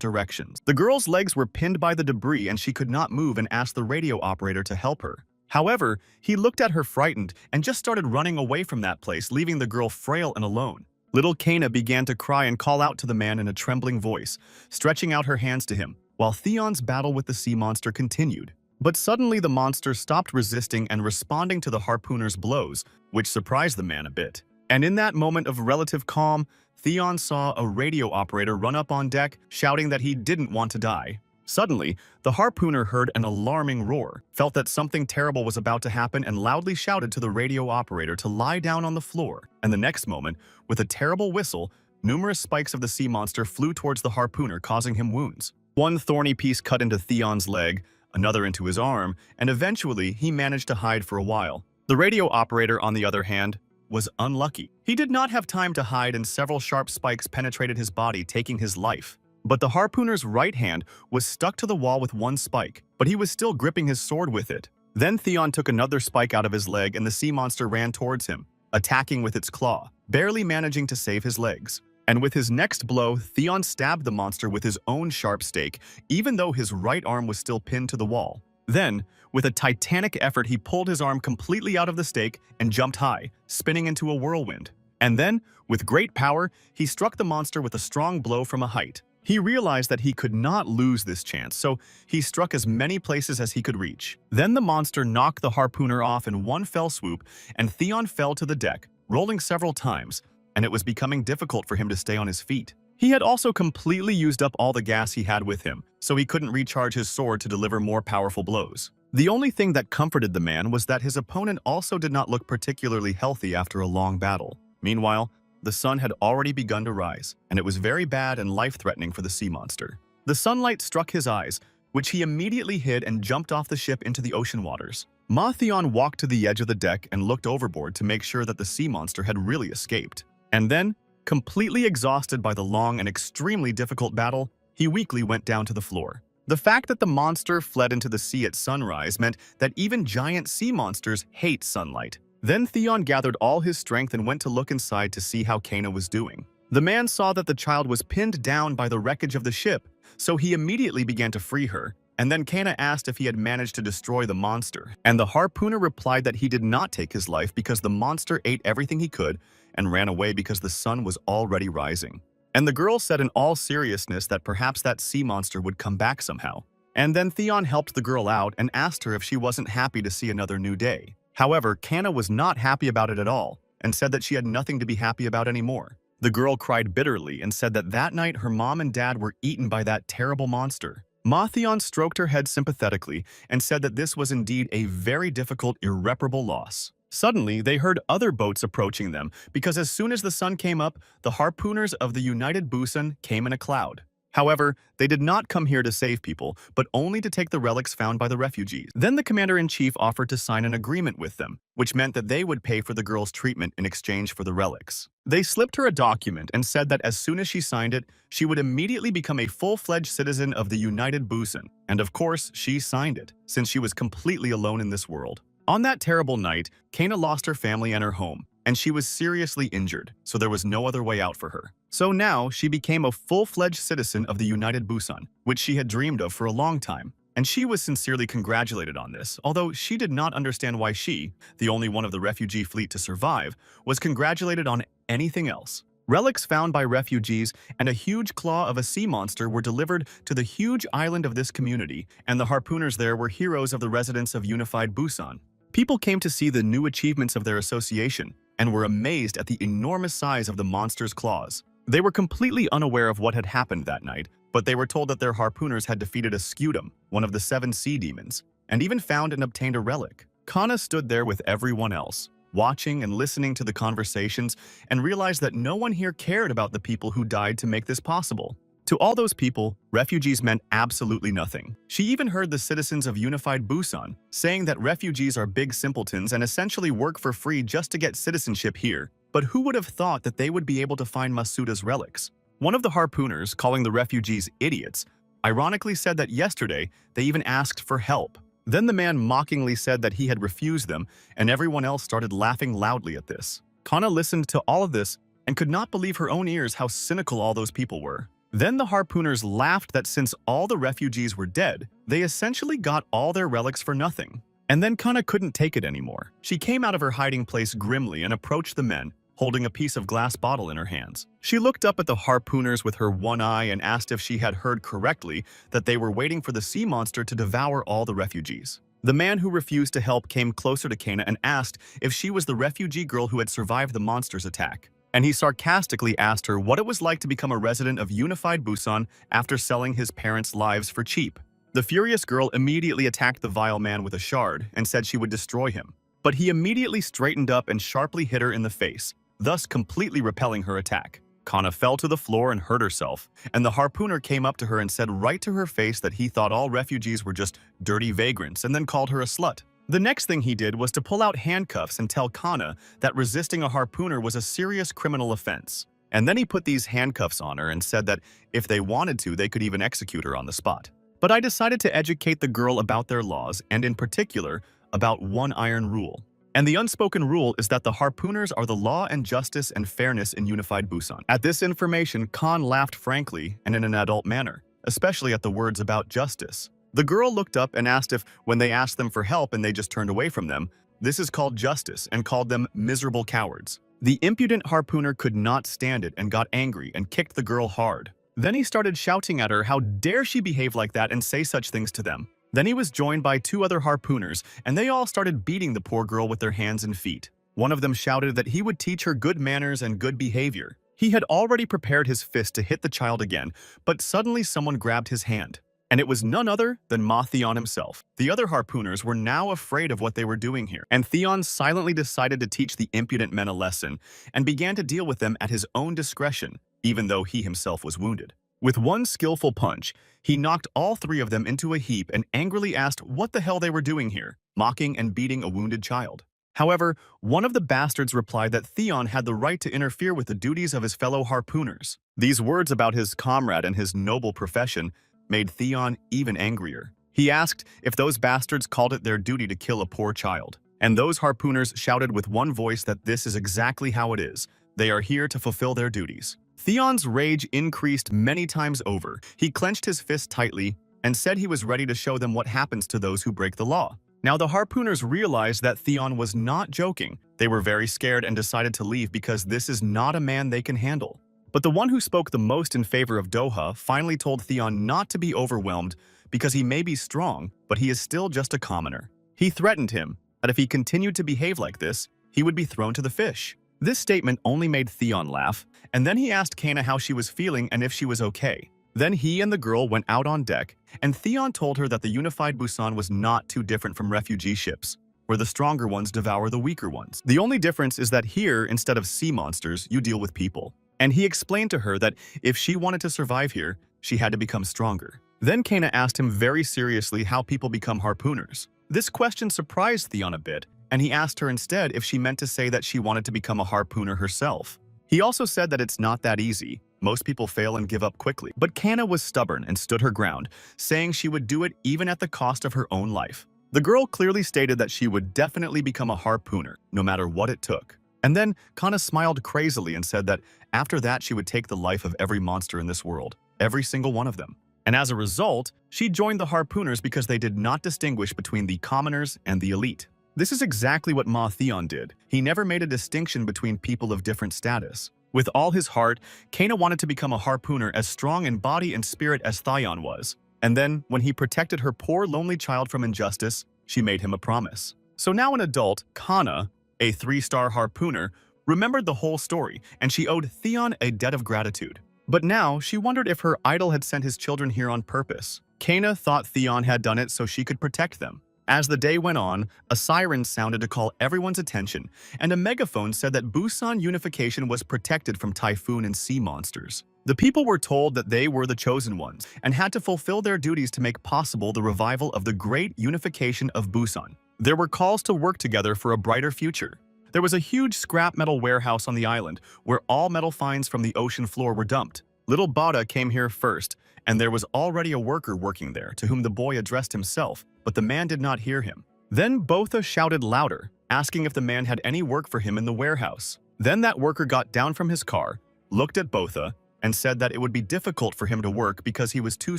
directions. The girl's legs were pinned by the debris and she could not move and asked the radio operator to help her. However, he looked at her frightened and just started running away from that place, leaving the girl frail and alone. Little Kana began to cry and call out to the man in a trembling voice, stretching out her hands to him, while Theon's battle with the sea monster continued. But suddenly the monster stopped resisting and responding to the harpooner's blows, which surprised the man a bit. And in that moment of relative calm, Theon saw a radio operator run up on deck, shouting that he didn't want to die. Suddenly, the harpooner heard an alarming roar, felt that something terrible was about to happen, and loudly shouted to the radio operator to lie down on the floor. And the next moment, with a terrible whistle, numerous spikes of the sea monster flew towards the harpooner, causing him wounds. One thorny piece cut into Theon's leg, another into his arm, and eventually he managed to hide for a while. The radio operator, on the other hand, was unlucky. He did not have time to hide, and several sharp spikes penetrated his body, taking his life. But the harpooner's right hand was stuck to the wall with one spike, but he was still gripping his sword with it. Then Theon took another spike out of his leg and the sea monster ran towards him, attacking with its claw, barely managing to save his legs. And with his next blow, Theon stabbed the monster with his own sharp stake, even though his right arm was still pinned to the wall. Then, with a titanic effort, he pulled his arm completely out of the stake and jumped high, spinning into a whirlwind. And then, with great power, he struck the monster with a strong blow from a height. He realized that he could not lose this chance, so he struck as many places as he could reach. Then the monster knocked the harpooner off in one fell swoop, and Theon fell to the deck, rolling several times, and it was becoming difficult for him to stay on his feet. He had also completely used up all the gas he had with him, so he couldn't recharge his sword to deliver more powerful blows. The only thing that comforted the man was that his opponent also did not look particularly healthy after a long battle. Meanwhile, the sun had already begun to rise, and it was very bad and life-threatening for the sea monster. The sunlight struck his eyes, which he immediately hid and jumped off the ship into the ocean waters. Theon walked to the edge of the deck and looked overboard to make sure that the sea monster had really escaped. And then, completely exhausted by the long and extremely difficult battle, he weakly went down to the floor. The fact that the monster fled into the sea at sunrise meant that even giant sea monsters hate sunlight. Then Theon gathered all his strength and went to look inside to see how Kana was doing. The man saw that the child was pinned down by the wreckage of the ship, so he immediately began to free her. And then Kana asked if he had managed to destroy the monster, and the harpooner replied that he did not take his life because the monster ate everything he could and ran away because the sun was already rising. And the girl said in all seriousness that perhaps that sea monster would come back somehow. And then Theon helped the girl out and asked her if she wasn't happy to see another new day. However, Kana was not happy about it at all and said that she had nothing to be happy about anymore. The girl cried bitterly and said that that night her mom and dad were eaten by that terrible monster. Theon stroked her head sympathetically and said that this was indeed a very difficult, irreparable loss. Suddenly, they heard other boats approaching them because as soon as the sun came up, the harpooners of the United Busan came in a cloud. However, they did not come here to save people, but only to take the relics found by the refugees. Then the commander-in-chief offered to sign an agreement with them, which meant that they would pay for the girl's treatment in exchange for the relics. They slipped her a document and said that as soon as she signed it, she would immediately become a full-fledged citizen of the United Busan. And of course, she signed it, since she was completely alone in this world. On that terrible night, Kana lost her family and her home, and she was seriously injured, so there was no other way out for her. So now, she became a full-fledged citizen of the United Busan, which she had dreamed of for a long time. And she was sincerely congratulated on this, although she did not understand why she, the only one of the refugee fleet to survive, was congratulated on anything else. Relics found by refugees and a huge claw of a sea monster were delivered to the huge island of this community, and the harpooners there were heroes of the residents of unified Busan. People came to see the new achievements of their association and were amazed at the enormous size of the monster's claws. They were completely unaware of what had happened that night, but they were told that their harpooners had defeated a scutum, one of the 7 sea demons, and even found and obtained a relic. Kana stood there with everyone else, watching and listening to the conversations, and realized that no one here cared about the people who died to make this possible. To all those people, refugees meant absolutely nothing. She even heard the citizens of unified Busan saying that refugees are big simpletons and essentially work for free just to get citizenship here. But who would have thought that they would be able to find Masuda's relics? One of the harpooners, calling the refugees idiots, ironically said that yesterday they even asked for help. Then the man mockingly said that he had refused them, and everyone else started laughing loudly at this. Kana listened to all of this and could not believe her own ears how cynical all those people were. Then the harpooners laughed that since all the refugees were dead, they essentially got all their relics for nothing. And then Kana couldn't take it anymore. She came out of her hiding place grimly and approached the men, holding a piece of glass bottle in her hands. She looked up at the harpooners with her one eye and asked if she had heard correctly that they were waiting for the sea monster to devour all the refugees. The man who refused to help came closer to Kana and asked if she was the refugee girl who had survived the monster's attack. And he sarcastically asked her what it was like to become a resident of unified Busan after selling his parents' lives for cheap. The furious girl immediately attacked the vile man with a shard and said she would destroy him. But he immediately straightened up and sharply hit her in the face, thus completely repelling her attack. Kana fell to the floor and hurt herself, and the harpooner came up to her and said right to her face that he thought all refugees were just dirty vagrants and then called her a slut. The next thing he did was to pull out handcuffs and tell Kana that resisting a harpooner was a serious criminal offense. And then he put these handcuffs on her and said that if they wanted to, they could even execute her on the spot. But I decided to educate the girl about their laws, and in particular, about one iron rule. And the unspoken rule is that the harpooners are the law and justice and fairness in unified Busan. At this information, Khan laughed frankly and in an adult manner, especially at the words about justice. The girl looked up and asked if, when they asked them for help and they just turned away from them, this is called justice, and called them miserable cowards. The impudent harpooner could not stand it and got angry and kicked the girl hard. Then he started shouting at her how dare she behave like that and say such things to them. Then he was joined by 2 other harpooners, and they all started beating the poor girl with their hands and feet. One of them shouted that he would teach her good manners and good behavior. He had already prepared his fist to hit the child again, but suddenly someone grabbed his hand. And it was none other than Ma Theon himself. The other harpooners were now afraid of what they were doing here, and Theon silently decided to teach the impudent men a lesson and began to deal with them at his own discretion, even though he himself was wounded. With one skillful punch, he knocked all 3 of them into a heap and angrily asked what the hell they were doing here, mocking and beating a wounded child. However, one of the bastards replied that Theon had the right to interfere with the duties of his fellow harpooners. These words about his comrade and his noble profession made Theon even angrier. He asked if those bastards called it their duty to kill a poor child. And those harpooners shouted with one voice that this is exactly how it is. They are here to fulfill their duties. Theon's rage increased many times over. He clenched his fist tightly and said he was ready to show them what happens to those who break the law. Now the harpooners realized that Theon was not joking. They were very scared and decided to leave because this is not a man they can handle. But the one who spoke the most in favor of Doha finally told Theon not to be overwhelmed because he may be strong, but he is still just a commoner. He threatened him that if he continued to behave like this, he would be thrown to the fish. This statement only made Theon laugh, and then he asked Kana how she was feeling and if she was okay. Then he and the girl went out on deck, and Theon told her that the unified Busan was not too different from refugee ships, where the stronger ones devour the weaker ones. The only difference is that here, instead of sea monsters, you deal with people. And he explained to her that if she wanted to survive here, she had to become stronger. Then Kana asked him very seriously how people become harpooners. This question surprised Theon a bit, and he asked her instead if she meant to say that she wanted to become a harpooner herself. He also said that it's not that easy. Most people fail and give up quickly. But Kana was stubborn and stood her ground, saying she would do it even at the cost of her own life. The girl clearly stated that she would definitely become a harpooner, no matter what it took. And then Kana smiled crazily and said that after that she would take the life of every monster in this world, every single one of them. And as a result, she joined the harpooners because they did not distinguish between the commoners and the elite. This is exactly what Ma Theon did. He never made a distinction between people of different status. With all his heart, Kana wanted to become a harpooner as strong in body and spirit as Thayon was. And then, when he protected her poor lonely child from injustice, she made him a promise. So now an adult, Kana, a 3-star harpooner, remembered the whole story, and she owed Theon a debt of gratitude. But now, she wondered if her idol had sent his children here on purpose. Kana thought Theon had done it so she could protect them. As the day went on, a siren sounded to call everyone's attention, and a megaphone said that Busan unification was protected from typhoon and sea monsters. The people were told that they were the chosen ones and had to fulfill their duties to make possible the revival of the great unification of Busan. There were calls to work together for a brighter future. There was a huge scrap metal warehouse on the island where all metal finds from the ocean floor were dumped. Little Bada came here first, and there was already a worker working there to whom the boy addressed himself, but the man did not hear him. Then Botha shouted louder, asking if the man had any work for him in the warehouse. Then that worker got down from his car, looked at Botha, and said that it would be difficult for him to work because he was too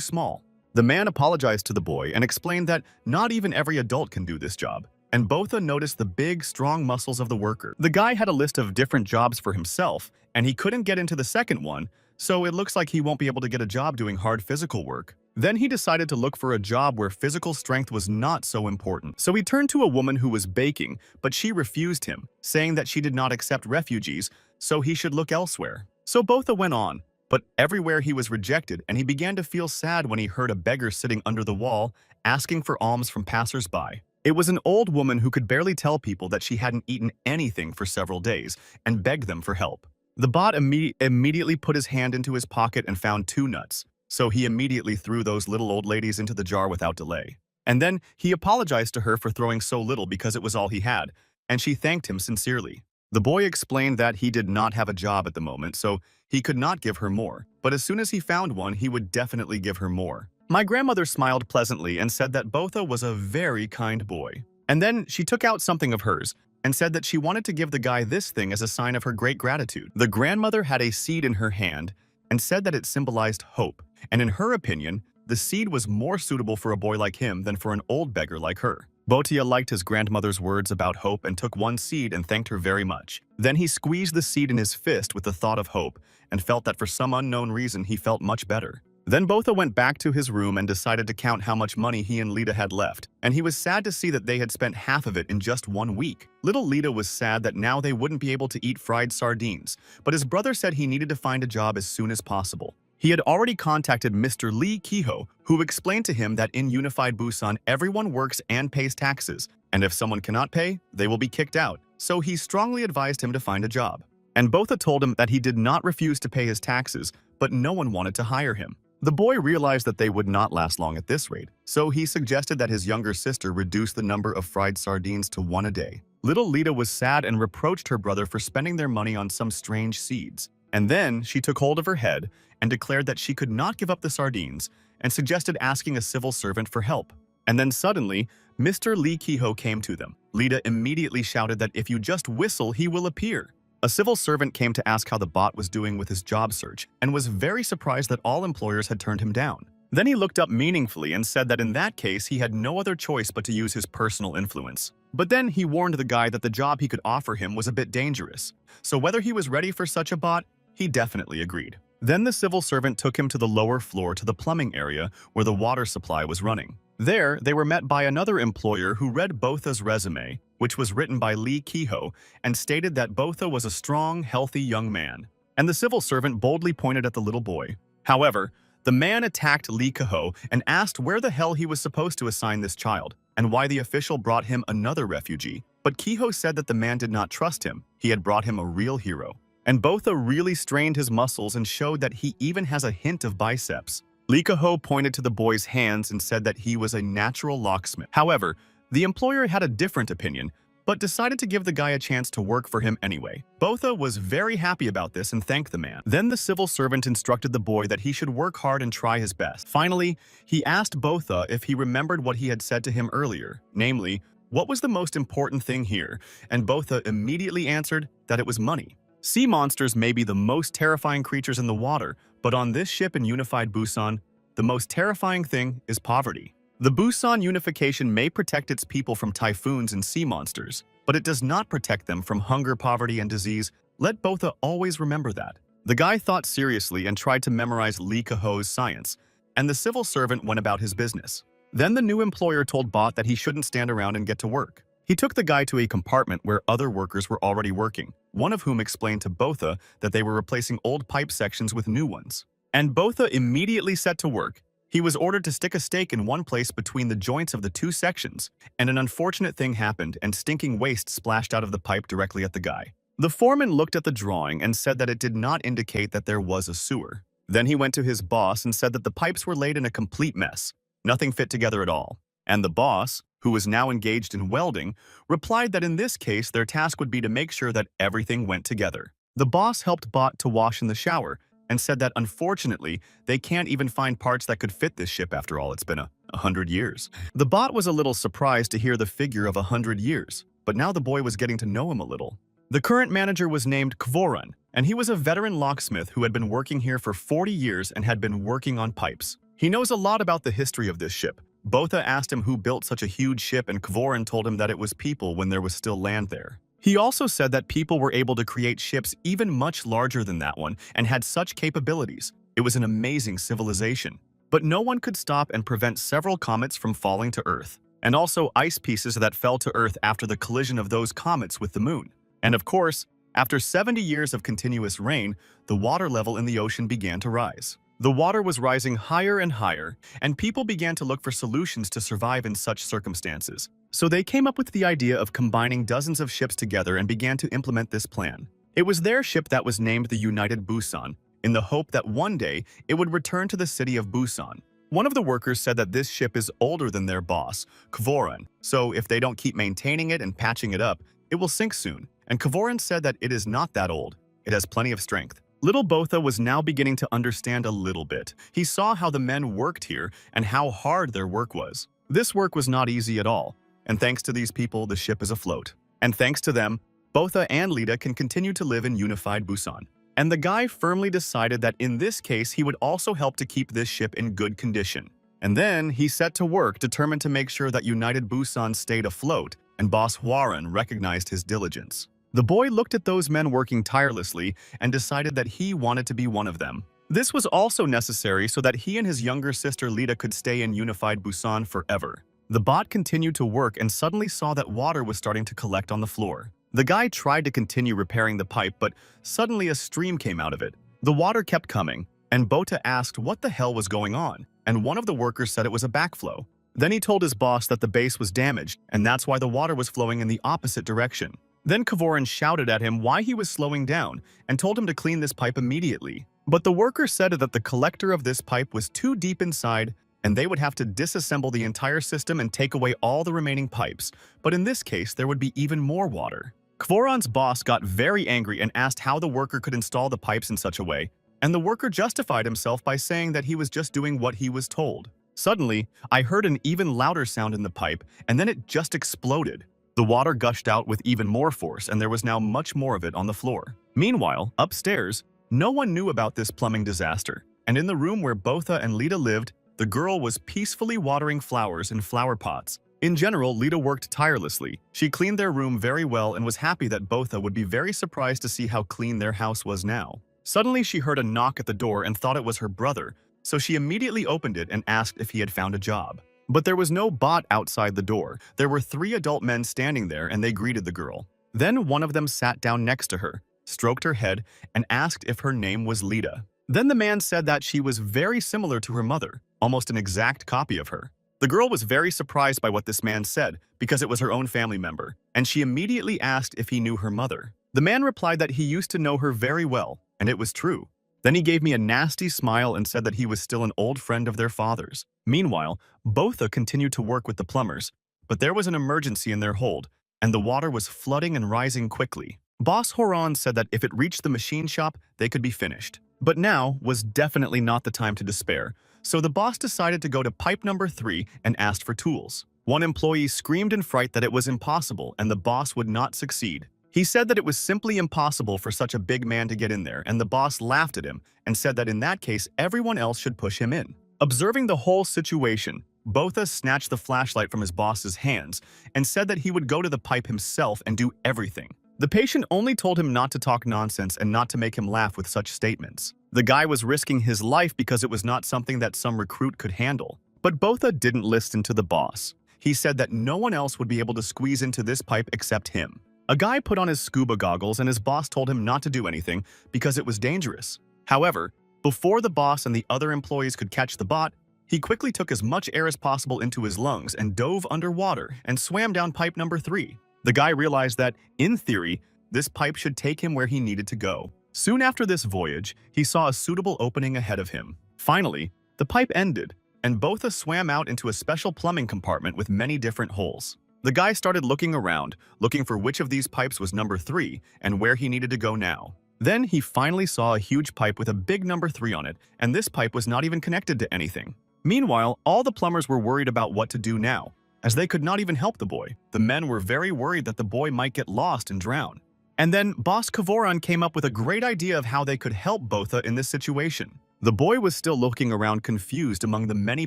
small. The man apologized to the boy and explained that not even every adult can do this job, and Botha noticed the big, strong muscles of the worker. The guy had a list of different jobs for himself, and he couldn't get into the second one, so it looks like he won't be able to get a job doing hard physical work. Then he decided to look for a job where physical strength was not so important. So he turned to a woman who was baking, but she refused him, saying that she did not accept refugees, so he should look elsewhere. So Botha went on, but everywhere he was rejected, and he began to feel sad when he heard a beggar sitting under the wall, asking for alms from passers-by. It was an old woman who could barely tell people that she hadn't eaten anything for several days, and begged them for help. The bot immediately put his hand into his pocket and found 2 nuts, so he immediately threw those little old ladies into the jar without delay. And then he apologized to her for throwing so little because it was all he had, and she thanked him sincerely. The boy explained that he did not have a job at the moment, so he could not give her more, but as soon as he found one, he would definitely give her more. My grandmother smiled pleasantly and said that Botha was a very kind boy. And then she took out something of hers and said that she wanted to give the guy this thing as a sign of her great gratitude. The grandmother had a seed in her hand and said that it symbolized hope, and in her opinion, the seed was more suitable for a boy like him than for an old beggar like her. Botia liked his grandmother's words about hope and took 1 seed and thanked her very much. Then he squeezed the seed in his fist with the thought of hope and felt that for some unknown reason he felt much better. Then Botha went back to his room and decided to count how much money he and Lita had left, and he was sad to see that they had spent half of it in just 1 week. Little Lita was sad that now they wouldn't be able to eat fried sardines, but his brother said he needed to find a job as soon as possible. He had already contacted Mr. Lee Kiho, who explained to him that in Unified Busan everyone works and pays taxes, and if someone cannot pay, they will be kicked out, so he strongly advised him to find a job. And Botha told him that he did not refuse to pay his taxes, but no one wanted to hire him. The boy realized that they would not last long at this rate, so he suggested that his younger sister reduce the number of fried sardines to 1 a day. Little Lita was sad and reproached her brother for spending their money on some strange seeds. And then she took hold of her head and declared that she could not give up the sardines and suggested asking a civil servant for help. And then suddenly, Mr. Lee Kiho came to them. Lita immediately shouted that if you just whistle, he will appear. A civil servant came to ask how the bot was doing with his job search and was very surprised that all employers had turned him down. Then he looked up meaningfully and said that in that case he had no other choice but to use his personal influence. But then he warned the guy that the job he could offer him was a bit dangerous, so whether he was ready for such a bot, he definitely agreed. Then the civil servant took him to the lower floor to the plumbing area where the water supply was running. There, they were met by another employer who read Botha's resume, which was written by Lee Kiho, and stated that Botha was a strong, healthy young man. And the civil servant boldly pointed at the little boy. However, the man attacked Lee Kiho and asked where the hell he was supposed to assign this child, and why the official brought him another refugee. But Kiho said that the man did not trust him. He had brought him a real hero. And Botha really strained his muscles and showed that he even has a hint of biceps. Lee Kiho pointed to the boy's hands and said that he was a natural locksmith. However, the employer had a different opinion, but decided to give the guy a chance to work for him anyway. Botha was very happy about this and thanked the man. Then the civil servant instructed the boy that he should work hard and try his best. Finally, he asked Botha if he remembered what he had said to him earlier, namely, what was the most important thing here, and Botha immediately answered that it was money. Sea monsters may be the most terrifying creatures in the water, but on this ship in Unified Busan, the most terrifying thing is poverty. The Busan unification may protect its people from typhoons and sea monsters, but it does not protect them from hunger, poverty, and disease Let Botha always remember that. The guy thought seriously and tried to memorize Lee Kaho's science, and the civil servant went about his business. Then the new employer told Bot that he shouldn't stand around and get to work. He took the guy to a compartment where other workers were already working, one of whom explained to Botha that they were replacing old pipe sections with new ones. And Botha immediately set to work. He was ordered to stick a stake in one place between the joints of the two sections, and an unfortunate thing happened and stinking waste splashed out of the pipe directly at the guy. The foreman looked at the drawing and said that it did not indicate that there was a sewer. Then he went to his boss and said that the pipes were laid in a complete mess. Nothing fit together at all. And the boss, who was now engaged in welding, replied that in this case their task would be to make sure that everything went together. The boss helped Bot to wash in the shower and said that unfortunately they can't even find parts that could fit this ship after all. It's been 100 years. The Bot was a little surprised to hear the figure of 100 years, but now the boy was getting to know him a little. The current manager was named Kvoran, and he was a veteran locksmith who had been working here for 40 years and had been working on pipes. He knows a lot about the history of this ship. Botha asked him who built such a huge ship, and Kvoran told him that it was people when there was still land there. He also said that people were able to create ships even much larger than that one and had such capabilities. It was an amazing civilization. But no one could stop and prevent several comets from falling to Earth, and also ice pieces that fell to Earth after the collision of those comets with the moon. And of course, after 70 years of continuous rain, the water level in the ocean began to rise. The water was rising higher and higher, and people began to look for solutions to survive in such circumstances. So they came up with the idea of combining dozens of ships together and began to implement this plan. It was their ship that was named the United Busan, in the hope that one day it would return to the city of Busan. One of the workers said that this ship is older than their boss, Kvoran, so if they don't keep maintaining it and patching it up, it will sink soon. And Kvoran said that it is not that old. It has plenty of strength. Little Botha was now beginning to understand a little bit. He saw how the men worked here and how hard their work was. This work was not easy at all. And thanks to these people, the ship is afloat. And thanks to them, Botha and Lita can continue to live in unified Busan. And the guy firmly decided that in this case, he would also help to keep this ship in good condition. And then he set to work, determined to make sure that United Busan stayed afloat, and boss Hwaran recognized his diligence. The boy looked at those men working tirelessly and decided that he wanted to be one of them. This was also necessary so that he and his younger sister Lita could stay in unified Busan forever. The bot continued to work and suddenly saw that water was starting to collect on the floor. The guy tried to continue repairing the pipe, but suddenly a stream came out of it. The water kept coming, and Bota asked what the hell was going on, and one of the workers said it was a backflow. Then he told his boss that the base was damaged, and that's why the water was flowing in the opposite direction. Then Kvoran shouted at him why he was slowing down and told him to clean this pipe immediately. But the worker said that the collector of this pipe was too deep inside and they would have to disassemble the entire system and take away all the remaining pipes. But in this case, there would be even more water. Kvoran's boss got very angry and asked how the worker could install the pipes in such a way, and the worker justified himself by saying that he was just doing what he was told. Suddenly, I heard an even louder sound in the pipe, and then it just exploded. The water gushed out with even more force, and there was now much more of it on the floor. Meanwhile, upstairs, no one knew about this plumbing disaster, and in the room where Botha and Lita lived, the girl was peacefully watering flowers in flower pots. In general, Lita worked tirelessly. She cleaned their room very well and was happy that Botha would be very surprised to see how clean their house was now. Suddenly, she heard a knock at the door and thought it was her brother, so she immediately opened it and asked if he had found a job. But there was no bot outside the door. There were 3 adult men standing there and they greeted the girl. Then one of them sat down next to her, stroked her head, and asked if her name was Lita. Then the man said that she was very similar to her mother, almost an exact copy of her. The girl was very surprised by what this man said because it was her own family member, and she immediately asked if he knew her mother. The man replied that he used to know her very well, and it was true. Then he gave me a nasty smile and said that he was still an old friend of their father's. Meanwhile, Botha continued to work with the plumbers, but there was an emergency in their hold, and the water was flooding and rising quickly. Boss Horan said that if it reached the machine shop, they could be finished. But now was definitely not the time to despair, so the boss decided to go to pipe number 3 and asked for tools. One employee screamed in fright that it was impossible and the boss would not succeed. He said that it was simply impossible for such a big man to get in there, and the boss laughed at him and said that in that case, everyone else should push him in. Observing the whole situation, Botha snatched the flashlight from his boss's hands and said that he would go to the pipe himself and do everything. The patient only told him not to talk nonsense and not to make him laugh with such statements. The guy was risking his life because it was not something that some recruit could handle. But Botha didn't listen to the boss. He said that no one else would be able to squeeze into this pipe except him. A guy put on his scuba goggles and his boss told him not to do anything because it was dangerous. However, before the boss and the other employees could catch the bot, he quickly took as much air as possible into his lungs and dove underwater and swam down pipe number 3. The guy realized that, in theory, this pipe should take him where he needed to go. Soon after this voyage, he saw a suitable opening ahead of him. Finally, the pipe ended, and Botha swam out into a special plumbing compartment with many different holes. The guy started looking around, looking for which of these pipes was number 3 and where he needed to go now. Then he finally saw a huge pipe with a big number 3 on it, and this pipe was not even connected to anything. Meanwhile, all the plumbers were worried about what to do now, as they could not even help the boy. The men were very worried that the boy might get lost and drown. And then Boss Kvoran came up with a great idea of how they could help Botha in this situation. The boy was still looking around confused among the many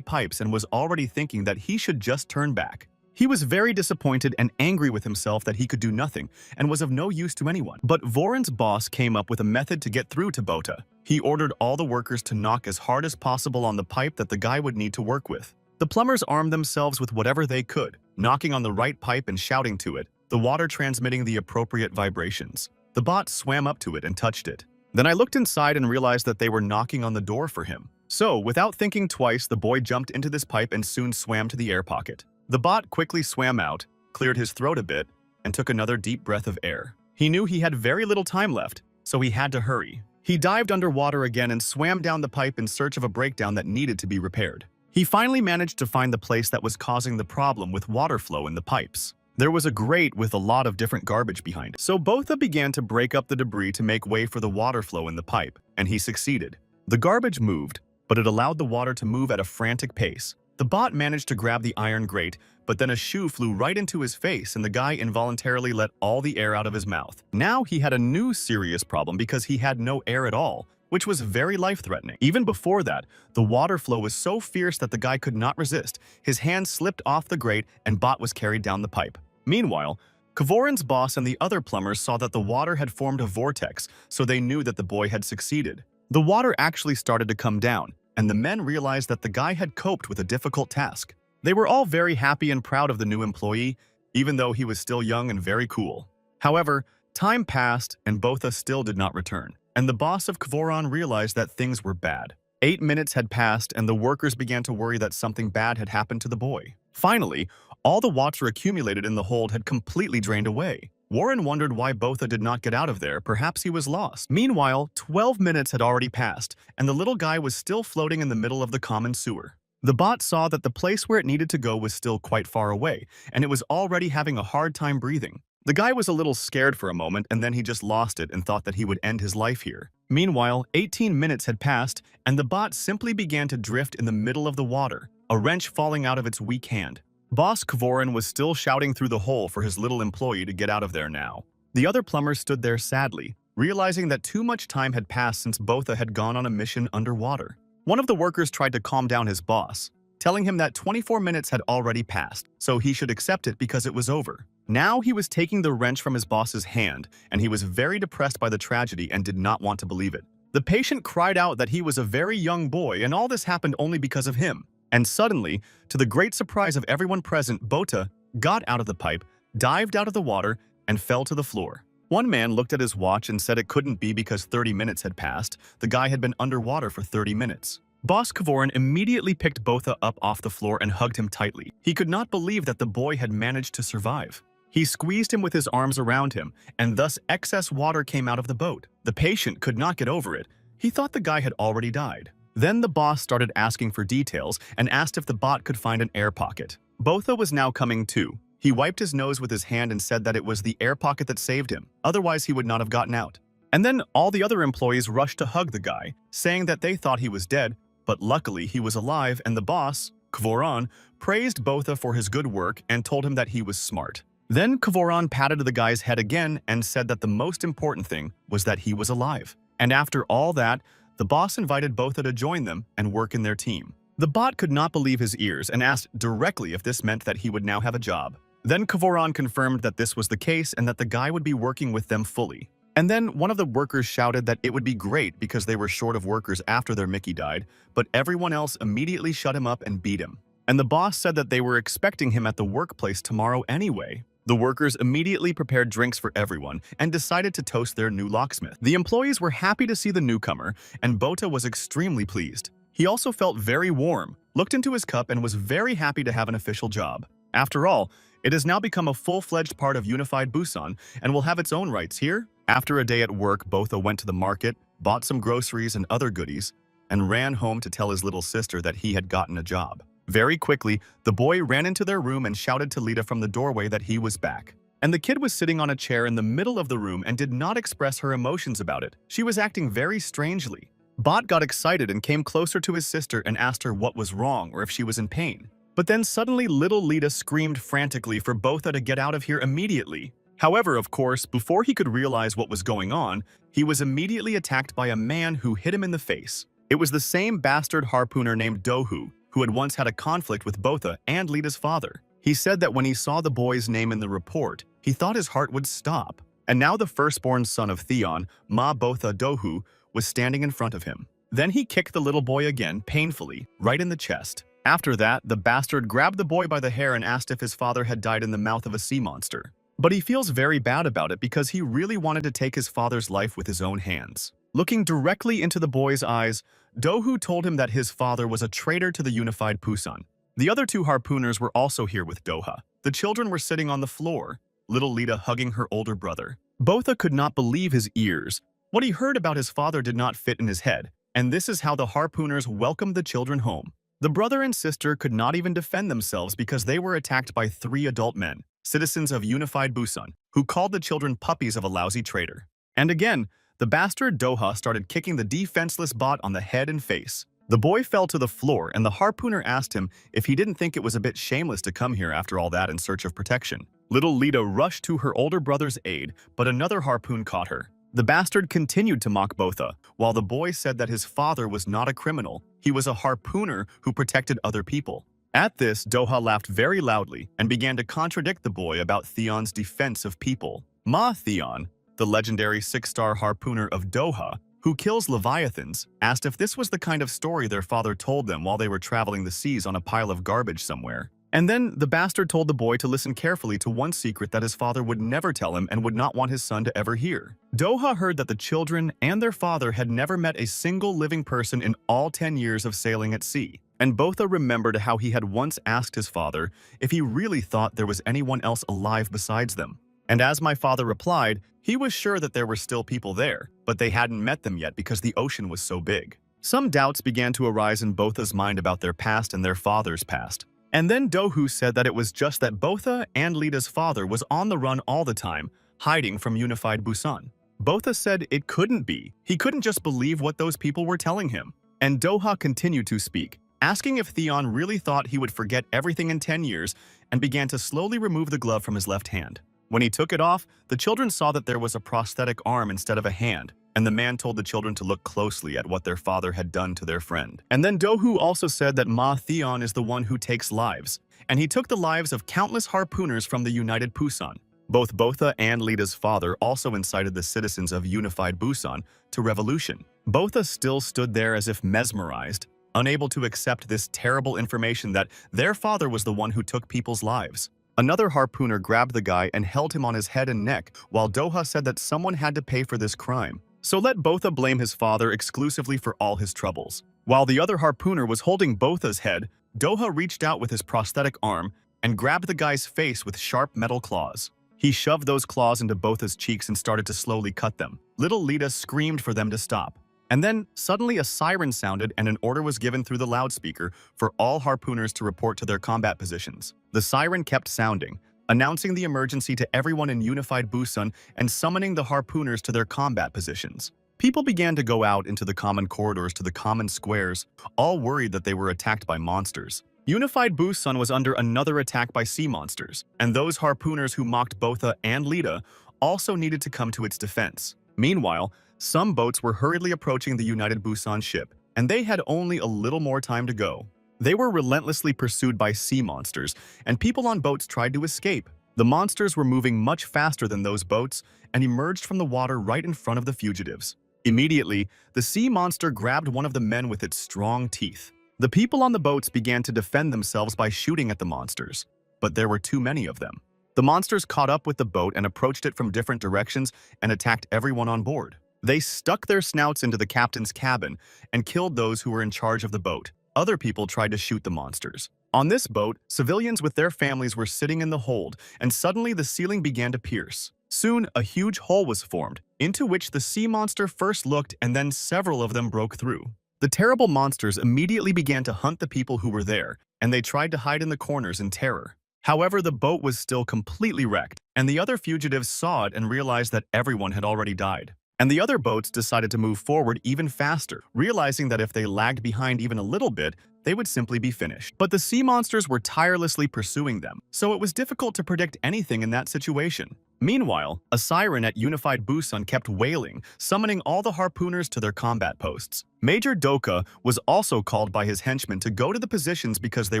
pipes and was already thinking that he should just turn back. He was very disappointed and angry with himself that he could do nothing and was of no use to anyone. But Voran's boss came up with a method to get through to Botha. He ordered all the workers to knock as hard as possible on the pipe that the guy would need to work with. The plumbers armed themselves with whatever they could, knocking on the right pipe and shouting to it, the water transmitting the appropriate vibrations. The bot swam up to it and touched it. Then I looked inside and realized that they were knocking on the door for him. So, without thinking twice, the boy jumped into this pipe and soon swam to the air pocket. The bot quickly swam out, cleared his throat a bit, and took another deep breath of air. He knew he had very little time left, so he had to hurry. He dived underwater again and swam down the pipe in search of a breakdown that needed to be repaired. He finally managed to find the place that was causing the problem with water flow in the pipes. There was a grate with a lot of different garbage behind it. So Botha began to break up the debris to make way for the water flow in the pipe, and he succeeded. The garbage moved, but it allowed the water to move at a frantic pace. The bot managed to grab the iron grate, but then a shoe flew right into his face and the guy involuntarily let all the air out of his mouth. Now he had a new serious problem because he had no air at all, which was very life-threatening. Even before that, the water flow was so fierce that the guy could not resist. His hand slipped off the grate and bot was carried down the pipe. Meanwhile, Kvoran's boss and the other plumbers saw that the water had formed a vortex, so they knew that the boy had succeeded. The water actually started to come down, and the men realized that the guy had coped with a difficult task. They were all very happy and proud of the new employee, even though he was still young and very cool. However, time passed and Botha still did not return, and the boss of Kvoran realized that things were bad. 8 minutes had passed and the workers began to worry that something bad had happened to the boy. Finally, all the water accumulated in the hold had completely drained away. Warren wondered why Botha did not get out of there. Perhaps he was lost. Meanwhile, 12 minutes had already passed, and the little guy was still floating in the middle of the common sewer. The bot saw that the place where it needed to go was still quite far away, and it was already having a hard time breathing. The guy was a little scared for a moment, and then he just lost it and thought that he would end his life here. Meanwhile, 18 minutes had passed, and the bot simply began to drift in the middle of the water, a wrench falling out of its weak hand. Boss Kvoran was still shouting through the hole for his little employee to get out of there now. The other plumbers stood there sadly, realizing that too much time had passed since Botha had gone on a mission underwater. One of the workers tried to calm down his boss, telling him that 24 minutes had already passed, so he should accept it because it was over. Now he was taking the wrench from his boss's hand, and he was very depressed by the tragedy and did not want to believe it. The patient cried out that he was a very young boy and all this happened only because of him. And suddenly, to the great surprise of everyone present, Botha got out of the pipe, dived out of the water, and fell to the floor. One man looked at his watch and said it couldn't be because 30 minutes had passed. The guy had been underwater for 30 minutes. Boss Kvoran immediately picked Botha up off the floor and hugged him tightly. He could not believe that the boy had managed to survive. He squeezed him with his arms around him, and thus excess water came out of the boat. The patient could not get over it. He thought the guy had already died. Then the boss started asking for details and asked if the bot could find an air pocket. Botha was now coming too. He wiped his nose with his hand and said that it was the air pocket that saved him, otherwise he would not have gotten out. And then all the other employees rushed to hug the guy, saying that they thought he was dead, but luckily he was alive, and the boss, Kvoran, praised Botha for his good work and told him that he was smart. Then Kvoran patted the guy's head again and said that the most important thing was that he was alive. And after all that, the boss invited Botha to join them and work in their team. The bot could not believe his ears and asked directly if this meant that he would now have a job. Then Kvoran confirmed that this was the case and that the guy would be working with them fully. And then one of the workers shouted that it would be great because they were short of workers after their Mickey died, but everyone else immediately shut him up and beat him. And the boss said that they were expecting him at the workplace tomorrow anyway. The workers immediately prepared drinks for everyone and decided to toast their new locksmith. The employees were happy to see the newcomer, and Bota was extremely pleased. He also felt very warm, looked into his cup, and was very happy to have an official job. After all, it has now become a full-fledged part of Unified Busan and will have its own rights here. After a day at work, Botha went to the market, bought some groceries and other goodies, and ran home to tell his little sister that he had gotten a job. Very quickly, the boy ran into their room and shouted to Lita from the doorway that he was back. And the kid was sitting on a chair in the middle of the room and did not express her emotions about it. She was acting very strangely. Bot got excited and came closer to his sister and asked her what was wrong or if she was in pain. But then suddenly little Lita screamed frantically for Botha to get out of here immediately. However, of course, before he could realize what was going on, he was immediately attacked by a man who hit him in the face. It was the same bastard harpooner named Dohu, who had once had a conflict with Botha and Lita's father. He said that when he saw the boy's name in the report, he thought his heart would stop. And now the firstborn son of Theon, Ma Botha Dohu, was standing in front of him. Then he kicked the little boy again, painfully, right in the chest. After that, the bastard grabbed the boy by the hair and asked if his father had died in the mouth of a sea monster. But he feels very bad about it because he really wanted to take his father's life with his own hands. Looking directly into the boy's eyes, Dohu told him that his father was a traitor to the Unified Busan. The other two harpooners were also here with Doha. The children were sitting on the floor, little Lita hugging her older brother. Botha could not believe his ears. What he heard about his father did not fit in his head, and this is how the harpooners welcomed the children home. The brother and sister could not even defend themselves because they were attacked by 3 adult men, citizens of Unified Busan, who called the children puppies of a lousy traitor. And again, the bastard Doha started kicking the defenseless bot on the head and face. The boy fell to the floor, and the harpooner asked him if he didn't think it was a bit shameless to come here after all that in search of protection. Little Lita rushed to her older brother's aid, but another harpoon caught her. The bastard continued to mock Botha, while the boy said that his father was not a criminal. He was a harpooner who protected other people. At this, Doha laughed very loudly and began to contradict the boy about Theon's defense of people. Ma Theon, the legendary 6-star harpooner of Doha, who kills leviathans, asked if this was the kind of story their father told them while they were traveling the seas on a pile of garbage somewhere. And then the bastard told the boy to listen carefully to one secret that his father would never tell him and would not want his son to ever hear. Doha heard that the children and their father had never met a single living person in all 10 years of sailing at sea. And Botha remembered how he had once asked his father if he really thought there was anyone else alive besides them. And as my father replied, he was sure that there were still people there, but they hadn't met them yet because the ocean was so big. Some doubts began to arise in Botha's mind about their past and their father's past. And then Dohu said that it was just that Botha and Lita's father was on the run all the time, hiding from Unified Busan. Botha said it couldn't be. He couldn't just believe what those people were telling him. And Doha continued to speak, asking if Theon really thought he would forget everything in 10 years, and began to slowly remove the glove from his left hand. When he took it off, the children saw that there was a prosthetic arm instead of a hand, and the man told the children to look closely at what their father had done to their friend. And then Dohu also said that Ma Theon is the one who takes lives, and he took the lives of countless harpooners from the United Busan. Both Botha and Lita's father also incited the citizens of Unified Busan to revolution. Botha still stood there as if mesmerized, unable to accept this terrible information that their father was the one who took people's lives. Another harpooner grabbed the guy and held him on his head and neck, while Doha said that someone had to pay for this crime. So let Botha blame his father exclusively for all his troubles. While the other harpooner was holding Botha's head, Doha reached out with his prosthetic arm and grabbed the guy's face with sharp metal claws. He shoved those claws into Botha's cheeks and started to slowly cut them. Little Lita screamed for them to stop. And then, suddenly a siren sounded and an order was given through the loudspeaker for all harpooners to report to their combat positions. The siren kept sounding, announcing the emergency to everyone in Unified Busan and summoning the harpooners to their combat positions. People began to go out into the common corridors to the common squares, all worried that they were attacked by monsters. Unified Busan was under another attack by sea monsters, and those harpooners who mocked Botha and Lita also needed to come to its defense. Meanwhile, some boats were hurriedly approaching the United Busan ship, and they had only a little more time to go. They were relentlessly pursued by sea monsters, and people on boats tried to escape. The monsters were moving much faster than those boats and emerged from the water right in front of the fugitives. Immediately, the sea monster grabbed one of the men with its strong teeth. The people on the boats began to defend themselves by shooting at the monsters, but there were too many of them. The monsters caught up with the boat and approached it from different directions and attacked everyone on board. They stuck their snouts into the captain's cabin and killed those who were in charge of the boat. Other people tried to shoot the monsters. On this boat, civilians with their families were sitting in the hold, and suddenly the ceiling began to pierce. Soon, a huge hole was formed, into which the sea monster first looked and then several of them broke through. The terrible monsters immediately began to hunt the people who were there, and they tried to hide in the corners in terror. However, the boat was still completely wrecked, and the other fugitives saw it and realized that everyone had already died. And the other boats decided to move forward even faster, realizing that if they lagged behind even a little bit, they would simply be finished. But the sea monsters were tirelessly pursuing them, so it was difficult to predict anything in that situation. Meanwhile, a siren at Unified Busan kept wailing, summoning all the harpooners to their combat posts. Major Doka was also called by his henchmen to go to the positions because they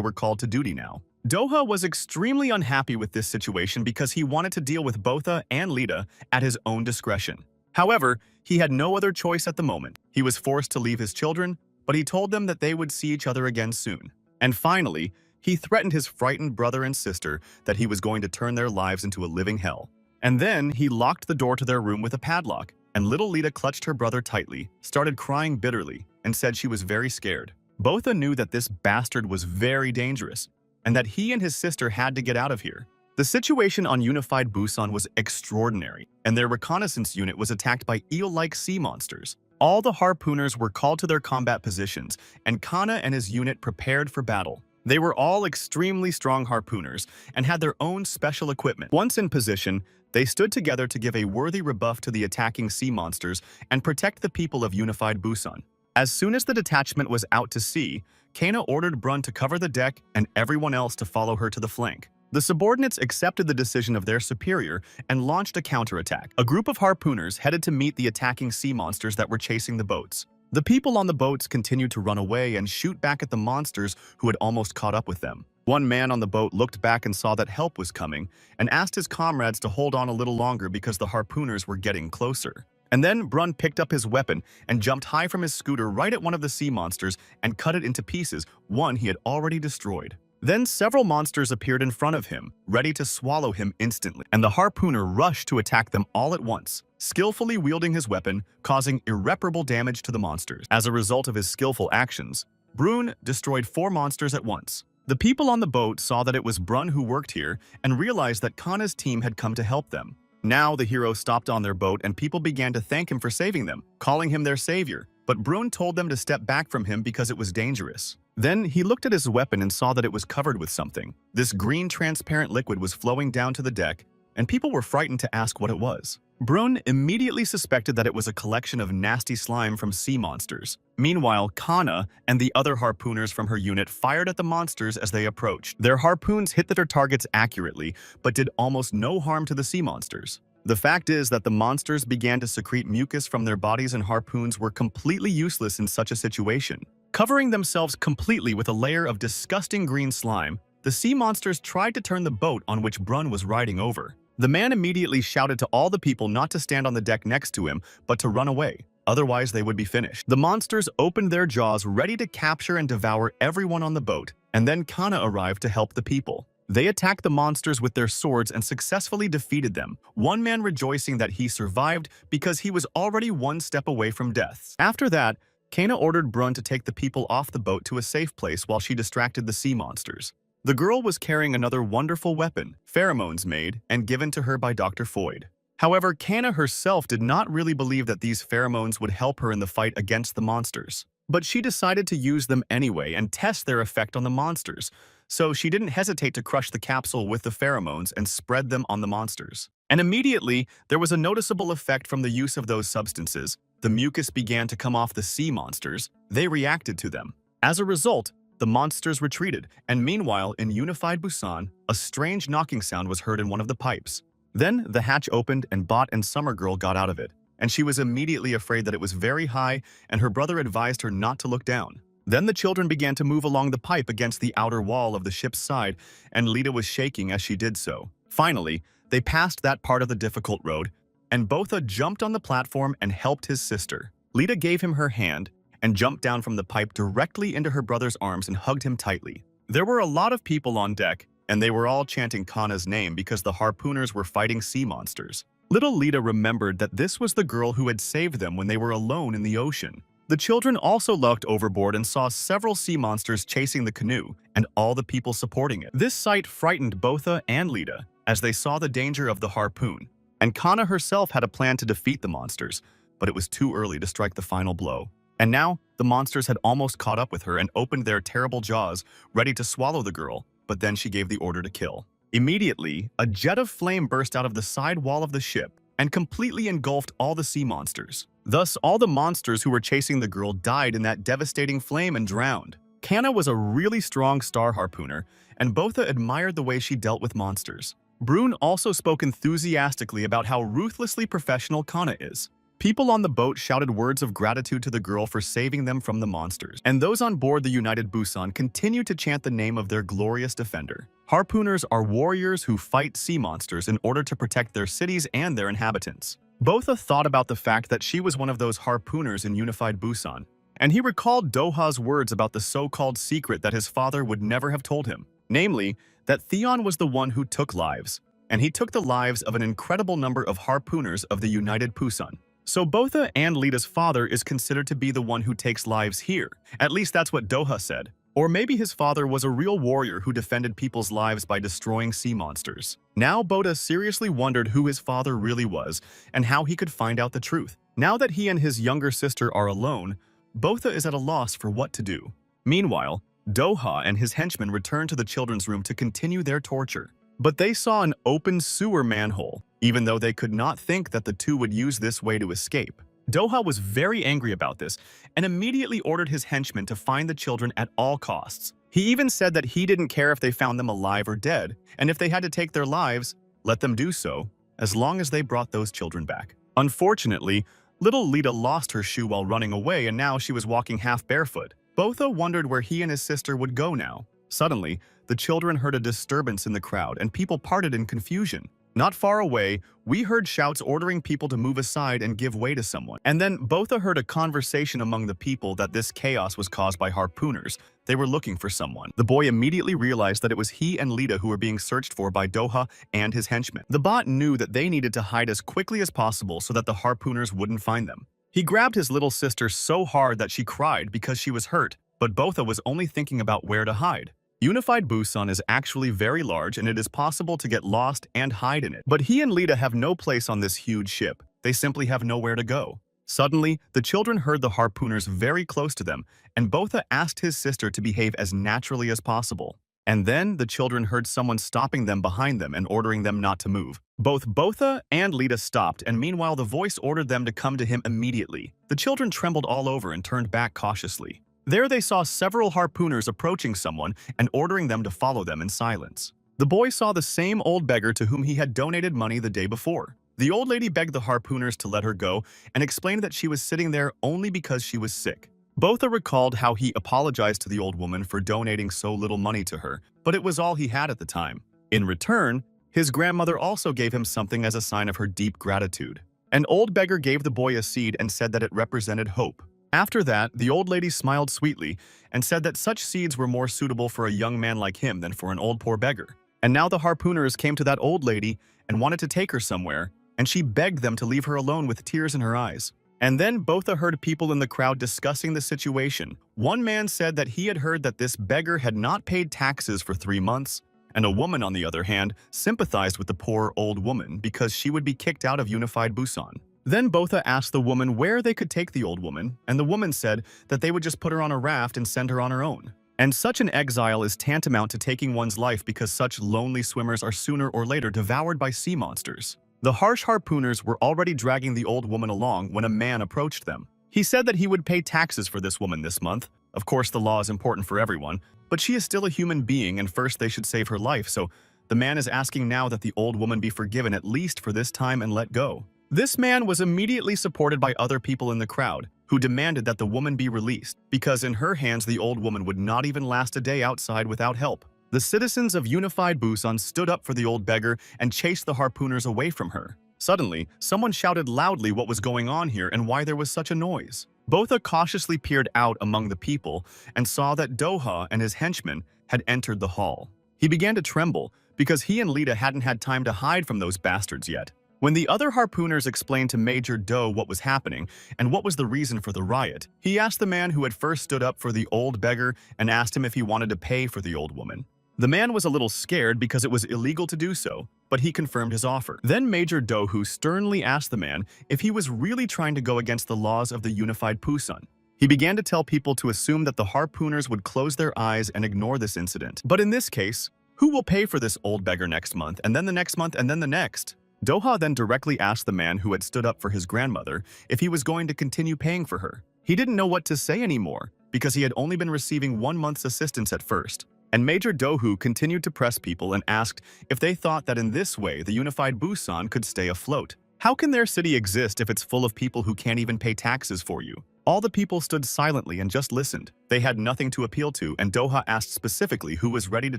were called to duty now. Doha was extremely unhappy with this situation because he wanted to deal with Botha and Lita at his own discretion. However, he had no other choice at the moment. He was forced to leave his children, but he told them that they would see each other again soon. And finally, he threatened his frightened brother and sister that he was going to turn their lives into a living hell. And then he locked the door to their room with a padlock, and little Lita clutched her brother tightly, started crying bitterly, and said she was very scared. Botha knew that this bastard was very dangerous, and that he and his sister had to get out of here. The situation on Unified Busan was extraordinary, and their reconnaissance unit was attacked by eel-like sea monsters. All the harpooners were called to their combat positions, and Kana and his unit prepared for battle. They were all extremely strong harpooners and had their own special equipment. Once in position, they stood together to give a worthy rebuff to the attacking sea monsters and protect the people of Unified Busan. As soon as the detachment was out to sea, Kana ordered Brun to cover the deck and everyone else to follow her to the flank. The subordinates accepted the decision of their superior and launched a counterattack. A group of harpooners headed to meet the attacking sea monsters that were chasing the boats. The people on the boats continued to run away and shoot back at the monsters who had almost caught up with them. One man on the boat looked back and saw that help was coming and asked his comrades to hold on a little longer because the harpooners were getting closer. And then Brun picked up his weapon and jumped high from his scooter right at one of the sea monsters and cut it into pieces, one he had already destroyed. Then several monsters appeared in front of him, ready to swallow him instantly, and the harpooner rushed to attack them all at once, skillfully wielding his weapon, causing irreparable damage to the monsters. As a result of his skillful actions, Brun destroyed 4 monsters at once. The people on the boat saw that it was Brun who worked here and realized that Kana's team had come to help them. Now the hero stopped on their boat and people began to thank him for saving them, calling him their savior. But Brun told them to step back from him because it was dangerous. Then he looked at his weapon and saw that it was covered with something. This green transparent liquid was flowing down to the deck, and people were frightened to ask what it was. Brun immediately suspected that it was a collection of nasty slime from sea monsters. Meanwhile, Kana and the other harpooners from her unit fired at the monsters as they approached. Their harpoons hit their targets accurately, but did almost no harm to the sea monsters. The fact is that the monsters began to secrete mucus from their bodies, and harpoons were completely useless in such a situation. Covering themselves completely with a layer of disgusting green slime, the sea monsters tried to turn the boat on which Brun was riding over. The man immediately shouted to all the people not to stand on the deck next to him, but to run away. Otherwise, they would be finished. The monsters opened their jaws ready to capture and devour everyone on the boat, and then Kana arrived to help the people. They attacked the monsters with their swords and successfully defeated them, one man rejoicing that he survived because he was already one step away from death. After that, Kana ordered Brun to take the people off the boat to a safe place while she distracted the sea monsters. The girl was carrying another wonderful weapon, pheromones made and given to her by Dr. Foyd. However, Kana herself did not really believe that these pheromones would help her in the fight against the monsters. But she decided to use them anyway and test their effect on the monsters, so she didn't hesitate to crush the capsule with the pheromones and spread them on the monsters. And immediately, there was a noticeable effect from the use of those substances. The mucus began to come off the sea monsters. They reacted to them. As a result, the monsters retreated, and meanwhile, in Unified Busan, a strange knocking sound was heard in one of the pipes. Then the hatch opened and Bot and Summer Girl got out of it, and she was immediately afraid that it was very high, and her brother advised her not to look down. Then the children began to move along the pipe against the outer wall of the ship's side, and Lita was shaking as she did so. Finally, they passed that part of the difficult road, and Botha jumped on the platform and helped his sister. Lita gave him her hand and jumped down from the pipe directly into her brother's arms and hugged him tightly. There were a lot of people on deck, and they were all chanting Kana's name because the harpooners were fighting sea monsters. Little Lita remembered that this was the girl who had saved them when they were alone in the ocean. The children also looked overboard and saw several sea monsters chasing the canoe and all the people supporting it. This sight frightened Botha and Lita as they saw the danger of the harpoon, and Kana herself had a plan to defeat the monsters, but it was too early to strike the final blow. And now, the monsters had almost caught up with her and opened their terrible jaws, ready to swallow the girl, but then she gave the order to kill. Immediately, a jet of flame burst out of the side wall of the ship and completely engulfed all the sea monsters. Thus, all the monsters who were chasing the girl died in that devastating flame and drowned. Kana was a really strong star harpooner, and Botha admired the way she dealt with monsters. Brune also spoke enthusiastically about how ruthlessly professional Kana is. People on the boat shouted words of gratitude to the girl for saving them from the monsters, and those on board the United Busan continued to chant the name of their glorious defender. Harpooners are warriors who fight sea monsters in order to protect their cities and their inhabitants. Botha thought about the fact that she was one of those harpooners in Unified Busan, and he recalled Doha's words about the so-called secret that his father would never have told him, namely, that Theon was the one who took lives, and he took the lives of an incredible number of harpooners of the United Busan. So Botha and Lita's father is considered to be the one who takes lives here. At least that's what Doha said. Or maybe his father was a real warrior who defended people's lives by destroying sea monsters. Now Botha seriously wondered who his father really was and how he could find out the truth. Now that he and his younger sister are alone, Botha is at a loss for what to do. Meanwhile, Doha and his henchmen returned to the children's room to continue their torture. But they saw an open sewer manhole, even though they could not think that the two would use this way to escape. Doha was very angry about this and immediately ordered his henchmen to find the children at all costs. He even said that he didn't care if they found them alive or dead, and if they had to take their lives, let them do so, as long as they brought those children back. Unfortunately, little Lita lost her shoe while running away, and now she was walking half barefoot. Botha wondered where he and his sister would go now. Suddenly, the children heard a disturbance in the crowd, and people parted in confusion. Not far away, we heard shouts ordering people to move aside and give way to someone. And then Botha heard a conversation among the people that this chaos was caused by harpooners. They were looking for someone. The boy immediately realized that it was he and Lita who were being searched for by Doha and his henchmen. The bot knew that they needed to hide as quickly as possible so that the harpooners wouldn't find them. He grabbed his little sister so hard that she cried because she was hurt, but Botha was only thinking about where to hide. Unified Busan is actually very large, and it is possible to get lost and hide in it. But he and Lita have no place on this huge ship. They simply have nowhere to go. Suddenly, the children heard the harpooners very close to them, and Botha asked his sister to behave as naturally as possible. And then the children heard someone stopping them behind them and ordering them not to move. Both Botha and Lita stopped, and meanwhile the voice ordered them to come to him immediately. The children trembled all over and turned back cautiously. There they saw several harpooners approaching someone and ordering them to follow them in silence. The boy saw the same old beggar to whom he had donated money the day before. The old lady begged the harpooners to let her go and explained that she was sitting there only because she was sick. Botha recalled how he apologized to the old woman for donating so little money to her, but it was all he had at the time. In return, his grandmother also gave him something as a sign of her deep gratitude. An old beggar gave the boy a seed and said that it represented hope. After that, the old lady smiled sweetly and said that such seeds were more suitable for a young man like him than for an old poor beggar. And now the harpooners came to that old lady and wanted to take her somewhere, and she begged them to leave her alone with tears in her eyes. And then Botha heard people in the crowd discussing the situation. One man said that he had heard that this beggar had not paid taxes for 3 months, and a woman, on the other hand, sympathized with the poor old woman because she would be kicked out of Unified Busan. Then Botha asked the woman where they could take the old woman, and the woman said that they would just put her on a raft and send her on her own. And such an exile is tantamount to taking one's life because such lonely swimmers are sooner or later devoured by sea monsters. The harsh harpooners were already dragging the old woman along when a man approached them. He said that he would pay taxes for this woman this month. Of course, the law is important for everyone, but she is still a human being, and first they should save her life, so the man is asking now that the old woman be forgiven at least for this time and let go. This man was immediately supported by other people in the crowd. who demanded that the woman be released, because in her hands the old woman would not even last a day outside without help. The citizens of unified Busan stood up for the old beggar and chased the harpooners away from her. Suddenly, someone shouted loudly what was going on here and why there was such a noise. Botha cautiously peered out among the people and saw that Doha and his henchmen had entered the hall. He began to tremble because he and Lita hadn't had time to hide from those bastards yet. When the other harpooners explained to Major Do what was happening and what was the reason for the riot, he asked the man who had first stood up for the old beggar and asked him if he wanted to pay for the old woman. The man was a little scared because it was illegal to do so, but he confirmed his offer. Then Major Dohu sternly asked the man if he was really trying to go against the laws of the unified Pusan. He began to tell people to assume that the harpooners would close their eyes and ignore this incident. But in this case, who will pay for this old beggar next month, and then the next month, and then the next? Doha then directly asked the man who had stood up for his grandmother if he was going to continue paying for her. He didn't know what to say anymore because he had only been receiving 1 month's assistance at first. And Major Dohu continued to press people and asked if they thought that in this way the unified Busan could stay afloat. How can their city exist if it's full of people who can't even pay taxes for you? All the people stood silently and just listened. They had nothing to appeal to, and Doha asked specifically who was ready to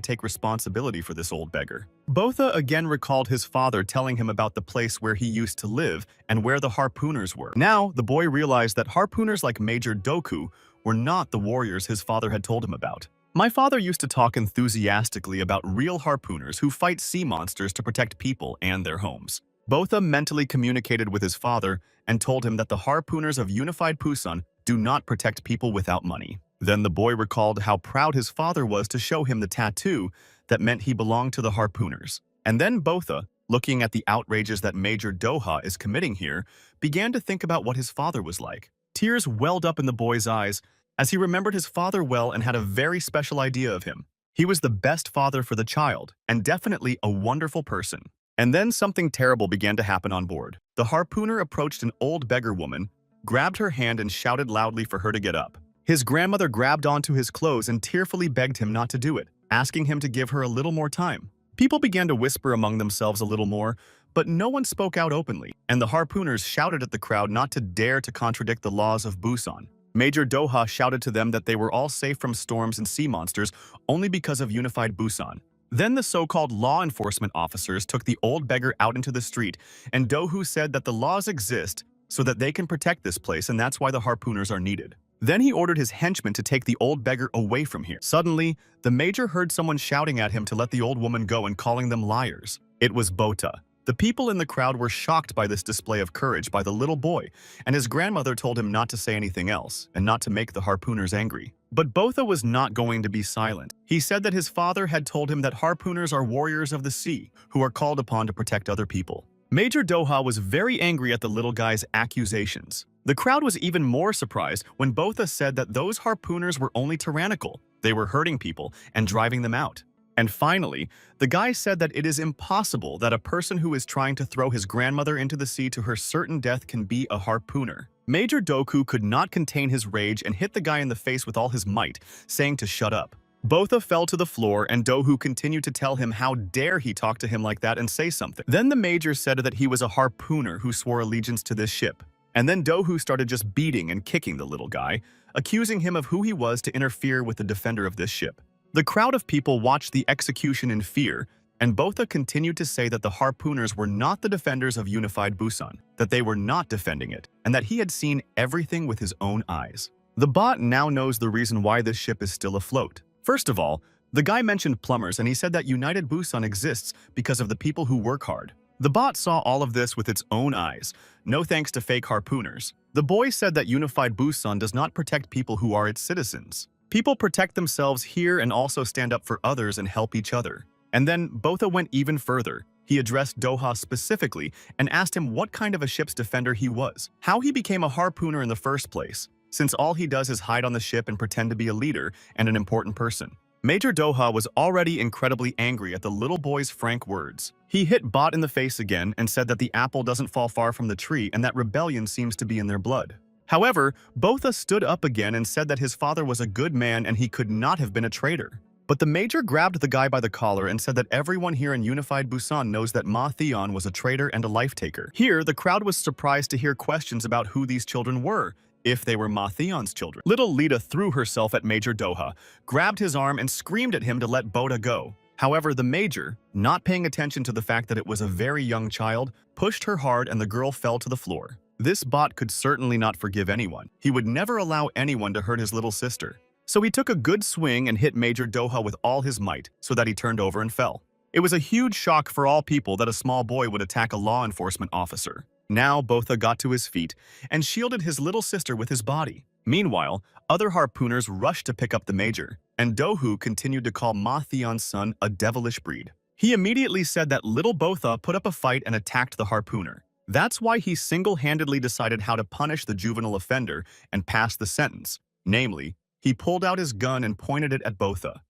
take responsibility for this old beggar. Botha again recalled his father telling him about the place where he used to live and where the harpooners were. Now, the boy realized that harpooners like Major Doku were not the warriors his father had told him about. My father used to talk enthusiastically about real harpooners who fight sea monsters to protect people and their homes. Botha mentally communicated with his father and told him that the harpooners of unified Pusan do not protect people without money. Then the boy recalled how proud his father was to show him the tattoo that meant he belonged to the harpooners. And then Botha, looking at the outrages that Major Doha is committing here, began to think about what his father was like. Tears welled up in the boy's eyes as he remembered his father well and had a very special idea of him. He was the best father for the child, and definitely a wonderful person. And then something terrible began to happen on board. The harpooner approached an old beggar woman, grabbed her hand and shouted loudly for her to get up. His grandmother grabbed onto his clothes and tearfully begged him not to do it, asking him to give her a little more time. People began to whisper among themselves a little more, but no one spoke out openly, and the harpooners shouted at the crowd not to dare to contradict the laws of Busan. Major Doha shouted to them that they were all safe from storms and sea monsters only because of unified Busan. Then the so-called law enforcement officers took the old beggar out into the street, and Dohu said that the laws exist so that they can protect this place, and that's why the harpooners are needed. Then he ordered his henchmen to take the old beggar away from here. Suddenly, the major heard someone shouting at him to let the old woman go and calling them liars. It was Botha. The people in the crowd were shocked by this display of courage by the little boy, and his grandmother told him not to say anything else and not to make the harpooners angry. But Botha was not going to be silent. He said that his father had told him that harpooners are warriors of the sea who are called upon to protect other people. Major Doha was very angry at the little guy's accusations. The crowd was even more surprised when Botha said that those harpooners were only tyrannical. They were hurting people and driving them out. And finally, the guy said that it is impossible that a person who is trying to throw his grandmother into the sea to her certain death can be a harpooner. Major Doku could not contain his rage and hit the guy in the face with all his might, saying to shut up. Botha fell to the floor, and Dohu continued to tell him how dare he talk to him like that and say something. Then the major said that he was a harpooner who swore allegiance to this ship. And then Dohu started just beating and kicking the little guy, accusing him of who he was to interfere with the defender of this ship. The crowd of people watched the execution in fear, and Botha continued to say that the harpooners were not the defenders of unified Busan, that they were not defending it, and that he had seen everything with his own eyes. The bot now knows the reason why this ship is still afloat. First of all, the guy mentioned plumbers, and he said that United Busan exists because of the people who work hard. The bot saw all of this with its own eyes, no thanks to fake harpooners. The boy said that unified Busan does not protect people who are its citizens. People protect themselves here and also stand up for others and help each other. And then Botha went even further. He addressed Doha specifically and asked him what kind of a ship's defender he was, how he became a harpooner in the first place, since all he does is hide on the ship and pretend to be a leader and an important person. Major Doha was already incredibly angry at the little boy's frank words. He hit Bot in the face again and said that the apple doesn't fall far from the tree and that rebellion seems to be in their blood. However, Botha stood up again and said that his father was a good man and he could not have been a traitor. But the major grabbed the guy by the collar and said that everyone here in unified Busan knows that Ma Theon was a traitor and a life taker. Here, the crowd was surprised to hear questions about who these children were, if they were Ma Theon's children. Little Lita threw herself at Major Doha, grabbed his arm, and screamed at him to let Boda go. However, the Major, not paying attention to the fact that it was a very young child, pushed her hard and the girl fell to the floor. This bot could certainly not forgive anyone. He would never allow anyone to hurt his little sister. So he took a good swing and hit Major Doha with all his might so that he turned over and fell. It was a huge shock for all people that a small boy would attack a law enforcement officer. Now Botha got to his feet and shielded his little sister with his body. Meanwhile, other harpooners rushed to pick up the Major, and Dohu continued to call Ma Theon's son a devilish breed. He immediately said that little Botha put up a fight and attacked the harpooner. That's why he single-handedly decided how to punish the juvenile offender and pass the sentence. Namely, he pulled out his gun and pointed it at Botha.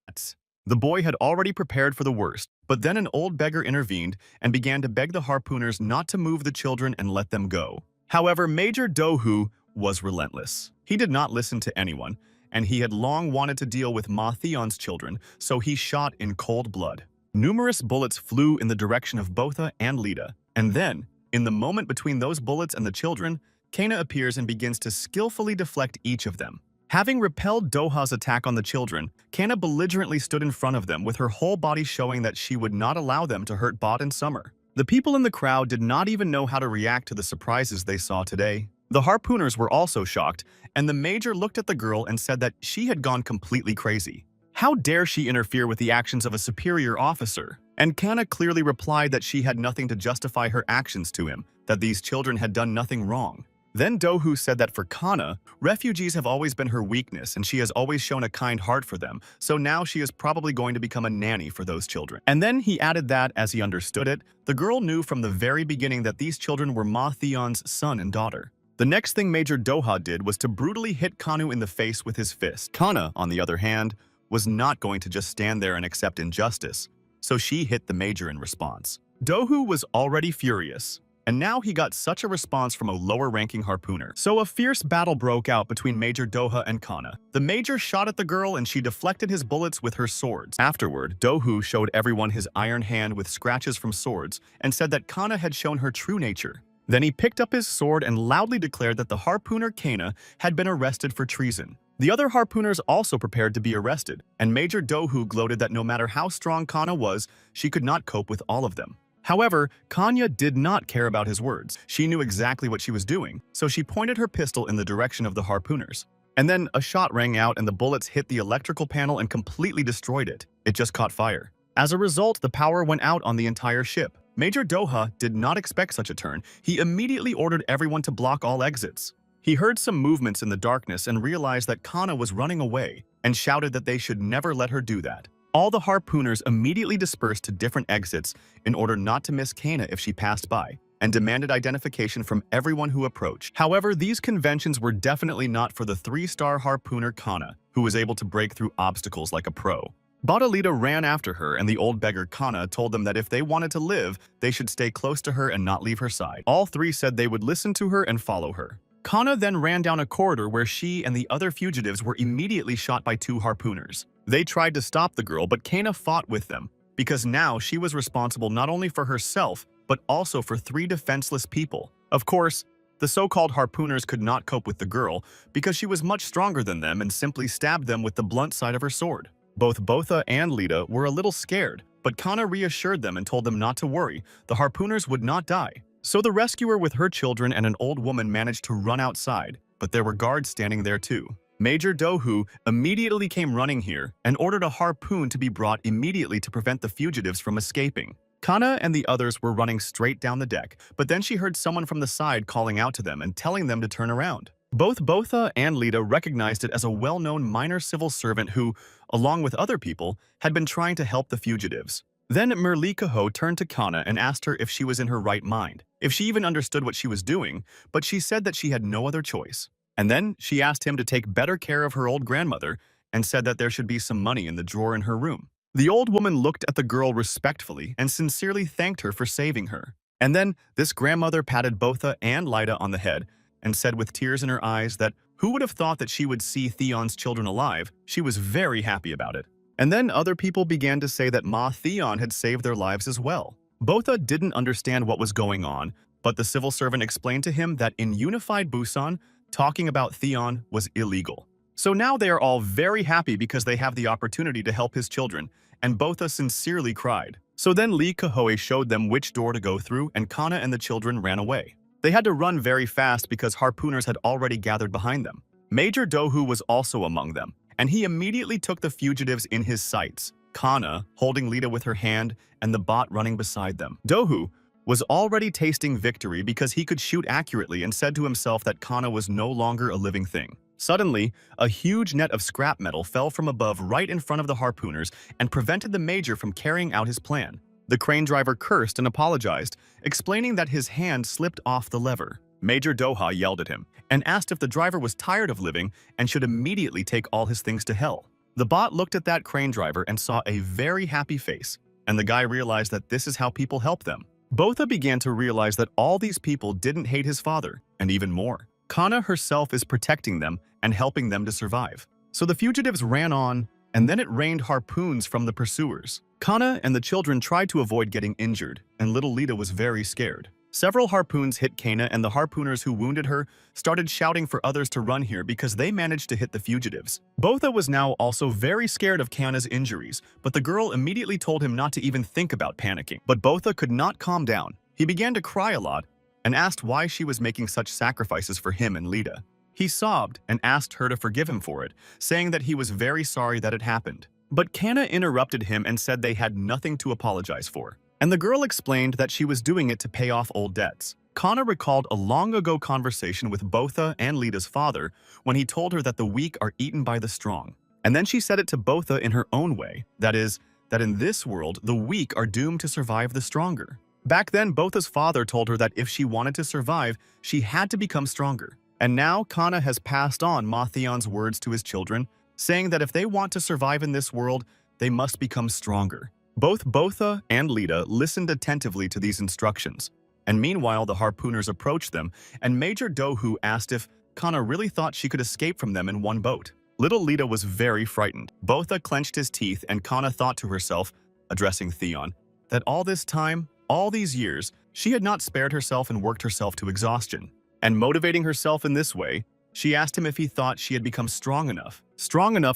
The boy had already prepared for the worst, but then an old beggar intervened and began to beg the harpooners not to move the children and let them go. However, Major Dohu was relentless. He did not listen to anyone, and he had long wanted to deal with Ma Theon's children, so he shot in cold blood. Numerous bullets flew in the direction of Botha and Lita, and then, in the moment between those bullets and the children, Kana appears and begins to skillfully deflect each of them. Having repelled Doha's attack on the children, Kana belligerently stood in front of them with her whole body showing that she would not allow them to hurt Bot and Summer. The people in the crowd did not even know how to react to the surprises they saw today. The harpooners were also shocked, and the Major looked at the girl and said that she had gone completely crazy. How dare she interfere with the actions of a superior officer? And Kana clearly replied that she had nothing to justify her actions to him, that these children had done nothing wrong. Then Dohu said that for Kana, refugees have always been her weakness and she has always shown a kind heart for them, so now she is probably going to become a nanny for those children. And then he added that, as he understood it, the girl knew from the very beginning that these children were Ma Theon's son and daughter. The next thing Major Doha did was to brutally hit Kanu in the face with his fist. Kana, on the other hand, was not going to just stand there and accept injustice, so she hit the Major in response. Dohu was already furious, and now he got such a response from a lower-ranking harpooner. So a fierce battle broke out between Major Doha and Kana. The Major shot at the girl and she deflected his bullets with her swords. Afterward, Dohu showed everyone his iron hand with scratches from swords and said that Kana had shown her true nature. Then he picked up his sword and loudly declared that the harpooner Kana had been arrested for treason. The other harpooners also prepared to be arrested, and Major Dohu gloated that no matter how strong Kana was, she could not cope with all of them. However, Kanya did not care about his words. She knew exactly what she was doing, so she pointed her pistol in the direction of the harpooners. And then a shot rang out and the bullets hit the electrical panel and completely destroyed it. It just caught fire. As a result, the power went out on the entire ship. Major Doha did not expect such a turn. He immediately ordered everyone to block all exits. He heard some movements in the darkness and realized that Kana was running away and shouted that they should never let her do that. All the harpooners immediately dispersed to different exits in order not to miss Kana if she passed by, and demanded identification from everyone who approached. However, these conventions were definitely not for the 3-star harpooner Kana, who was able to break through obstacles like a pro. Badalita ran after her, and the old beggar Kana told them that if they wanted to live, they should stay close to her and not leave her side. All three said they would listen to her and follow her. Kana then ran down a corridor where she and the other fugitives were immediately shot by 2 harpooners. They tried to stop the girl, but Kana fought with them, because now she was responsible not only for herself, but also for 3 defenseless people. Of course, the so-called harpooners could not cope with the girl because she was much stronger than them and simply stabbed them with the blunt side of her sword. Both Botha and Lita were a little scared, but Kana reassured them and told them not to worry, the harpooners would not die. So the rescuer with her children and an old woman managed to run outside, but there were guards standing there too. Major Dohu immediately came running here and ordered a harpoon to be brought immediately to prevent the fugitives from escaping. Kana and the others were running straight down the deck, but then she heard someone from the side calling out to them and telling them to turn around. Both Botha and Lita recognized it as a well-known minor civil servant who, along with other people, had been trying to help the fugitives. Then Merlikaho turned to Kana and asked her if she was in her right mind, if she even understood what she was doing, but she said that she had no other choice. And then she asked him to take better care of her old grandmother and said that there should be some money in the drawer in her room. The old woman looked at the girl respectfully and sincerely thanked her for saving her. And then this grandmother patted Botha and Lita on the head and said with tears in her eyes that who would have thought that she would see Theon's children alive? She was very happy about it. And then other people began to say that Ma Theon had saved their lives as well. Botha didn't understand what was going on, but the civil servant explained to him that in unified Busan, talking about Theon was illegal. So now they are all very happy because they have the opportunity to help his children, and Botha sincerely cried. So then Lee Kahoe showed them which door to go through, and Kana and the children ran away. They had to run very fast because harpooners had already gathered behind them. Major Dohu was also among them, and he immediately took the fugitives in his sights, Kana holding Lita with her hand and the bot running beside them. Dohu was already tasting victory because he could shoot accurately and said to himself that Kana was no longer a living thing. Suddenly, a huge net of scrap metal fell from above right in front of the harpooners and prevented the Major from carrying out his plan. The crane driver cursed and apologized, explaining that his hand slipped off the lever. Major Doha yelled at him and asked if the driver was tired of living and should immediately take all his things to hell. The bot looked at that crane driver and saw a very happy face, and the guy realized that this is how people help them. Botha began to realize that all these people didn't hate his father, and even more. Kana herself is protecting them and helping them to survive. So the fugitives ran on, and then it rained harpoons from the pursuers. Kana and the children tried to avoid getting injured, and little Lita was very scared. Several harpoons hit Kana, and the harpooners who wounded her started shouting for others to run here because they managed to hit the fugitives. Botha was now also very scared of Kana's injuries, but the girl immediately told him not to even think about panicking. But Botha could not calm down. He began to cry a lot and asked why she was making such sacrifices for him and Lita. He sobbed and asked her to forgive him for it, saying that he was very sorry that it happened. But Kana interrupted him and said they had nothing to apologize for. And the girl explained that she was doing it to pay off old debts. Kana recalled a long-ago conversation with Botha and Lita's father when he told her that the weak are eaten by the strong. And then she said it to Botha in her own way, that is, that in this world, the weak are doomed to survive the stronger. Back then, Botha's father told her that if she wanted to survive, she had to become stronger. And now Kana has passed on Ma Theon's words to his children, saying that if they want to survive in this world, they must become stronger. Both Botha and Lita listened attentively to these instructions, and meanwhile the harpooners approached them, and Major Dohu asked if Kana really thought she could escape from them in one boat. Little Lita was very frightened. Botha clenched his teeth, and Kana thought to herself, addressing Theon, that all this time, all these years, she had not spared herself and worked herself to exhaustion. And motivating herself in this way, she asked him if he thought she had become strong enough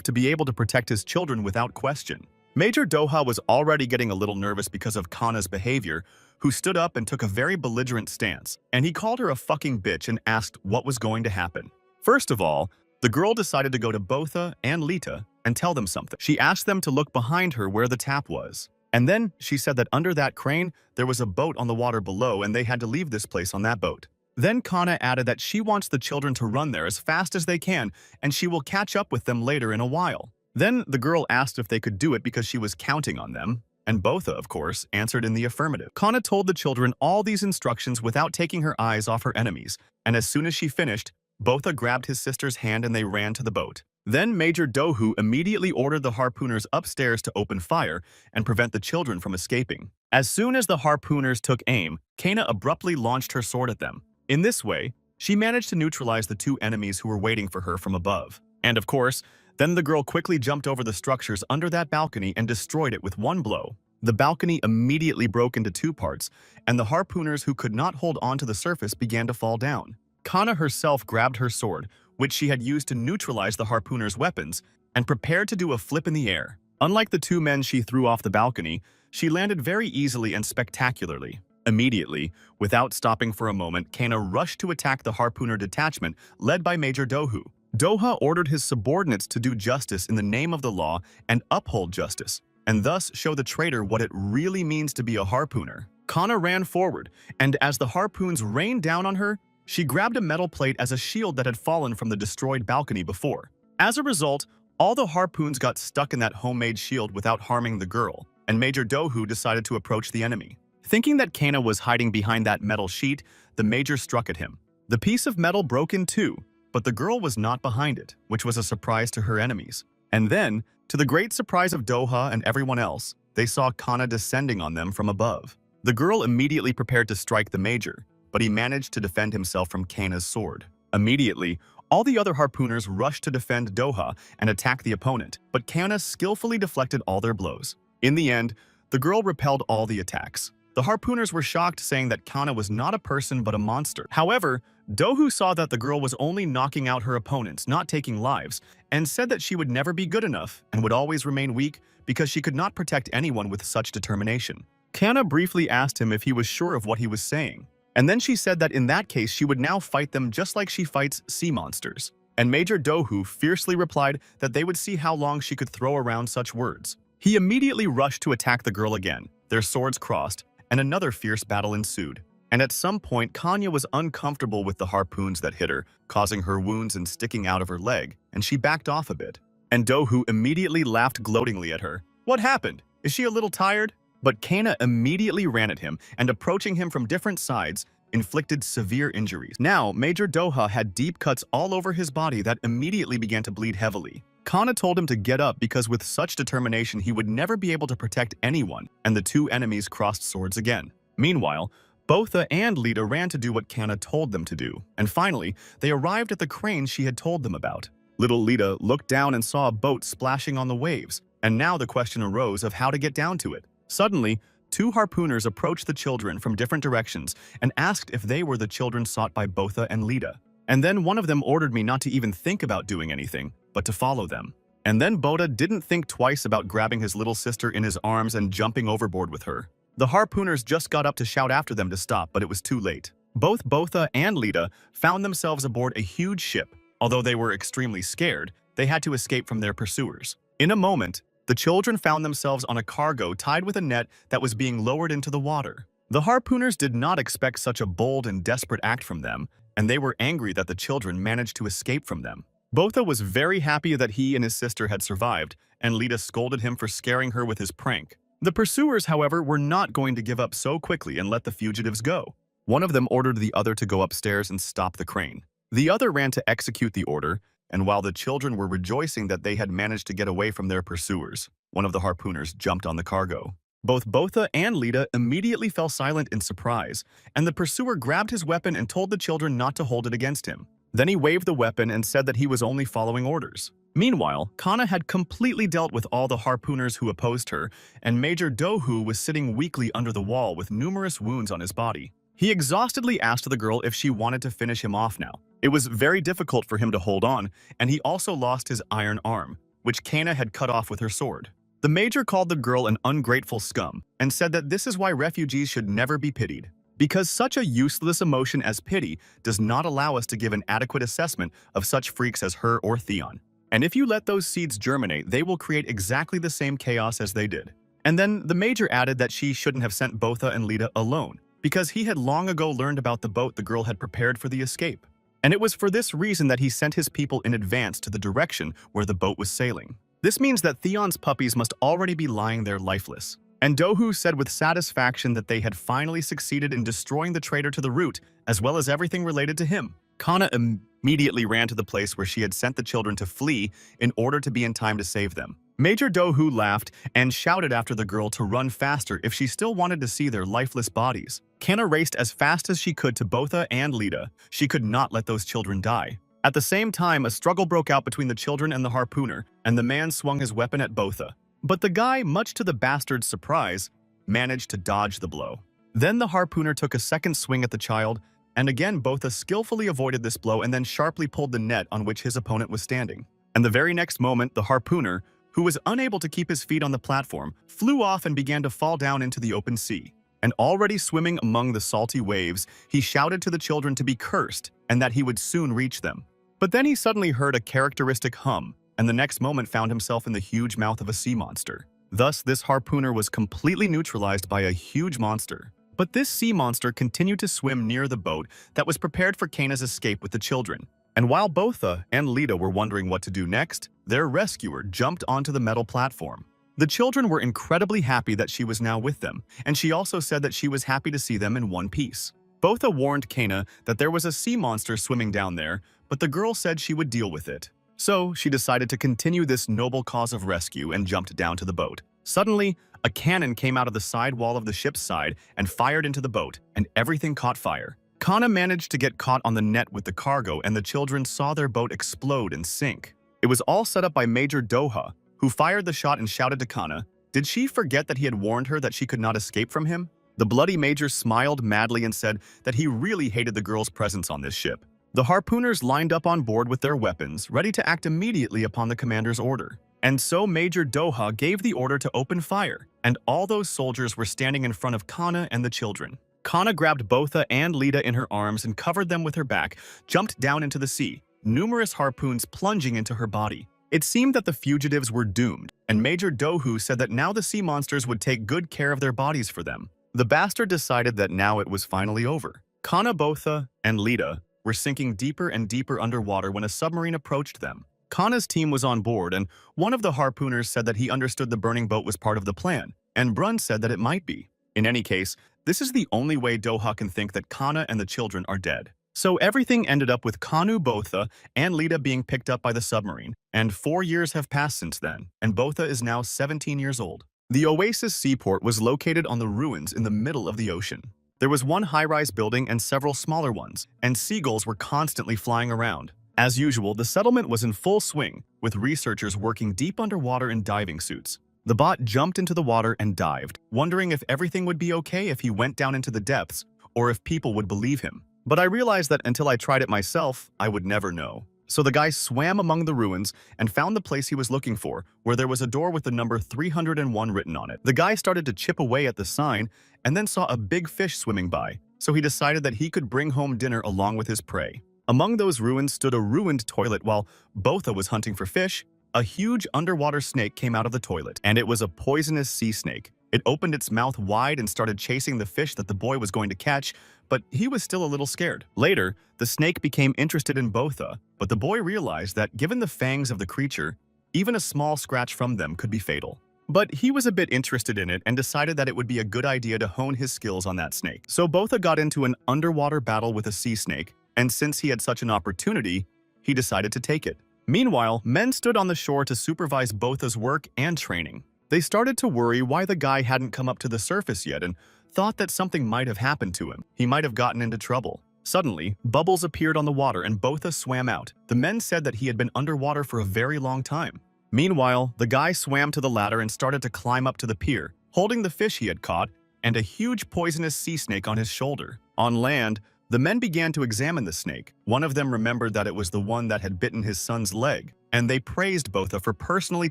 to be able to protect his children without question. Major Doha was already getting a little nervous because of Kana's behavior, who stood up and took a very belligerent stance, and he called her a fucking bitch and asked what was going to happen. First of all, the girl decided to go to Botha and Lita and tell them something. She asked them to look behind her where the tap was. And then she said that under that crane, there was a boat on the water below and they had to leave this place on that boat. Then Kana added that she wants the children to run there as fast as they can and she will catch up with them later in a while. Then the girl asked if they could do it because she was counting on them, and Botha, of course, answered in the affirmative. Kana told the children all these instructions without taking her eyes off her enemies, and as soon as she finished, Botha grabbed his sister's hand and they ran to the boat. Then Major Dohu immediately ordered the harpooners upstairs to open fire and prevent the children from escaping. As soon as the harpooners took aim, Kana abruptly launched her sword at them. In this way, she managed to neutralize the two enemies who were waiting for her from above. And of course, then the girl quickly jumped over the structures under that balcony and destroyed it with one blow. The balcony immediately broke into two parts, and the harpooners who could not hold on to the surface began to fall down. Kana herself grabbed her sword, which she had used to neutralize the harpooners' weapons, and prepared to do a flip in the air. Unlike the two men she threw off the balcony, she landed very easily and spectacularly. Immediately, without stopping for a moment, Kana rushed to attack the harpooner detachment led by Major Dohu. Doha ordered his subordinates to do justice in the name of the law and uphold justice, and thus show the traitor what it really means to be a harpooner. Kana ran forward, and as the harpoons rained down on her, she grabbed a metal plate as a shield that had fallen from the destroyed balcony before. As a result, all the harpoons got stuck in that homemade shield without harming the girl, and Major Dohu decided to approach the enemy. Thinking that Kana was hiding behind that metal sheet, the Major struck at him. The piece of metal broke in two, but the girl was not behind it, which was a surprise to her enemies. And then, to the great surprise of Doha and everyone else, they saw Kana descending on them from above. The girl immediately prepared to strike the Major, but he managed to defend himself from Kana's sword. Immediately, all the other harpooners rushed to defend Doha and attack the opponent, but Kana skillfully deflected all their blows. In the end, the girl repelled all the attacks. The harpooners were shocked, saying that Kana was not a person but a monster. However, Dohu saw that the girl was only knocking out her opponents, not taking lives, and said that she would never be good enough and would always remain weak because she could not protect anyone with such determination. Kana briefly asked him if he was sure of what he was saying, and then she said that in that case she would now fight them just like she fights sea monsters. And Major Dohu fiercely replied that they would see how long she could throw around such words. He immediately rushed to attack the girl again. Their swords crossed, and another fierce battle ensued. And at some point, Kanya was uncomfortable with the harpoons that hit her, causing her wounds and sticking out of her leg, and she backed off a bit. And Dohu immediately laughed gloatingly at her. "What happened? Is she a little tired?" But Kana immediately ran at him, and approaching him from different sides, inflicted severe injuries. Now, Major Doha had deep cuts all over his body that immediately began to bleed heavily. Kana told him to get up because with such determination he would never be able to protect anyone, and the two enemies crossed swords again. Meanwhile, Botha and Lita ran to do what Kana told them to do, and finally, they arrived at the crane she had told them about. Little Lita looked down and saw a boat splashing on the waves, and now the question arose of how to get down to it. Suddenly, two harpooners approached the children from different directions and asked if they were the children sought by Botha and Lita. And then one of them ordered me not to even think about doing anything, but to follow them. And then Botha didn't think twice about grabbing his little sister in his arms and jumping overboard with her. The harpooners just got up to shout after them to stop, but it was too late. Both Botha and Lita found themselves aboard a huge ship. Although they were extremely scared, they had to escape from their pursuers. In a moment, the children found themselves on a cargo tied with a net that was being lowered into the water. The harpooners did not expect such a bold and desperate act from them, and they were angry that the children managed to escape from them. Botha was very happy that he and his sister had survived, and Lita scolded him for scaring her with his prank. The pursuers, however, were not going to give up so quickly and let the fugitives go. One of them ordered the other to go upstairs and stop the crane. The other ran to execute the order, and while the children were rejoicing that they had managed to get away from their pursuers, one of the harpooners jumped on the cargo. Both Botha and Lita immediately fell silent in surprise, and the pursuer grabbed his weapon and told the children not to hold it against him. Then he waved the weapon and said that he was only following orders. Meanwhile, Kana had completely dealt with all the harpooners who opposed her, and Major Dohu was sitting weakly under the wall with numerous wounds on his body. He exhaustedly asked the girl if she wanted to finish him off now. It was very difficult for him to hold on, and he also lost his iron arm, which Kana had cut off with her sword. The major called the girl an ungrateful scum and said that this is why refugees should never be pitied, because such a useless emotion as pity does not allow us to give an adequate assessment of such freaks as her or Theon. And if you let those seeds germinate, they will create exactly the same chaos as they did. And then the major added that she shouldn't have sent Botha and Lita alone, because he had long ago learned about the boat the girl had prepared for the escape. And it was for this reason that he sent his people in advance to the direction where the boat was sailing. This means that Theon's puppies must already be lying there lifeless. And Dohu said with satisfaction that they had finally succeeded in destroying the traitor to the root, as well as everything related to him. Kana immediately ran to the place where she had sent the children to flee in order to be in time to save them. Major Dohu laughed and shouted after the girl to run faster if she still wanted to see their lifeless bodies. Kana raced as fast as she could to Botha and Lita. She could not let those children die. At the same time, a struggle broke out between the children and the harpooner, and the man swung his weapon at Botha. But the guy, much to the bastard's surprise, managed to dodge the blow. Then the harpooner took a second swing at the child, and again Botha skillfully avoided this blow and then sharply pulled the net on which his opponent was standing. And the very next moment, the harpooner, who was unable to keep his feet on the platform, flew off and began to fall down into the open sea. And already swimming among the salty waves, he shouted to the children to be cursed and that he would soon reach them. But then he suddenly heard a characteristic hum, and the next moment found himself in the huge mouth of a sea monster. Thus, this harpooner was completely neutralized by a huge monster. But this sea monster continued to swim near the boat that was prepared for Kana's escape with the children. And while Botha and Lita were wondering what to do next, their rescuer jumped onto the metal platform. The children were incredibly happy that she was now with them, and she also said that she was happy to see them in one piece. Botha warned Kana that there was a sea monster swimming down there, but the girl said she would deal with it. So she decided to continue this noble cause of rescue and jumped down to the boat. Suddenly, a cannon came out of the side wall of the ship's side and fired into the boat, and everything caught fire. Kana managed to get caught on the net with the cargo, and the children saw their boat explode and sink. It was all set up by Major Doha, who fired the shot and shouted to Kana. Did she forget that he had warned her that she could not escape from him? The bloody major smiled madly and said that he really hated the girl's presence on this ship. The harpooners lined up on board with their weapons, ready to act immediately upon the commander's order. And so Major Doha gave the order to open fire, and all those soldiers were standing in front of Kana and the children. Kana grabbed Botha and Lita in her arms and covered them with her back, jumped down into the sea, numerous harpoons plunging into her body. It seemed that the fugitives were doomed, and Major Dohu said that now the sea monsters would take good care of their bodies for them. The bastard decided that now it was finally over. Kana, Botha, and Lita were sinking deeper and deeper underwater when a submarine approached them. Kana's team was on board, and one of the harpooners said that he understood the burning boat was part of the plan, and Brun said that it might be. In any case, this is the only way Doha can think that Kana and the children are dead. So everything ended up with Kanu, Botha, and Lita being picked up by the submarine, and 4 years have passed since then, and Botha is now 17 years old. The Oasis seaport was located on the ruins in the middle of the ocean. There was one high-rise building and several smaller ones, and seagulls were constantly flying around. As usual, the settlement was in full swing, with researchers working deep underwater in diving suits. The bot jumped into the water and dived, wondering if everything would be okay if he went down into the depths, or if people would believe him. But I realized that until I tried it myself, I would never know. So the guy swam among the ruins and found the place he was looking for, where there was a door with the number 301 written on it. The guy started to chip away at the sign and then saw a big fish swimming by, so he decided that he could bring home dinner along with his prey. Among those ruins stood a ruined toilet. While Botha was hunting for fish, a huge underwater snake came out of the toilet, and it was a poisonous sea snake. It opened its mouth wide and started chasing the fish that the boy was going to catch, but he was still a little scared. Later, the snake became interested in Botha, but the boy realized that given the fangs of the creature, even a small scratch from them could be fatal. But he was a bit interested in it and decided that it would be a good idea to hone his skills on that snake. So Botha got into an underwater battle with a sea snake, and since he had such an opportunity, he decided to take it. Meanwhile, men stood on the shore to supervise Botha's work and training. They started to worry why the guy hadn't come up to the surface yet and thought that something might have happened to him. He might have gotten into trouble. Suddenly, bubbles appeared on the water and Botha swam out. The men said that he had been underwater for a very long time. Meanwhile, the guy swam to the ladder and started to climb up to the pier, holding the fish he had caught and a huge poisonous sea snake on his shoulder. On land, the men began to examine the snake. One of them remembered that it was the one that had bitten his son's leg, and they praised Botha for personally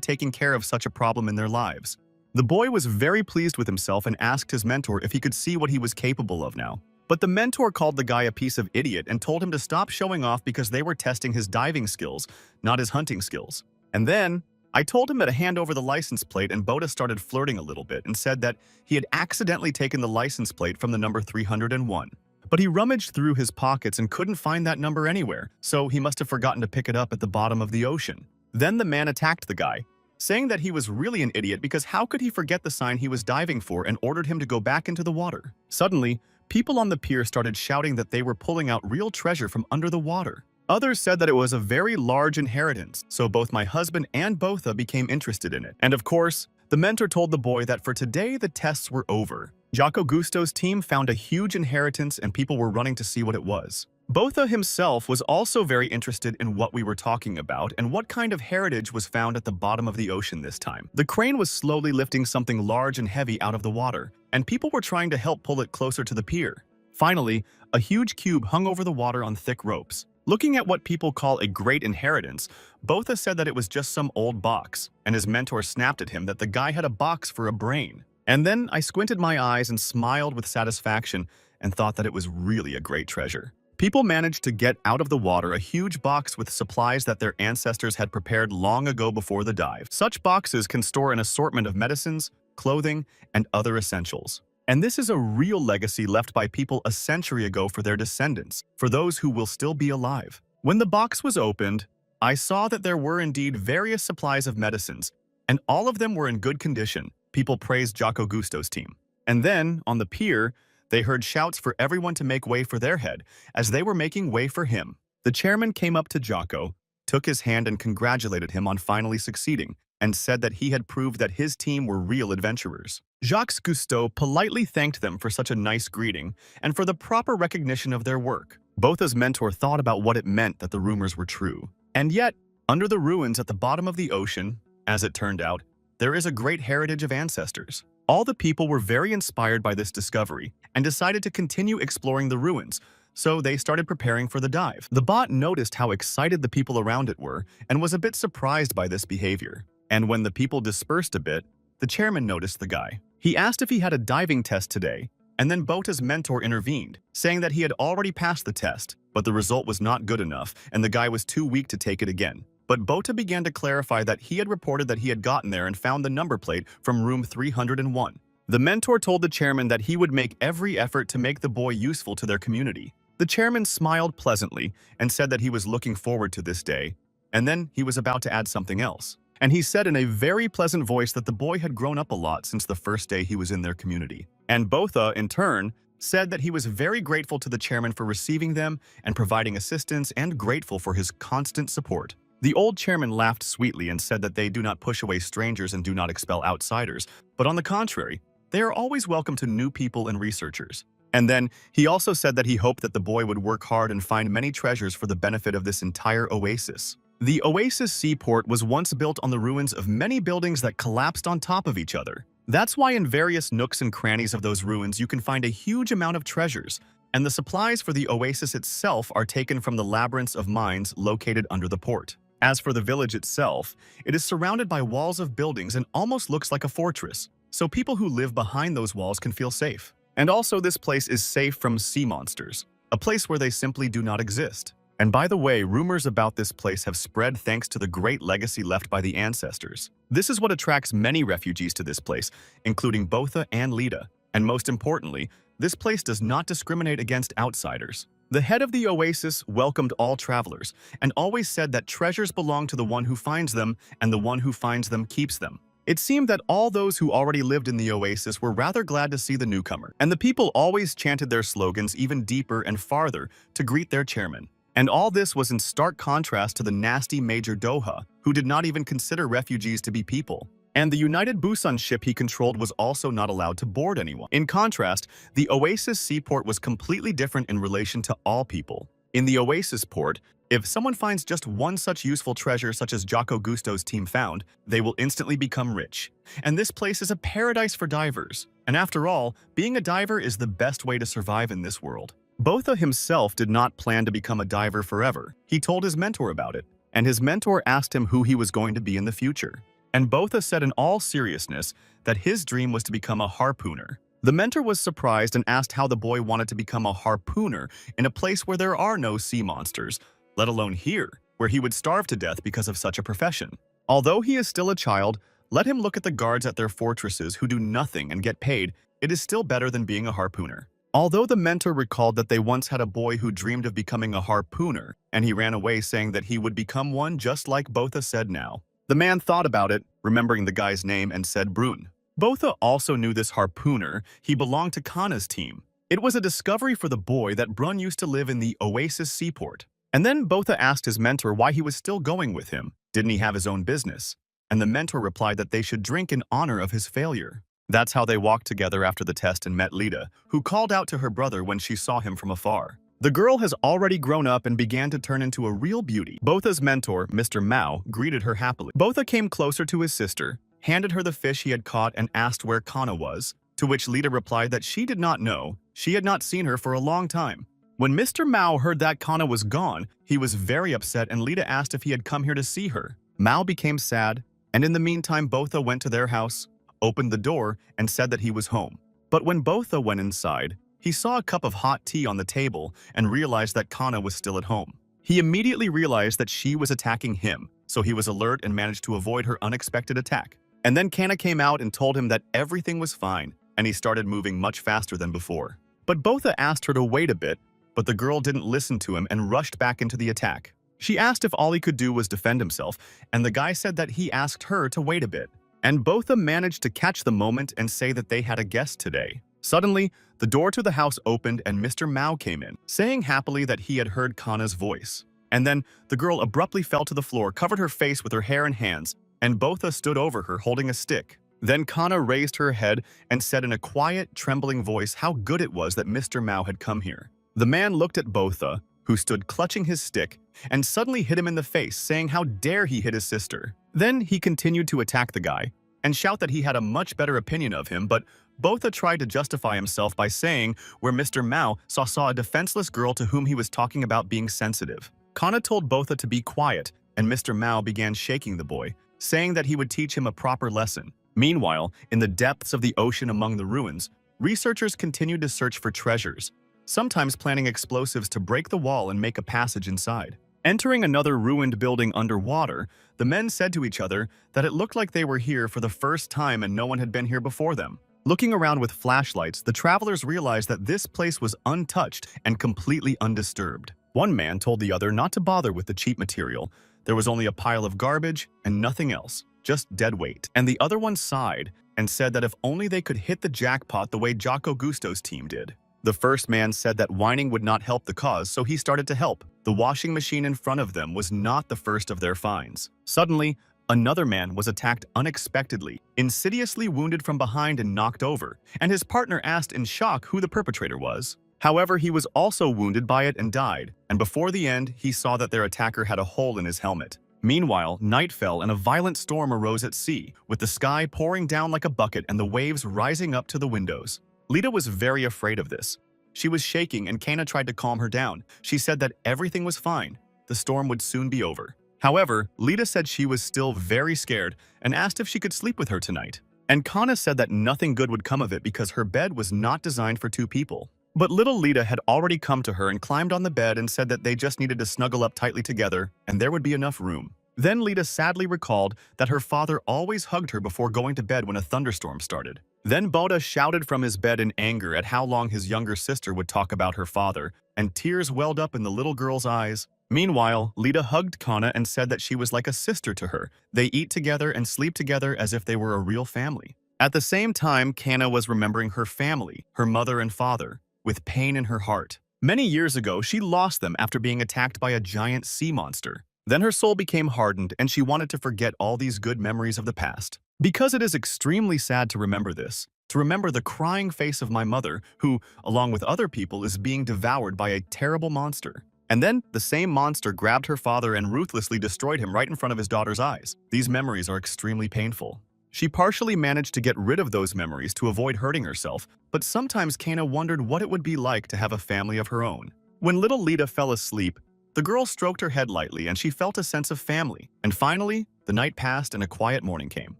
taking care of such a problem in their lives. The boy was very pleased with himself and asked his mentor if he could see what he was capable of now. But the mentor called the guy a piece of idiot and told him to stop showing off because they were testing his diving skills, not his hunting skills. And then, I told him to hand over the license plate, and Botha started flirting a little bit and said that he had accidentally taken the license plate from the number 301. But he rummaged through his pockets and couldn't find that number anywhere, so he must have forgotten to pick it up at the bottom of the ocean. Then the man attacked the guy, saying that he was really an idiot because how could he forget the sign he was diving for, and ordered him to go back into the water. Suddenly, people on the pier started shouting that they were pulling out real treasure from under the water. Others said that it was a very large inheritance, so both my husband and Botha became interested in it. And of course, the mentor told the boy that for today the tests were over. Jaco Gusto's team found a huge inheritance and people were running to see what it was. Botha himself was also very interested in what we were talking about and what kind of heritage was found at the bottom of the ocean this time. The crane was slowly lifting something large and heavy out of the water, and people were trying to help pull it closer to the pier. Finally, a huge cube hung over the water on thick ropes. Looking at what people call a great inheritance, Botha said that it was just some old box, and his mentor snapped at him that the guy had a box for a brain. And then I squinted my eyes and smiled with satisfaction and thought that it was really a great treasure. People managed to get out of the water a huge box with supplies that their ancestors had prepared long ago before the dive. Such boxes can store an assortment of medicines, clothing, and other essentials. And this is a real legacy left by people a century ago for their descendants, for those who will still be alive. When the box was opened, I saw that there were indeed various supplies of medicines, and all of them were in good condition. People praised Jaco Gusto's team. And then, on the pier, they heard shouts for everyone to make way for their head, as they were making way for him. The chairman came up to Jaco, took his hand and congratulated him on finally succeeding, and said that he had proved that his team were real adventurers. Jacques Cousteau politely thanked them for such a nice greeting and for the proper recognition of their work. Botha's mentor thought about what it meant that the rumors were true. And yet, under the ruins at the bottom of the ocean, as it turned out, there is a great heritage of ancestors. All the people were very inspired by this discovery and decided to continue exploring the ruins, so they started preparing for the dive. The bot noticed how excited the people around it were and was a bit surprised by this behavior. And when the people dispersed a bit, the chairman noticed the guy. He asked if he had a diving test today, and then Bota's mentor intervened, saying that he had already passed the test, but the result was not good enough and the guy was too weak to take it again. But Bota began to clarify that he had reported that he had gotten there and found the number plate from room 301. The mentor told the chairman that he would make every effort to make the boy useful to their community. The chairman smiled pleasantly and said that he was looking forward to this day, and then he was about to add something else. And he said in a very pleasant voice that the boy had grown up a lot since the first day he was in their community. And Botha, in turn, said that he was very grateful to the chairman for receiving them and providing assistance and grateful for his constant support. The old chairman laughed sweetly and said that they do not push away strangers and do not expel outsiders, but on the contrary, they are always welcome to new people and researchers. And then he also said that he hoped that the boy would work hard and find many treasures for the benefit of this entire oasis. The oasis seaport was once built on the ruins of many buildings that collapsed on top of each other. That's why in various nooks and crannies of those ruins you can find a huge amount of treasures, and the supplies for the oasis itself are taken from the labyrinths of mines located under the port. As for the village itself, it is surrounded by walls of buildings and almost looks like a fortress, so people who live behind those walls can feel safe. And also this place is safe from sea monsters, a place where they simply do not exist. And by the way, rumors about this place have spread thanks to the great legacy left by the ancestors. This is what attracts many refugees to this place, including Botha and Lita. And most importantly, this place does not discriminate against outsiders. The head of the oasis welcomed all travelers and always said that treasures belong to the one who finds them, and the one who finds them keeps them. It seemed that all those who already lived in the oasis were rather glad to see the newcomer, and the people always chanted their slogans even deeper and farther to greet their chairman. And all this was in stark contrast to the nasty Major Doha, who did not even consider refugees to be people. And the United Busan ship he controlled was also not allowed to board anyone. In contrast, the Oasis seaport was completely different in relation to all people. In the Oasis port, if someone finds just one such useful treasure such as Jocko Gusto's team found, they will instantly become rich. And this place is a paradise for divers. And after all, being a diver is the best way to survive in this world. Botha himself did not plan to become a diver forever. He told his mentor about it, and his mentor asked him who he was going to be in the future. And Botha said in all seriousness that his dream was to become a harpooner. The mentor was surprised and asked how the boy wanted to become a harpooner in a place where there are no sea monsters, let alone here, where he would starve to death because of such a profession. Although he is still a child, let him look at the guards at their fortresses who do nothing and get paid. It is still better than being a harpooner. Although the mentor recalled that they once had a boy who dreamed of becoming a harpooner, and he ran away saying that he would become one just like Botha said now. The man thought about it, remembering the guy's name, and said Brun. Botha also knew this harpooner. He belonged to Kana's team. It was a discovery for the boy that Brun used to live in the Oasis seaport. And then Botha asked his mentor why he was still going with him. Didn't he have his own business? And the mentor replied that they should drink in honor of his failure. That's how they walked together after the test and met Lita, who called out to her brother when she saw him from afar. The girl has already grown up and began to turn into a real beauty. Botha's mentor, Mr. Mao, greeted her happily. Botha came closer to his sister, handed her the fish he had caught, and asked where Kana was, to which Lita replied that she did not know. She had not seen her for a long time. When Mr. Mao heard that Kana was gone, he was very upset, and Lita asked if he had come here to see her. Mao became sad, and in the meantime Botha went to their house, opened the door, and said that he was home. But when Botha went inside, he saw a cup of hot tea on the table and realized that Kana was still at home. He immediately realized that she was attacking him, so he was alert and managed to avoid her unexpected attack. And then Kana came out and told him that everything was fine, and he started moving much faster than before. But Botha asked her to wait a bit, but the girl didn't listen to him and rushed back into the attack. She asked if all he could do was defend himself, and the guy said that he asked her to wait a bit. And Botha managed to catch the moment and say that they had a guest today. Suddenly, the door to the house opened and Mr. Mao came in, saying happily that he had heard Kana's voice. And then the girl abruptly fell to the floor, covered her face with her hair and hands, and Botha stood over her holding a stick. Then Kana raised her head and said in a quiet, trembling voice how good it was that Mr. Mao had come here. The man looked at Botha, who stood clutching his stick, and suddenly hit him in the face, saying how dare he hit his sister. Then he continued to attack the guy, and shout that he had a much better opinion of him, but Botha tried to justify himself by saying where Mr. Mao saw a defenseless girl to whom he was talking about being sensitive. Kana told Botha to be quiet, and Mr. Mao began shaking the boy, saying that he would teach him a proper lesson. Meanwhile, in the depths of the ocean among the ruins, researchers continued to search for treasures, sometimes planning explosives to break the wall and make a passage inside. Entering another ruined building underwater, the men said to each other that it looked like they were here for the first time and no one had been here before them. Looking around with flashlights, the travelers realized that this place was untouched and completely undisturbed. One man told the other not to bother with the cheap material. There was only a pile of garbage and nothing else, just dead weight. And the other one sighed and said that if only they could hit the jackpot the way Jocko Gusto's team did. The first man said that whining would not help the cause, so he started to help. The washing machine in front of them was not the first of their finds. Suddenly, another man was attacked unexpectedly, insidiously wounded from behind and knocked over, and his partner asked in shock who the perpetrator was. However, he was also wounded by it and died, and before the end, he saw that their attacker had a hole in his helmet. Meanwhile, night fell and a violent storm arose at sea, with the sky pouring down like a bucket and the waves rising up to the windows. Lita was very afraid of this. She was shaking and Kana tried to calm her down. She said that everything was fine. The storm would soon be over. However, Lita said she was still very scared and asked if she could sleep with her tonight. And Kana said that nothing good would come of it because her bed was not designed for two people. But little Lita had already come to her and climbed on the bed and said that they just needed to snuggle up tightly together and there would be enough room. Then Lita sadly recalled that her father always hugged her before going to bed when a thunderstorm started. Then Boda shouted from his bed in anger at how long his younger sister would talk about her father, and tears welled up in the little girl's eyes. Meanwhile, Lita hugged Kana and said that she was like a sister to her. They eat together and sleep together as if they were a real family. At the same time, Kana was remembering her family, her mother and father, with pain in her heart. Many years ago, she lost them after being attacked by a giant sea monster. Then her soul became hardened and she wanted to forget all these good memories of the past. Because it is extremely sad to remember this, to remember the crying face of my mother, who, along with other people, is being devoured by a terrible monster. And then the same monster grabbed her father and ruthlessly destroyed him right in front of his daughter's eyes. These memories are extremely painful. She partially managed to get rid of those memories to avoid hurting herself, but sometimes Kana wondered what it would be like to have a family of her own. When little Lita fell asleep, the girl stroked her head lightly and she felt a sense of family. And finally, the night passed and a quiet morning came.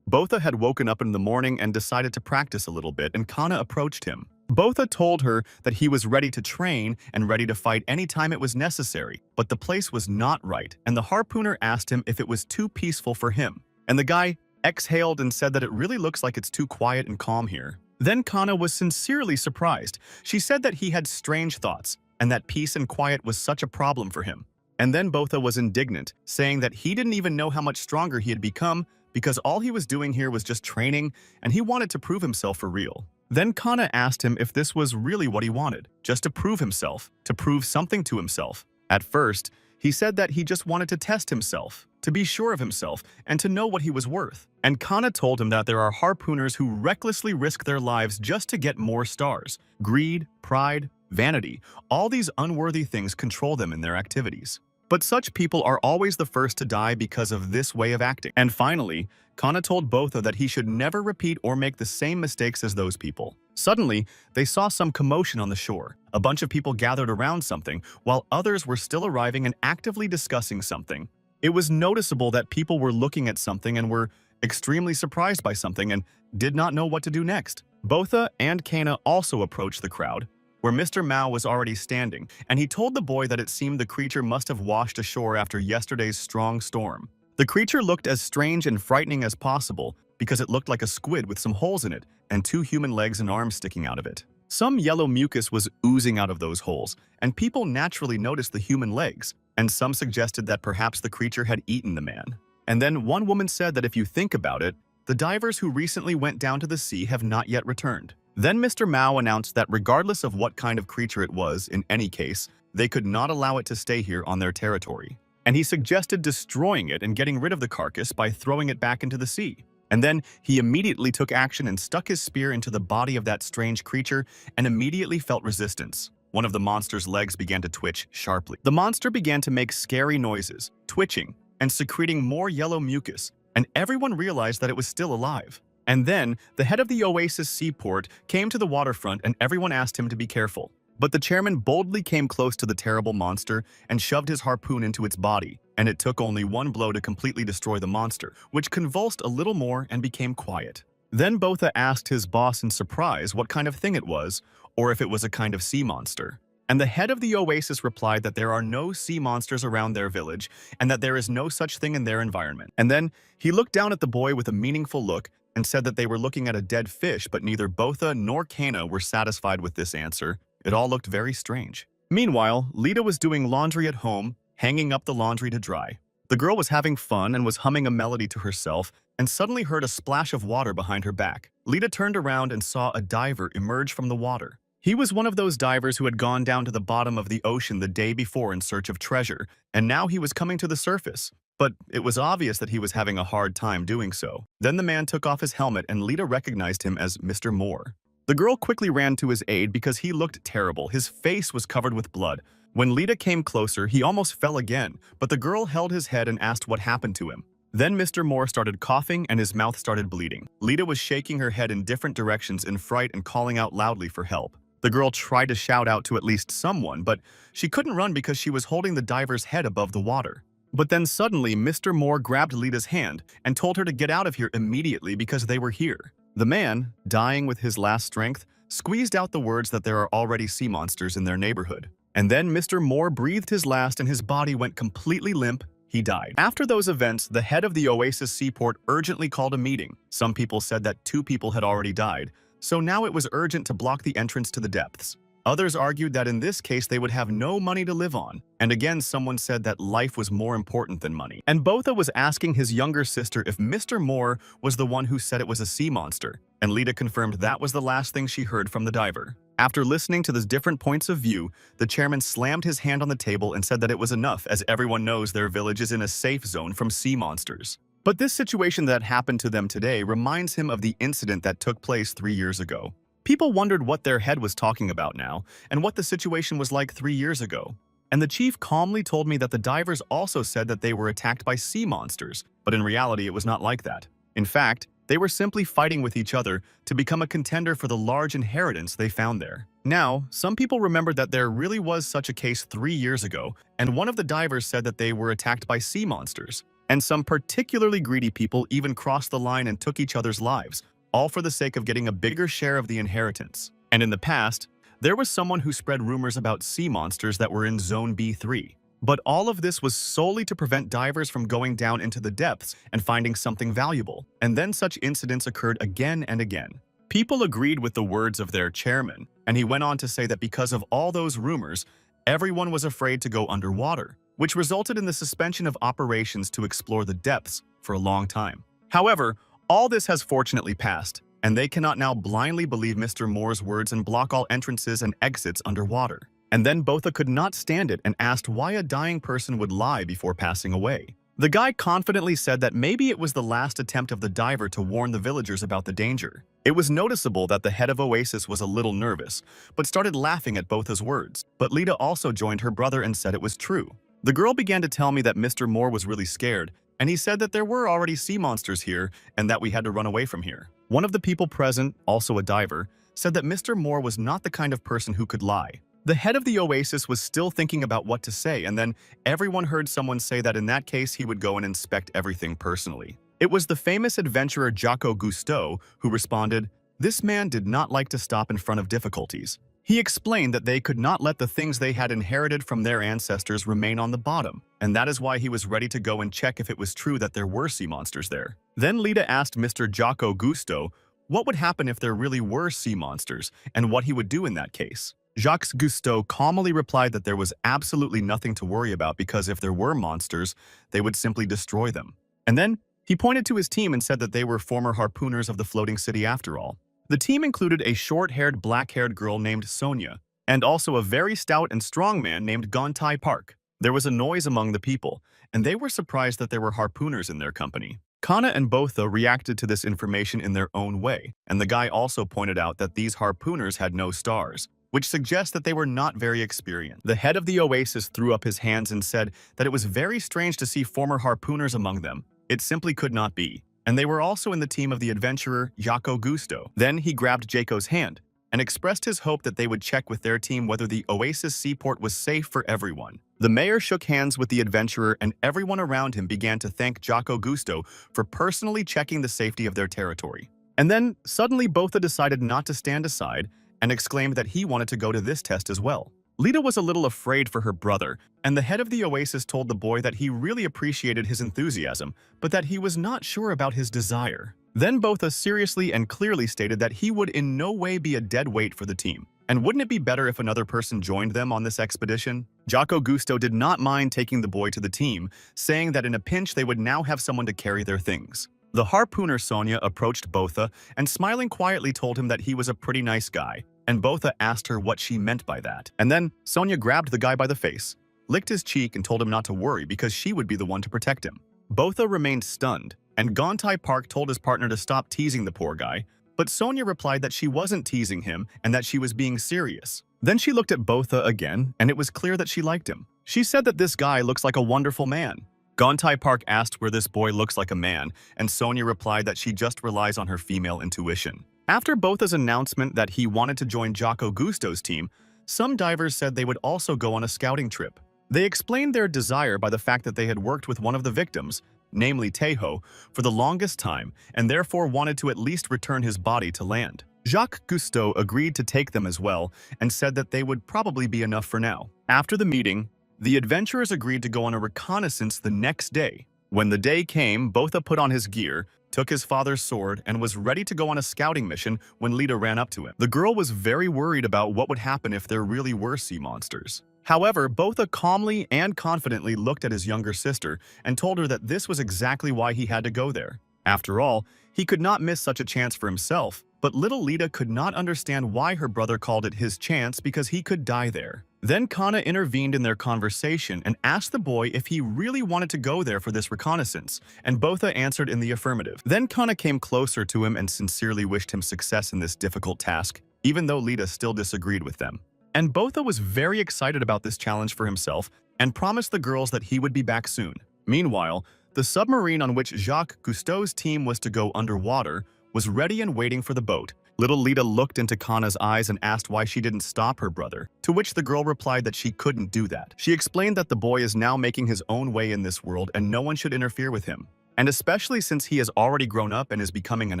Botha had woken up in the morning and decided to practice a little bit, and Kana approached him. Botha told her that he was ready to train and ready to fight anytime it was necessary, but the place was not right, and the harpooner asked him if it was too peaceful for him. And the guy exhaled and said that it really looks like it's too quiet and calm here. Then Kana was sincerely surprised. She said that he had strange thoughts, and that peace and quiet was such a problem for him. And then Botha was indignant, saying that he didn't even know how much stronger he had become because all he was doing here was just training, and he wanted to prove himself for real. Then Kana asked him if this was really what he wanted, just to prove himself, to prove something to himself. At first, he said that he just wanted to test himself, to be sure of himself, and to know what he was worth. And Kana told him that there are harpooners who recklessly risk their lives just to get more stars. Greed, pride, vanity, all these unworthy things control them in their activities. But such people are always the first to die because of this way of acting. And finally, Kana told Botha that he should never repeat or make the same mistakes as those people. Suddenly, they saw some commotion on the shore. A bunch of people gathered around something, while others were still arriving and actively discussing something. It was noticeable that people were looking at something and were extremely surprised by something and did not know what to do next. Botha and Kana also approached the crowd, where Mr. Mao was already standing, and he told the boy that it seemed the creature must have washed ashore after yesterday's strong storm. The creature looked as strange and frightening as possible because it looked like a squid with some holes in it and two human legs and arms sticking out of it. Some yellow mucus was oozing out of those holes, and people naturally noticed the human legs, and some suggested that perhaps the creature had eaten the man. And then one woman said that if you think about it, the divers who recently went down to the sea have not yet returned. Then Mr. Mao announced that regardless of what kind of creature it was, in any case, they could not allow it to stay here on their territory. And he suggested destroying it and getting rid of the carcass by throwing it back into the sea. And then he immediately took action and stuck his spear into the body of that strange creature and immediately felt resistance. One of the monster's legs began to twitch sharply. The monster began to make scary noises, twitching, and secreting more yellow mucus, and everyone realized that it was still alive. And then, the head of the Oasis seaport came to the waterfront and everyone asked him to be careful. But the chairman boldly came close to the terrible monster and shoved his harpoon into its body, and it took only one blow to completely destroy the monster, which convulsed a little more and became quiet. Then Botha asked his boss in surprise what kind of thing it was, or if it was a kind of sea monster. And the head of the Oasis replied that there are no sea monsters around their village and that there is no such thing in their environment. And then he looked down at the boy with a meaningful look and said that they were looking at a dead fish, but neither Botha nor Kana were satisfied with this answer. It all looked very strange. Meanwhile, Lita was doing laundry at home, hanging up the laundry to dry. The girl was having fun and was humming a melody to herself and suddenly heard a splash of water behind her back. Lita turned around and saw a diver emerge from the water. He was one of those divers who had gone down to the bottom of the ocean the day before in search of treasure, and now he was coming to the surface. But it was obvious that he was having a hard time doing so. Then the man took off his helmet and Lita recognized him as Mr. Moore. The girl quickly ran to his aid because he looked terrible. His face was covered with blood. When Lita came closer, he almost fell again, but the girl held his head and asked what happened to him. Then Mr. Moore started coughing and his mouth started bleeding. Lita was shaking her head in different directions in fright and calling out loudly for help. The girl tried to shout out to at least someone, but she couldn't run because she was holding the diver's head above the water. But then suddenly, Mr. Moore grabbed Lita's hand and told her to get out of here immediately because they were here. The man, dying with his last strength, squeezed out the words that there are already sea monsters in their neighborhood. And then Mr. Moore breathed his last and his body went completely limp. He died. After those events, the head of the Oasis seaport urgently called a meeting. Some people said that 2 people had already died, so now it was urgent to block the entrance to the depths. Others argued that in this case they would have no money to live on. And again, someone said that life was more important than money. And Botha was asking his younger sister if Mr. Moore was the one who said it was a sea monster. And Lita confirmed that was the last thing she heard from the diver. After listening to the different points of view, the chairman slammed his hand on the table and said that it was enough, as everyone knows their village is in a safe zone from sea monsters. But this situation that happened to them today reminds him of the incident that took place 3 years ago. People wondered what their head was talking about now, and what the situation was like 3 years ago. And the chief calmly told me that the divers also said that they were attacked by sea monsters, but in reality it was not like that. In fact, they were simply fighting with each other to become a contender for the large inheritance they found there. Now, some people remembered that there really was such a case 3 years ago, and one of the divers said that they were attacked by sea monsters. And some particularly greedy people even crossed the line and took each other's lives, all for the sake of getting a bigger share of the inheritance. And in the past, there was someone who spread rumors about sea monsters that were in Zone B3. But all of this was solely to prevent divers from going down into the depths and finding something valuable. And then such incidents occurred again and again. People agreed with the words of their chairman, and he went on to say that because of all those rumors, everyone was afraid to go underwater, which resulted in the suspension of operations to explore the depths for a long time. However, all this has fortunately passed, and they cannot now blindly believe Mr. Moore's words and block all entrances and exits underwater. And then Botha could not stand it and asked why a dying person would lie before passing away. The guy confidently said that maybe it was the last attempt of the diver to warn the villagers about the danger. It was noticeable that the head of Oasis was a little nervous, but started laughing at Botha's words. But Lita also joined her brother and said it was true. The girl began to tell me that Mr. Moore was really scared, and he said that there were already sea monsters here and that we had to run away from here. One of the people present, also a diver, said that Mr. Moore was not the kind of person who could lie. The head of the Oasis was still thinking about what to say, and then everyone heard someone say that in that case he would go and inspect everything personally. It was the famous adventurer Jacques Cousteau who responded, "This man did not like to stop in front of difficulties." He explained that they could not let the things they had inherited from their ancestors remain on the bottom, and that is why he was ready to go and check if it was true that there were sea monsters there. Then Lita asked Mr. Jacques Cousteau what would happen if there really were sea monsters, and what he would do in that case. Jacques Cousteau calmly replied that there was absolutely nothing to worry about because if there were monsters, they would simply destroy them. And then he pointed to his team and said that they were former harpooners of the floating city after all. The team included a short-haired, black-haired girl named Sonia, and also a very stout and strong man named Gontai Park. There was a noise among the people, and they were surprised that there were harpooners in their company. Kana and Botha reacted to this information in their own way, and the guy also pointed out that these harpooners had no stars, which suggests that they were not very experienced. The head of the Oasis threw up his hands and said that it was very strange to see former harpooners among them. It simply could not be. And they were also in the team of the adventurer Jaco Gusto. Then he grabbed Jaco's hand and expressed his hope that they would check with their team whether the Oasis seaport was safe for everyone. The mayor shook hands with the adventurer and everyone around him began to thank Jaco Gusto for personally checking the safety of their territory. And then, suddenly Botha decided not to stand aside and exclaimed that he wanted to go to this test as well. Lita was a little afraid for her brother, and the head of the Oasis told the boy that he really appreciated his enthusiasm, but that he was not sure about his desire. Then Botha seriously and clearly stated that he would in no way be a dead weight for the team. And wouldn't it be better if another person joined them on this expedition? Jaco Gusto did not mind taking the boy to the team, saying that in a pinch they would now have someone to carry their things. The harpooner Sonia approached Botha and smiling quietly told him that he was a pretty nice guy, and Botha asked her what she meant by that. And then Sonia grabbed the guy by the face, licked his cheek and told him not to worry because she would be the one to protect him. Botha remained stunned, and Gontai Park told his partner to stop teasing the poor guy, but Sonia replied that she wasn't teasing him and that she was being serious. Then she looked at Botha again, and it was clear that she liked him. She said that this guy looks like a wonderful man. Gontai Park asked where this boy looks like a man, and Sonia replied that she just relies on her female intuition. After Botha's announcement that he wanted to join Jaco Gusto's team, some divers said they would also go on a scouting trip. They explained their desire by the fact that they had worked with one of the victims, namely Tejo, for the longest time, and therefore wanted to at least return his body to land. Jacques Cousteau agreed to take them as well and said that they would probably be enough for now. After the meeting, the adventurers agreed to go on a reconnaissance the next day. When the day came, Botha put on his gear, took his father's sword, and was ready to go on a scouting mission when Lita ran up to him. The girl was very worried about what would happen if there really were sea monsters. However, Botha calmly and confidently looked at his younger sister and told her that this was exactly why he had to go there. After all, he could not miss such a chance for himself, but little Lita could not understand why her brother called it his chance because he could die there. Then Kana intervened in their conversation and asked the boy if he really wanted to go there for this reconnaissance, and Botha answered in the affirmative. Then Kana came closer to him and sincerely wished him success in this difficult task, even though Lita still disagreed with them. And Botha was very excited about this challenge for himself and promised the girls that he would be back soon. Meanwhile, the submarine on which Jacques Cousteau's team was to go underwater was ready and waiting for the boat. Little Lita looked into Kana's eyes and asked why she didn't stop her brother, to which the girl replied that she couldn't do that. She explained that the boy is now making his own way in this world and no one should interfere with him. And especially since he has already grown up and is becoming an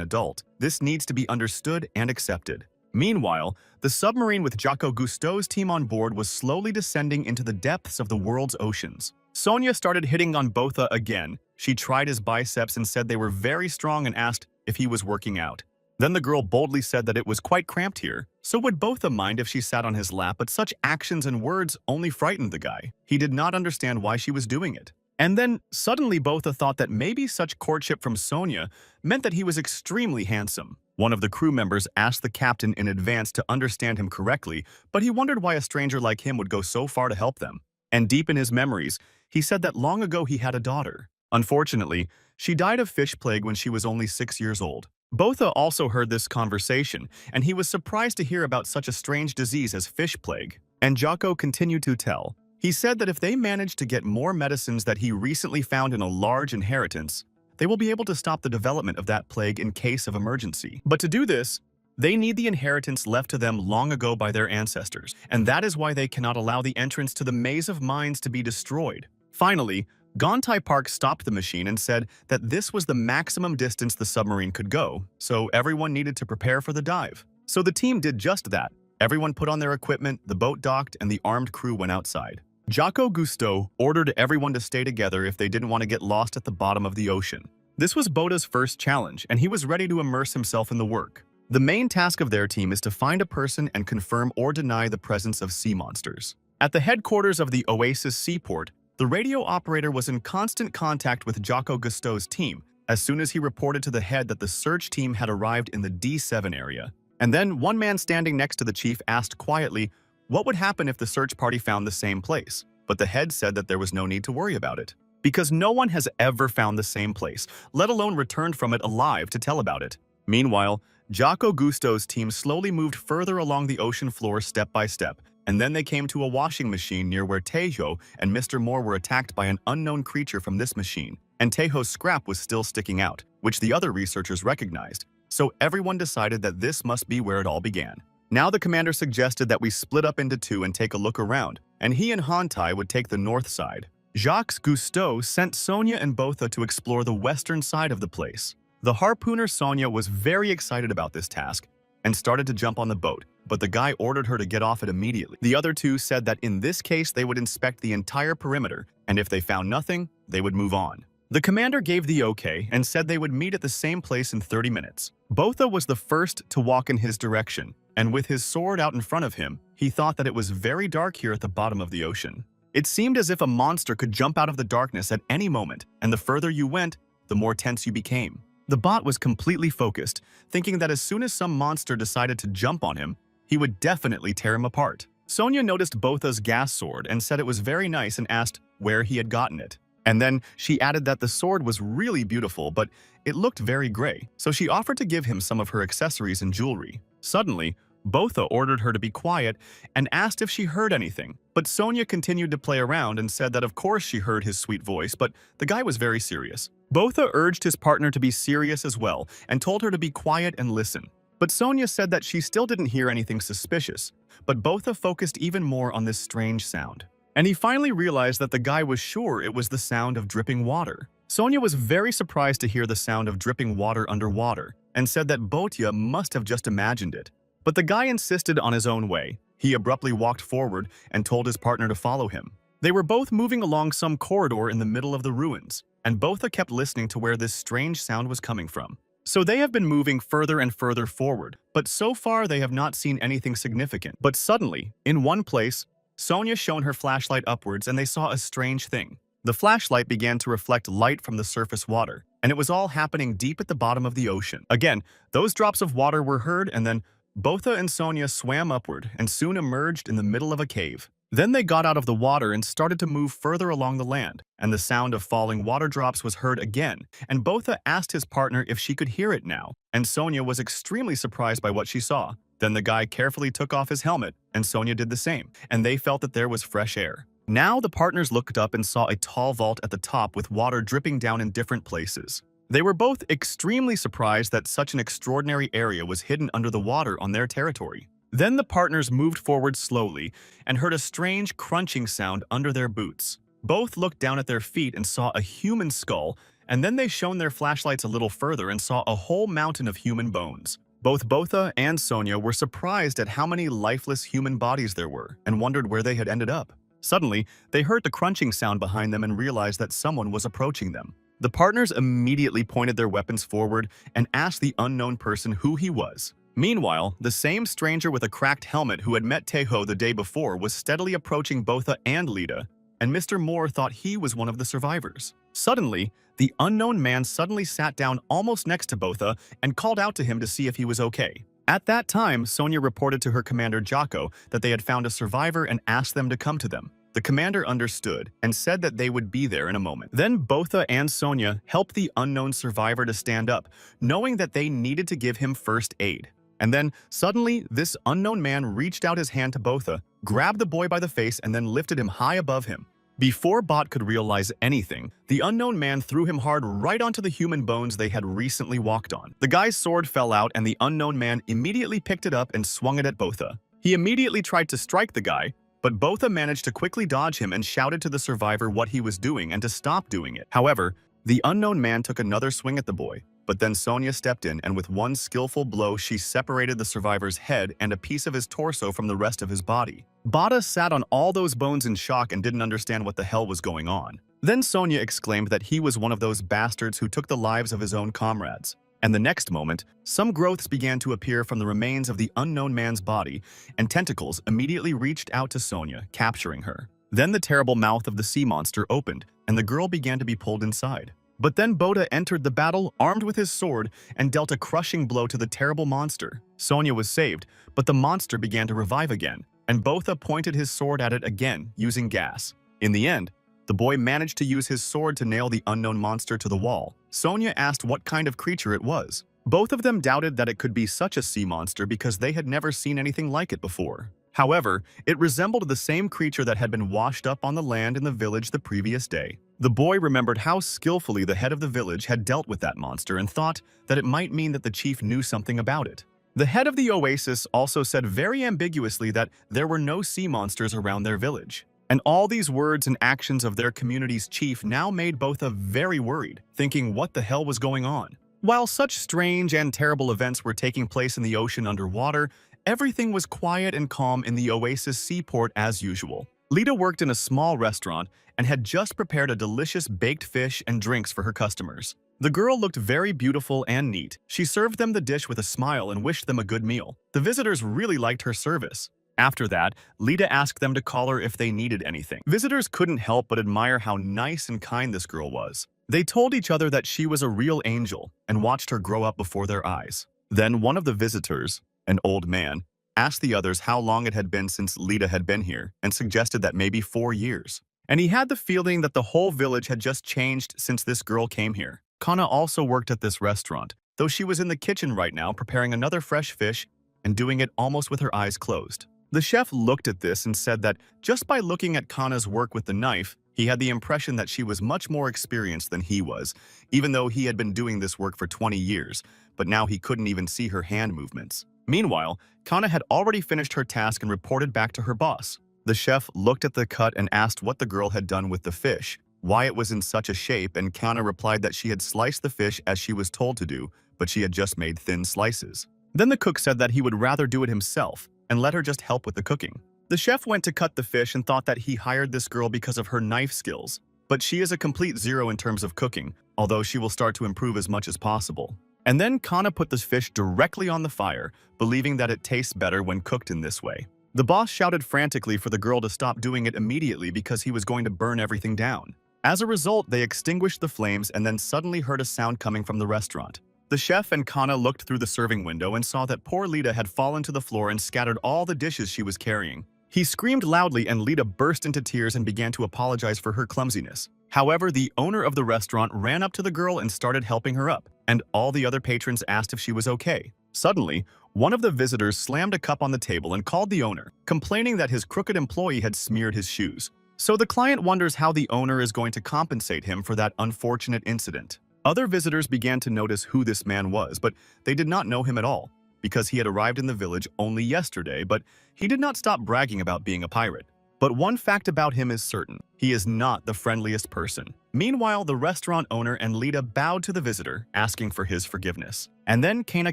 adult, this needs to be understood and accepted. Meanwhile, the submarine with Jaco Cousteau's team on board was slowly descending into the depths of the world's oceans. Sonia started hitting on Botha again. She tried his biceps and said they were very strong and asked if he was working out. Then the girl boldly said that it was quite cramped here, so would Botha mind if she sat on his lap, but such actions and words only frightened the guy. He did not understand why she was doing it. And then, suddenly Botha thought that maybe such courtship from Sonia meant that he was extremely handsome. One of the crew members asked the captain in advance to understand him correctly, but he wondered why a stranger like him would go so far to help them. And deep in his memories, he said that long ago he had a daughter. Unfortunately, she died of fish plague when she was only 6 years old. Botha also heard this conversation, and he was surprised to hear about such a strange disease as fish plague. And Jaco continued to tell. He said that if they manage to get more medicines that he recently found in a large inheritance, they will be able to stop the development of that plague in case of emergency. But to do this, they need the inheritance left to them long ago by their ancestors, and that is why they cannot allow the entrance to the maze of mines to be destroyed. Finally, Gontai Park stopped the machine and said that this was the maximum distance the submarine could go, so everyone needed to prepare for the dive. So the team did just that. Everyone put on their equipment, the boat docked, and the armed crew went outside. Jaco Cousteau ordered everyone to stay together if they didn't want to get lost at the bottom of the ocean. This was Botha's first challenge, and he was ready to immerse himself in the work. The main task of their team is to find a person and confirm or deny the presence of sea monsters. At the headquarters of the Oasis seaport, the radio operator was in constant contact with Jaco Cousteau's team as soon as he reported to the head that the search team had arrived in the D7 area. And then one man standing next to the chief asked quietly what would happen if the search party found the same place. But the head said that there was no need to worry about it, because no one has ever found the same place, let alone returned from it alive to tell about it. Meanwhile, Jaco Cousteau's team slowly moved further along the ocean floor step by step, and then they came to a washing machine near where Tejo and Mr. Moore were attacked by an unknown creature from this machine, and Taeho's scrap was still sticking out, which the other researchers recognized. So everyone decided that this must be where it all began. Now the commander suggested that we split up into two and take a look around, and he and Hantai would take the north side. Jacques Cousteau sent Sonia and Botha to explore the western side of the place. The harpooner Sonia was very excited about this task and started to jump on the boat, but the guy ordered her to get off it immediately. The other two said that in this case they would inspect the entire perimeter, and if they found nothing, they would move on. The commander gave the okay and said they would meet at the same place in 30 minutes. Botha was the first to walk in his direction, and with his sword out in front of him, he thought that it was very dark here at the bottom of the ocean. It seemed as if a monster could jump out of the darkness at any moment, and the further you went, the more tense you became. The bot was completely focused, thinking that as soon as some monster decided to jump on him, he would definitely tear him apart. Sonia noticed Botha's gas sword and said it was very nice and asked where he had gotten it. And then she added that the sword was really beautiful, but it looked very gray, so she offered to give him some of her accessories and jewelry. Suddenly, Botha ordered her to be quiet and asked if she heard anything, but Sonia continued to play around and said that of course she heard his sweet voice, but the guy was very serious. Botha urged his partner to be serious as well and told her to be quiet and listen. But Sonia said that she still didn't hear anything suspicious, but Botha focused even more on this strange sound. And he finally realized that the guy was sure it was the sound of dripping water. Sonia was very surprised to hear the sound of dripping water underwater and said that Botya must have just imagined it. But the guy insisted on his own way. He abruptly walked forward and told his partner to follow him. They were both moving along some corridor in the middle of the ruins, and Botha kept listening to where this strange sound was coming from. So they have been moving further and further forward, but so far they have not seen anything significant. But suddenly, in one place, Sonia shone her flashlight upwards and they saw a strange thing. The flashlight began to reflect light from the surface water, and it was all happening deep at the bottom of the ocean. Again, those drops of water were heard, and then Botha and Sonia swam upward and soon emerged in the middle of a cave. Then they got out of the water and started to move further along the land, and the sound of falling water drops was heard again, and Botha asked his partner if she could hear it now, and Sonia was extremely surprised by what she saw. Then the guy carefully took off his helmet, and Sonia did the same, and they felt that there was fresh air. Now the partners looked up and saw a tall vault at the top with water dripping down in different places. They were both extremely surprised that such an extraordinary area was hidden under the water on their territory. Then the partners moved forward slowly and heard a strange crunching sound under their boots. Both looked down at their feet and saw a human skull, and then they shone their flashlights a little further and saw a whole mountain of human bones. Both Botha and Sonia were surprised at how many lifeless human bodies there were and wondered where they had ended up. Suddenly, they heard the crunching sound behind them and realized that someone was approaching them. The partners immediately pointed their weapons forward and asked the unknown person who he was. Meanwhile, the same stranger with a cracked helmet who had met Taeho the day before was steadily approaching Botha and Lita, and Mr. Moore thought he was one of the survivors. Suddenly, the unknown man suddenly sat down almost next to Botha and called out to him to see if he was okay. At that time, Sonia reported to her commander Jocko that they had found a survivor and asked them to come to them. The commander understood and said that they would be there in a moment. Then Botha and Sonia helped the unknown survivor to stand up, knowing that they needed to give him first aid. And then, suddenly, this unknown man reached out his hand to Botha, grabbed the boy by the face, and then lifted him high above him. Before Bot could realize anything, the unknown man threw him hard right onto the human bones they had recently walked on. The guy's sword fell out, and the unknown man immediately picked it up and swung it at Botha. He immediately tried to strike the guy, but Botha managed to quickly dodge him and shouted to the survivor what he was doing and to stop doing it. However, the unknown man took another swing at the boy, but then Sonia stepped in and with one skillful blow she separated the survivor's head and a piece of his torso from the rest of his body. Bada sat on all those bones in shock and didn't understand what the hell was going on. Then Sonia exclaimed that he was one of those bastards who took the lives of his own comrades. And the next moment, some growths began to appear from the remains of the unknown man's body, and tentacles immediately reached out to Sonia, capturing her. Then the terrible mouth of the sea monster opened, and the girl began to be pulled inside. But then Botha entered the battle armed with his sword and dealt a crushing blow to the terrible monster. Sonia was saved, but the monster began to revive again, and Botha pointed his sword at it again, using gas. In the end, the boy managed to use his sword to nail the unknown monster to the wall. Sonia asked what kind of creature it was. Both of them doubted that it could be such a sea monster because they had never seen anything like it before. However, it resembled the same creature that had been washed up on the land in the village the previous day. The boy remembered how skillfully the head of the village had dealt with that monster and thought that it might mean that the chief knew something about it. The head of the oasis also said very ambiguously that there were no sea monsters around their village. And all these words and actions of their community's chief now made both of very worried, thinking what the hell was going on. While such strange and terrible events were taking place in the ocean underwater, everything was quiet and calm in the oasis seaport as usual. Lita worked in a small restaurant and had just prepared a delicious baked fish and drinks for her customers. The girl looked very beautiful and neat. She served them the dish with a smile and wished them a good meal. The visitors really liked her service. After that, Lita asked them to call her if they needed anything. Visitors couldn't help but admire how nice and kind this girl was. They told each other that she was a real angel and watched her grow up before their eyes. Then one of the visitors, an old man, asked the others how long it had been since Lita had been here and suggested that maybe 4 years. And he had the feeling that the whole village had just changed since this girl came here. Kana also worked at this restaurant, though she was in the kitchen right now preparing another fresh fish and doing it almost with her eyes closed. The chef looked at this and said that just by looking at Kana's work with the knife, he had the impression that she was much more experienced than he was, even though he had been doing this work for 20 years, but now he couldn't even see her hand movements. Meanwhile, Kana had already finished her task and reported back to her boss. The chef looked at the cut and asked what the girl had done with the fish, why it was in such a shape, and Kana replied that she had sliced the fish as she was told to do, but she had just made thin slices. Then the cook said that he would rather do it himself and let her just help with the cooking. The chef went to cut the fish and thought that he hired this girl because of her knife skills, but she is a complete zero in terms of cooking, although she will start to improve as much as possible. And then Kana put the fish directly on the fire, believing that it tastes better when cooked in this way. The boss shouted frantically for the girl to stop doing it immediately because he was going to burn everything down. As a result, they extinguished the flames and then suddenly heard a sound coming from the restaurant. The chef and Kana looked through the serving window and saw that poor Lita had fallen to the floor and scattered all the dishes she was carrying. He screamed loudly and Lita burst into tears and began to apologize for her clumsiness. However, the owner of the restaurant ran up to the girl and started helping her up, and all the other patrons asked if she was okay. Suddenly, one of the visitors slammed a cup on the table and called the owner, complaining that his crooked employee had smeared his shoes. So the client wonders how the owner is going to compensate him for that unfortunate incident. Other visitors began to notice who this man was, but they did not know him at all, because he had arrived in the village only yesterday, but he did not stop bragging about being a pirate. But one fact about him is certain. He is not the friendliest person. Meanwhile, the restaurant owner and Lita bowed to the visitor, asking for his forgiveness. And then Kana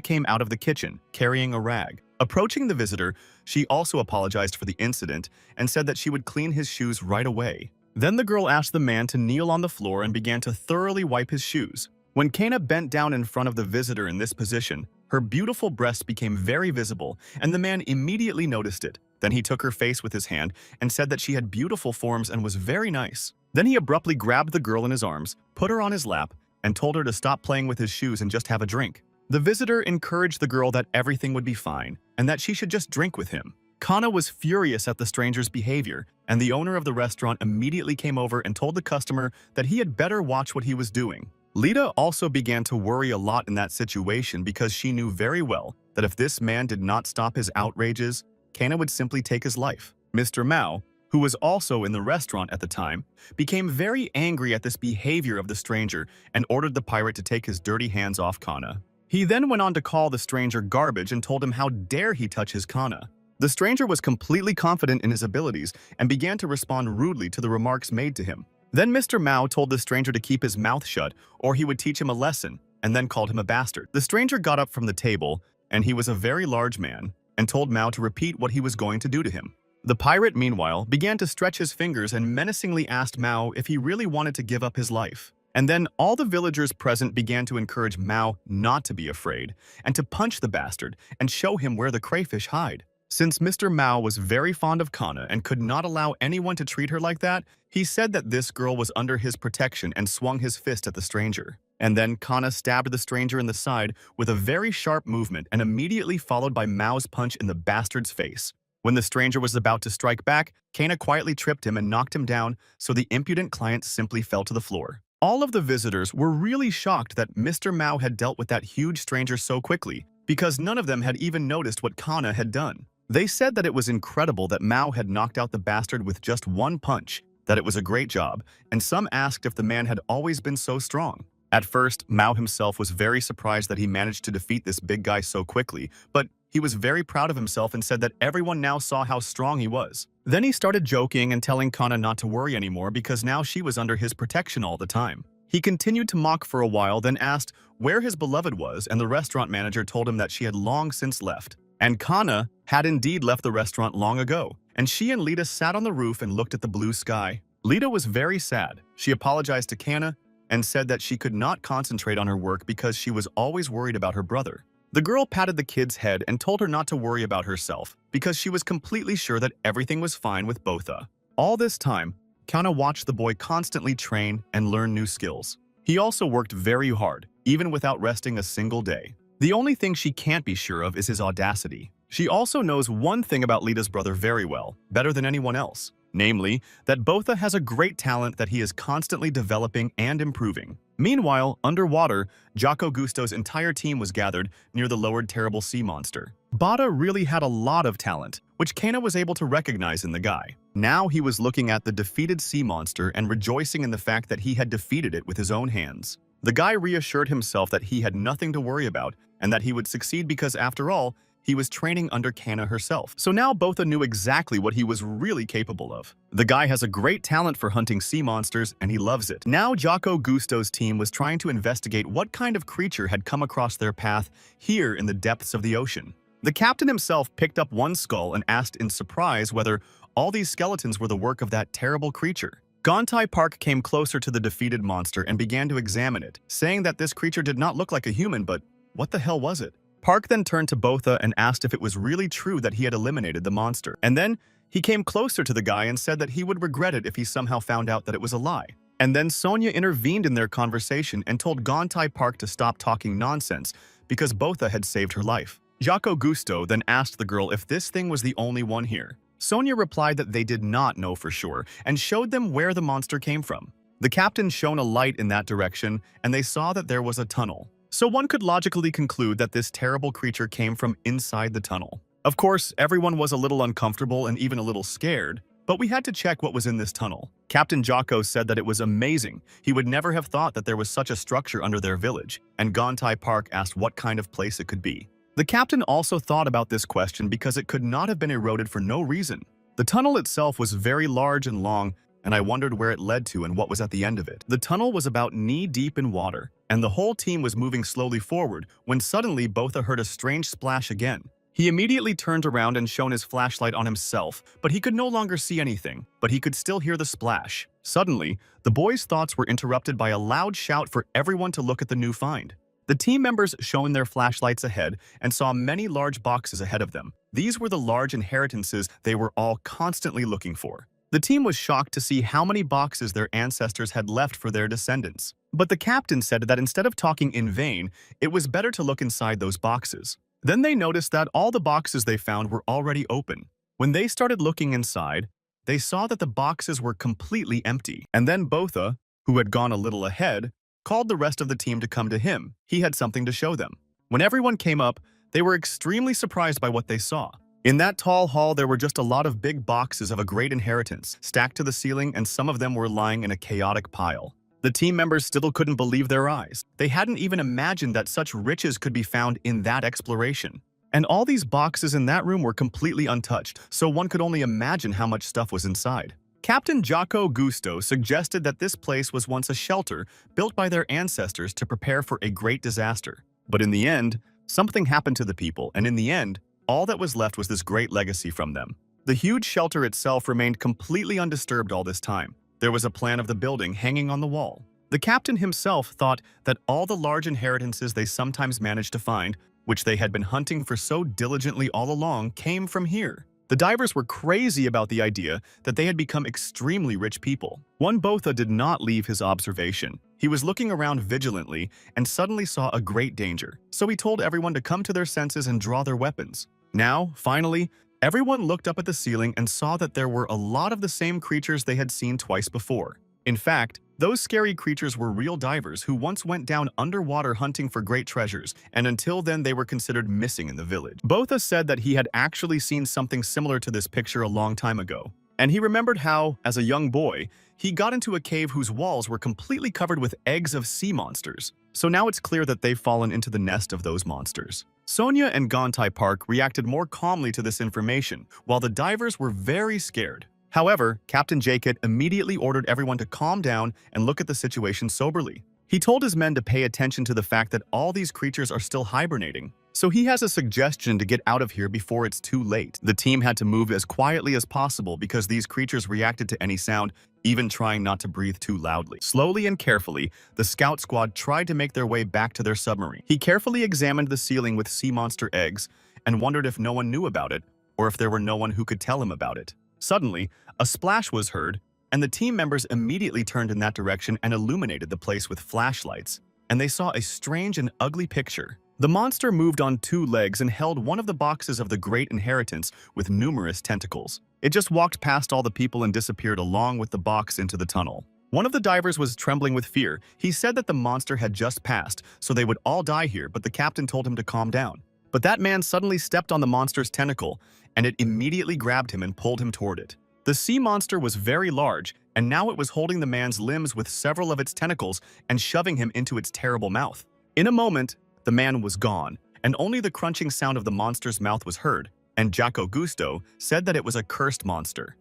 came out of the kitchen, carrying a rag. Approaching the visitor, she also apologized for the incident and said that she would clean his shoes right away. Then the girl asked the man to kneel on the floor and began to thoroughly wipe his shoes. When Kana bent down in front of the visitor in this position, her beautiful breasts became very visible, and the man immediately noticed it. Then he took her face with his hand and said that she had beautiful forms and was very nice. Then he abruptly grabbed the girl in his arms, put her on his lap, and told her to stop playing with his shoes and just have a drink. The visitor encouraged the girl that everything would be fine and that she should just drink with him. Kana was furious at the stranger's behavior, and the owner of the restaurant immediately came over and told the customer that he had better watch what he was doing. Lita also began to worry a lot in that situation because she knew very well that if this man did not stop his outrages, Kana would simply take his life. Mr. Mao, who was also in the restaurant at the time, became very angry at this behavior of the stranger and ordered the pirate to take his dirty hands off Kana. He then went on to call the stranger garbage and told him how dare he touch his Kana. The stranger was completely confident in his abilities and began to respond rudely to the remarks made to him. Then Mr. Mao told the stranger to keep his mouth shut or he would teach him a lesson, and then called him a bastard. The stranger got up from the table, and he was a very large man, and told Mao to repeat what he was going to do to him. The pirate, meanwhile, began to stretch his fingers and menacingly asked Mao if he really wanted to give up his life. And then all the villagers present began to encourage Mao not to be afraid and to punch the bastard and show him where the crayfish hide. Since Mr. Mao was very fond of Kana and could not allow anyone to treat her like that, he said that this girl was under his protection and swung his fist at the stranger. And then Kana stabbed the stranger in the side with a very sharp movement and immediately followed by Mao's punch in the bastard's face. When the stranger was about to strike back, Kana quietly tripped him and knocked him down, so the impudent client simply fell to the floor. All of the visitors were really shocked that Mr. Mao had dealt with that huge stranger so quickly, because none of them had even noticed what Kana had done. They said that it was incredible that Mao had knocked out the bastard with just one punch, that it was a great job, and some asked if the man had always been so strong. At first, Mao himself was very surprised that he managed to defeat this big guy so quickly, but he was very proud of himself and said that everyone now saw how strong he was. Then he started joking and telling Kana not to worry anymore because now she was under his protection all the time. He continued to mock for a while, then asked where his beloved was, and the restaurant manager told him that she had long since left. And Kana had indeed left the restaurant long ago, and she and Lita sat on the roof and looked at the blue sky. Lita was very sad. She apologized to Kana and said that she could not concentrate on her work because she was always worried about her brother. The girl patted the kid's head and told her not to worry about herself because she was completely sure that everything was fine with Botha. All this time, Kana watched the boy constantly train and learn new skills. He also worked very hard, even without resting a single day. The only thing she can't be sure of is his audacity. She also knows one thing about Lita's brother very well, better than anyone else. Namely, that Botha has a great talent that he is constantly developing and improving. Meanwhile, underwater, Jocko Gusto's entire team was gathered near the lowered terrible sea monster. Bada really had a lot of talent, which Kana was able to recognize in the guy. Now he was looking at the defeated sea monster and rejoicing in the fact that he had defeated it with his own hands. The guy reassured himself that he had nothing to worry about and that he would succeed because, after all, he was training under Kana herself. So now Botha knew exactly what he was really capable of. The guy has a great talent for hunting sea monsters, and he loves it. Now Jocko Gusto's team was trying to investigate what kind of creature had come across their path here in the depths of the ocean. The captain himself picked up one skull and asked in surprise whether all these skeletons were the work of that terrible creature. Gontai Park came closer to the defeated monster and began to examine it, saying that this creature did not look like a human, but what the hell was it? Park then turned to Botha and asked if it was really true that he had eliminated the monster. And then he came closer to the guy and said that he would regret it if he somehow found out that it was a lie. And then Sonia intervened in their conversation and told Gontai Park to stop talking nonsense because Botha had saved her life. Jocko Gusto then asked the girl if this thing was the only one here. Sonia replied that they did not know for sure and showed them where the monster came from. The captain shone a light in that direction and they saw that there was a tunnel. So one could logically conclude that this terrible creature came from inside the tunnel. Of course, everyone was a little uncomfortable and even a little scared, but we had to check what was in this tunnel. Captain Jocko said that it was amazing. He would never have thought that there was such a structure under their village, and Gontai Park asked what kind of place it could be. The captain also thought about this question because it could not have been eroded for no reason. The tunnel itself was very large and long, and I wondered where it led to and what was at the end of it. The tunnel was about knee-deep in water, and the whole team was moving slowly forward when suddenly Botha heard a strange splash again. He immediately turned around and shone his flashlight on himself, but he could no longer see anything, but he could still hear the splash. Suddenly, the boys' thoughts were interrupted by a loud shout for everyone to look at the new find. The team members shone their flashlights ahead and saw many large boxes ahead of them. These were the large inheritances they were all constantly looking for. The team was shocked to see how many boxes their ancestors had left for their descendants. But the captain said that instead of talking in vain, it was better to look inside those boxes. Then they noticed that all the boxes they found were already open. When they started looking inside, they saw that the boxes were completely empty. And then Botha, who had gone a little ahead, called the rest of the team to come to him. He had something to show them. When everyone came up, they were extremely surprised by what they saw. In that tall hall, there were just a lot of big boxes of a great inheritance, stacked to the ceiling, and some of them were lying in a chaotic pile. The team members still couldn't believe their eyes. They hadn't even imagined that such riches could be found in that exploration. And all these boxes in that room were completely untouched, so one could only imagine how much stuff was inside. Captain Jocko Gusto suggested that this place was once a shelter built by their ancestors to prepare for a great disaster. But in the end, something happened to the people, and in the end, all that was left was this great legacy from them. The huge shelter itself remained completely undisturbed all this time. There was a plan of the building hanging on the wall. The captain himself thought that all the large inheritances they sometimes managed to find, which they had been hunting for so diligently all along, came from here. The divers were crazy about the idea that they had become extremely rich people. One Botha did not leave his observation. He was looking around vigilantly and suddenly saw a great danger. So he told everyone to come to their senses and draw their weapons. Now, finally, everyone looked up at the ceiling and saw that there were a lot of the same creatures they had seen twice before. In fact, those scary creatures were real divers who once went down underwater hunting for great treasures, and until then they were considered missing in the village. Botha said that he had actually seen something similar to this picture a long time ago. And he remembered how, as a young boy, he got into a cave whose walls were completely covered with eggs of sea monsters. So now it's clear that they've fallen into the nest of those monsters. Sonia and Gontai Park reacted more calmly to this information, while the divers were very scared. However, Captain Jacket immediately ordered everyone to calm down and look at the situation soberly. He told his men to pay attention to the fact that all these creatures are still hibernating. So he has a suggestion to get out of here before it's too late. The team had to move as quietly as possible because these creatures reacted to any sound, even trying not to breathe too loudly. Slowly and carefully, the scout squad tried to make their way back to their submarine. He carefully examined the ceiling with sea monster eggs and wondered if no one knew about it or if there were no one who could tell him about it. Suddenly, a splash was heard, and the team members immediately turned in that direction and illuminated the place with flashlights, and they saw a strange and ugly picture. The monster moved on 2 legs and held one of the boxes of the Great Inheritance with numerous tentacles. It just walked past all the people and disappeared along with the box into the tunnel. One of the divers was trembling with fear. He said that the monster had just passed, so they would all die here, but the captain told him to calm down. But that man suddenly stepped on the monster's tentacle, and it immediately grabbed him and pulled him toward it. The sea monster was very large, and now it was holding the man's limbs with several of its tentacles and shoving him into its terrible mouth. In a moment, the man was gone, and only the crunching sound of the monster's mouth was heard, and Jaco Gusto said that it was a cursed monster.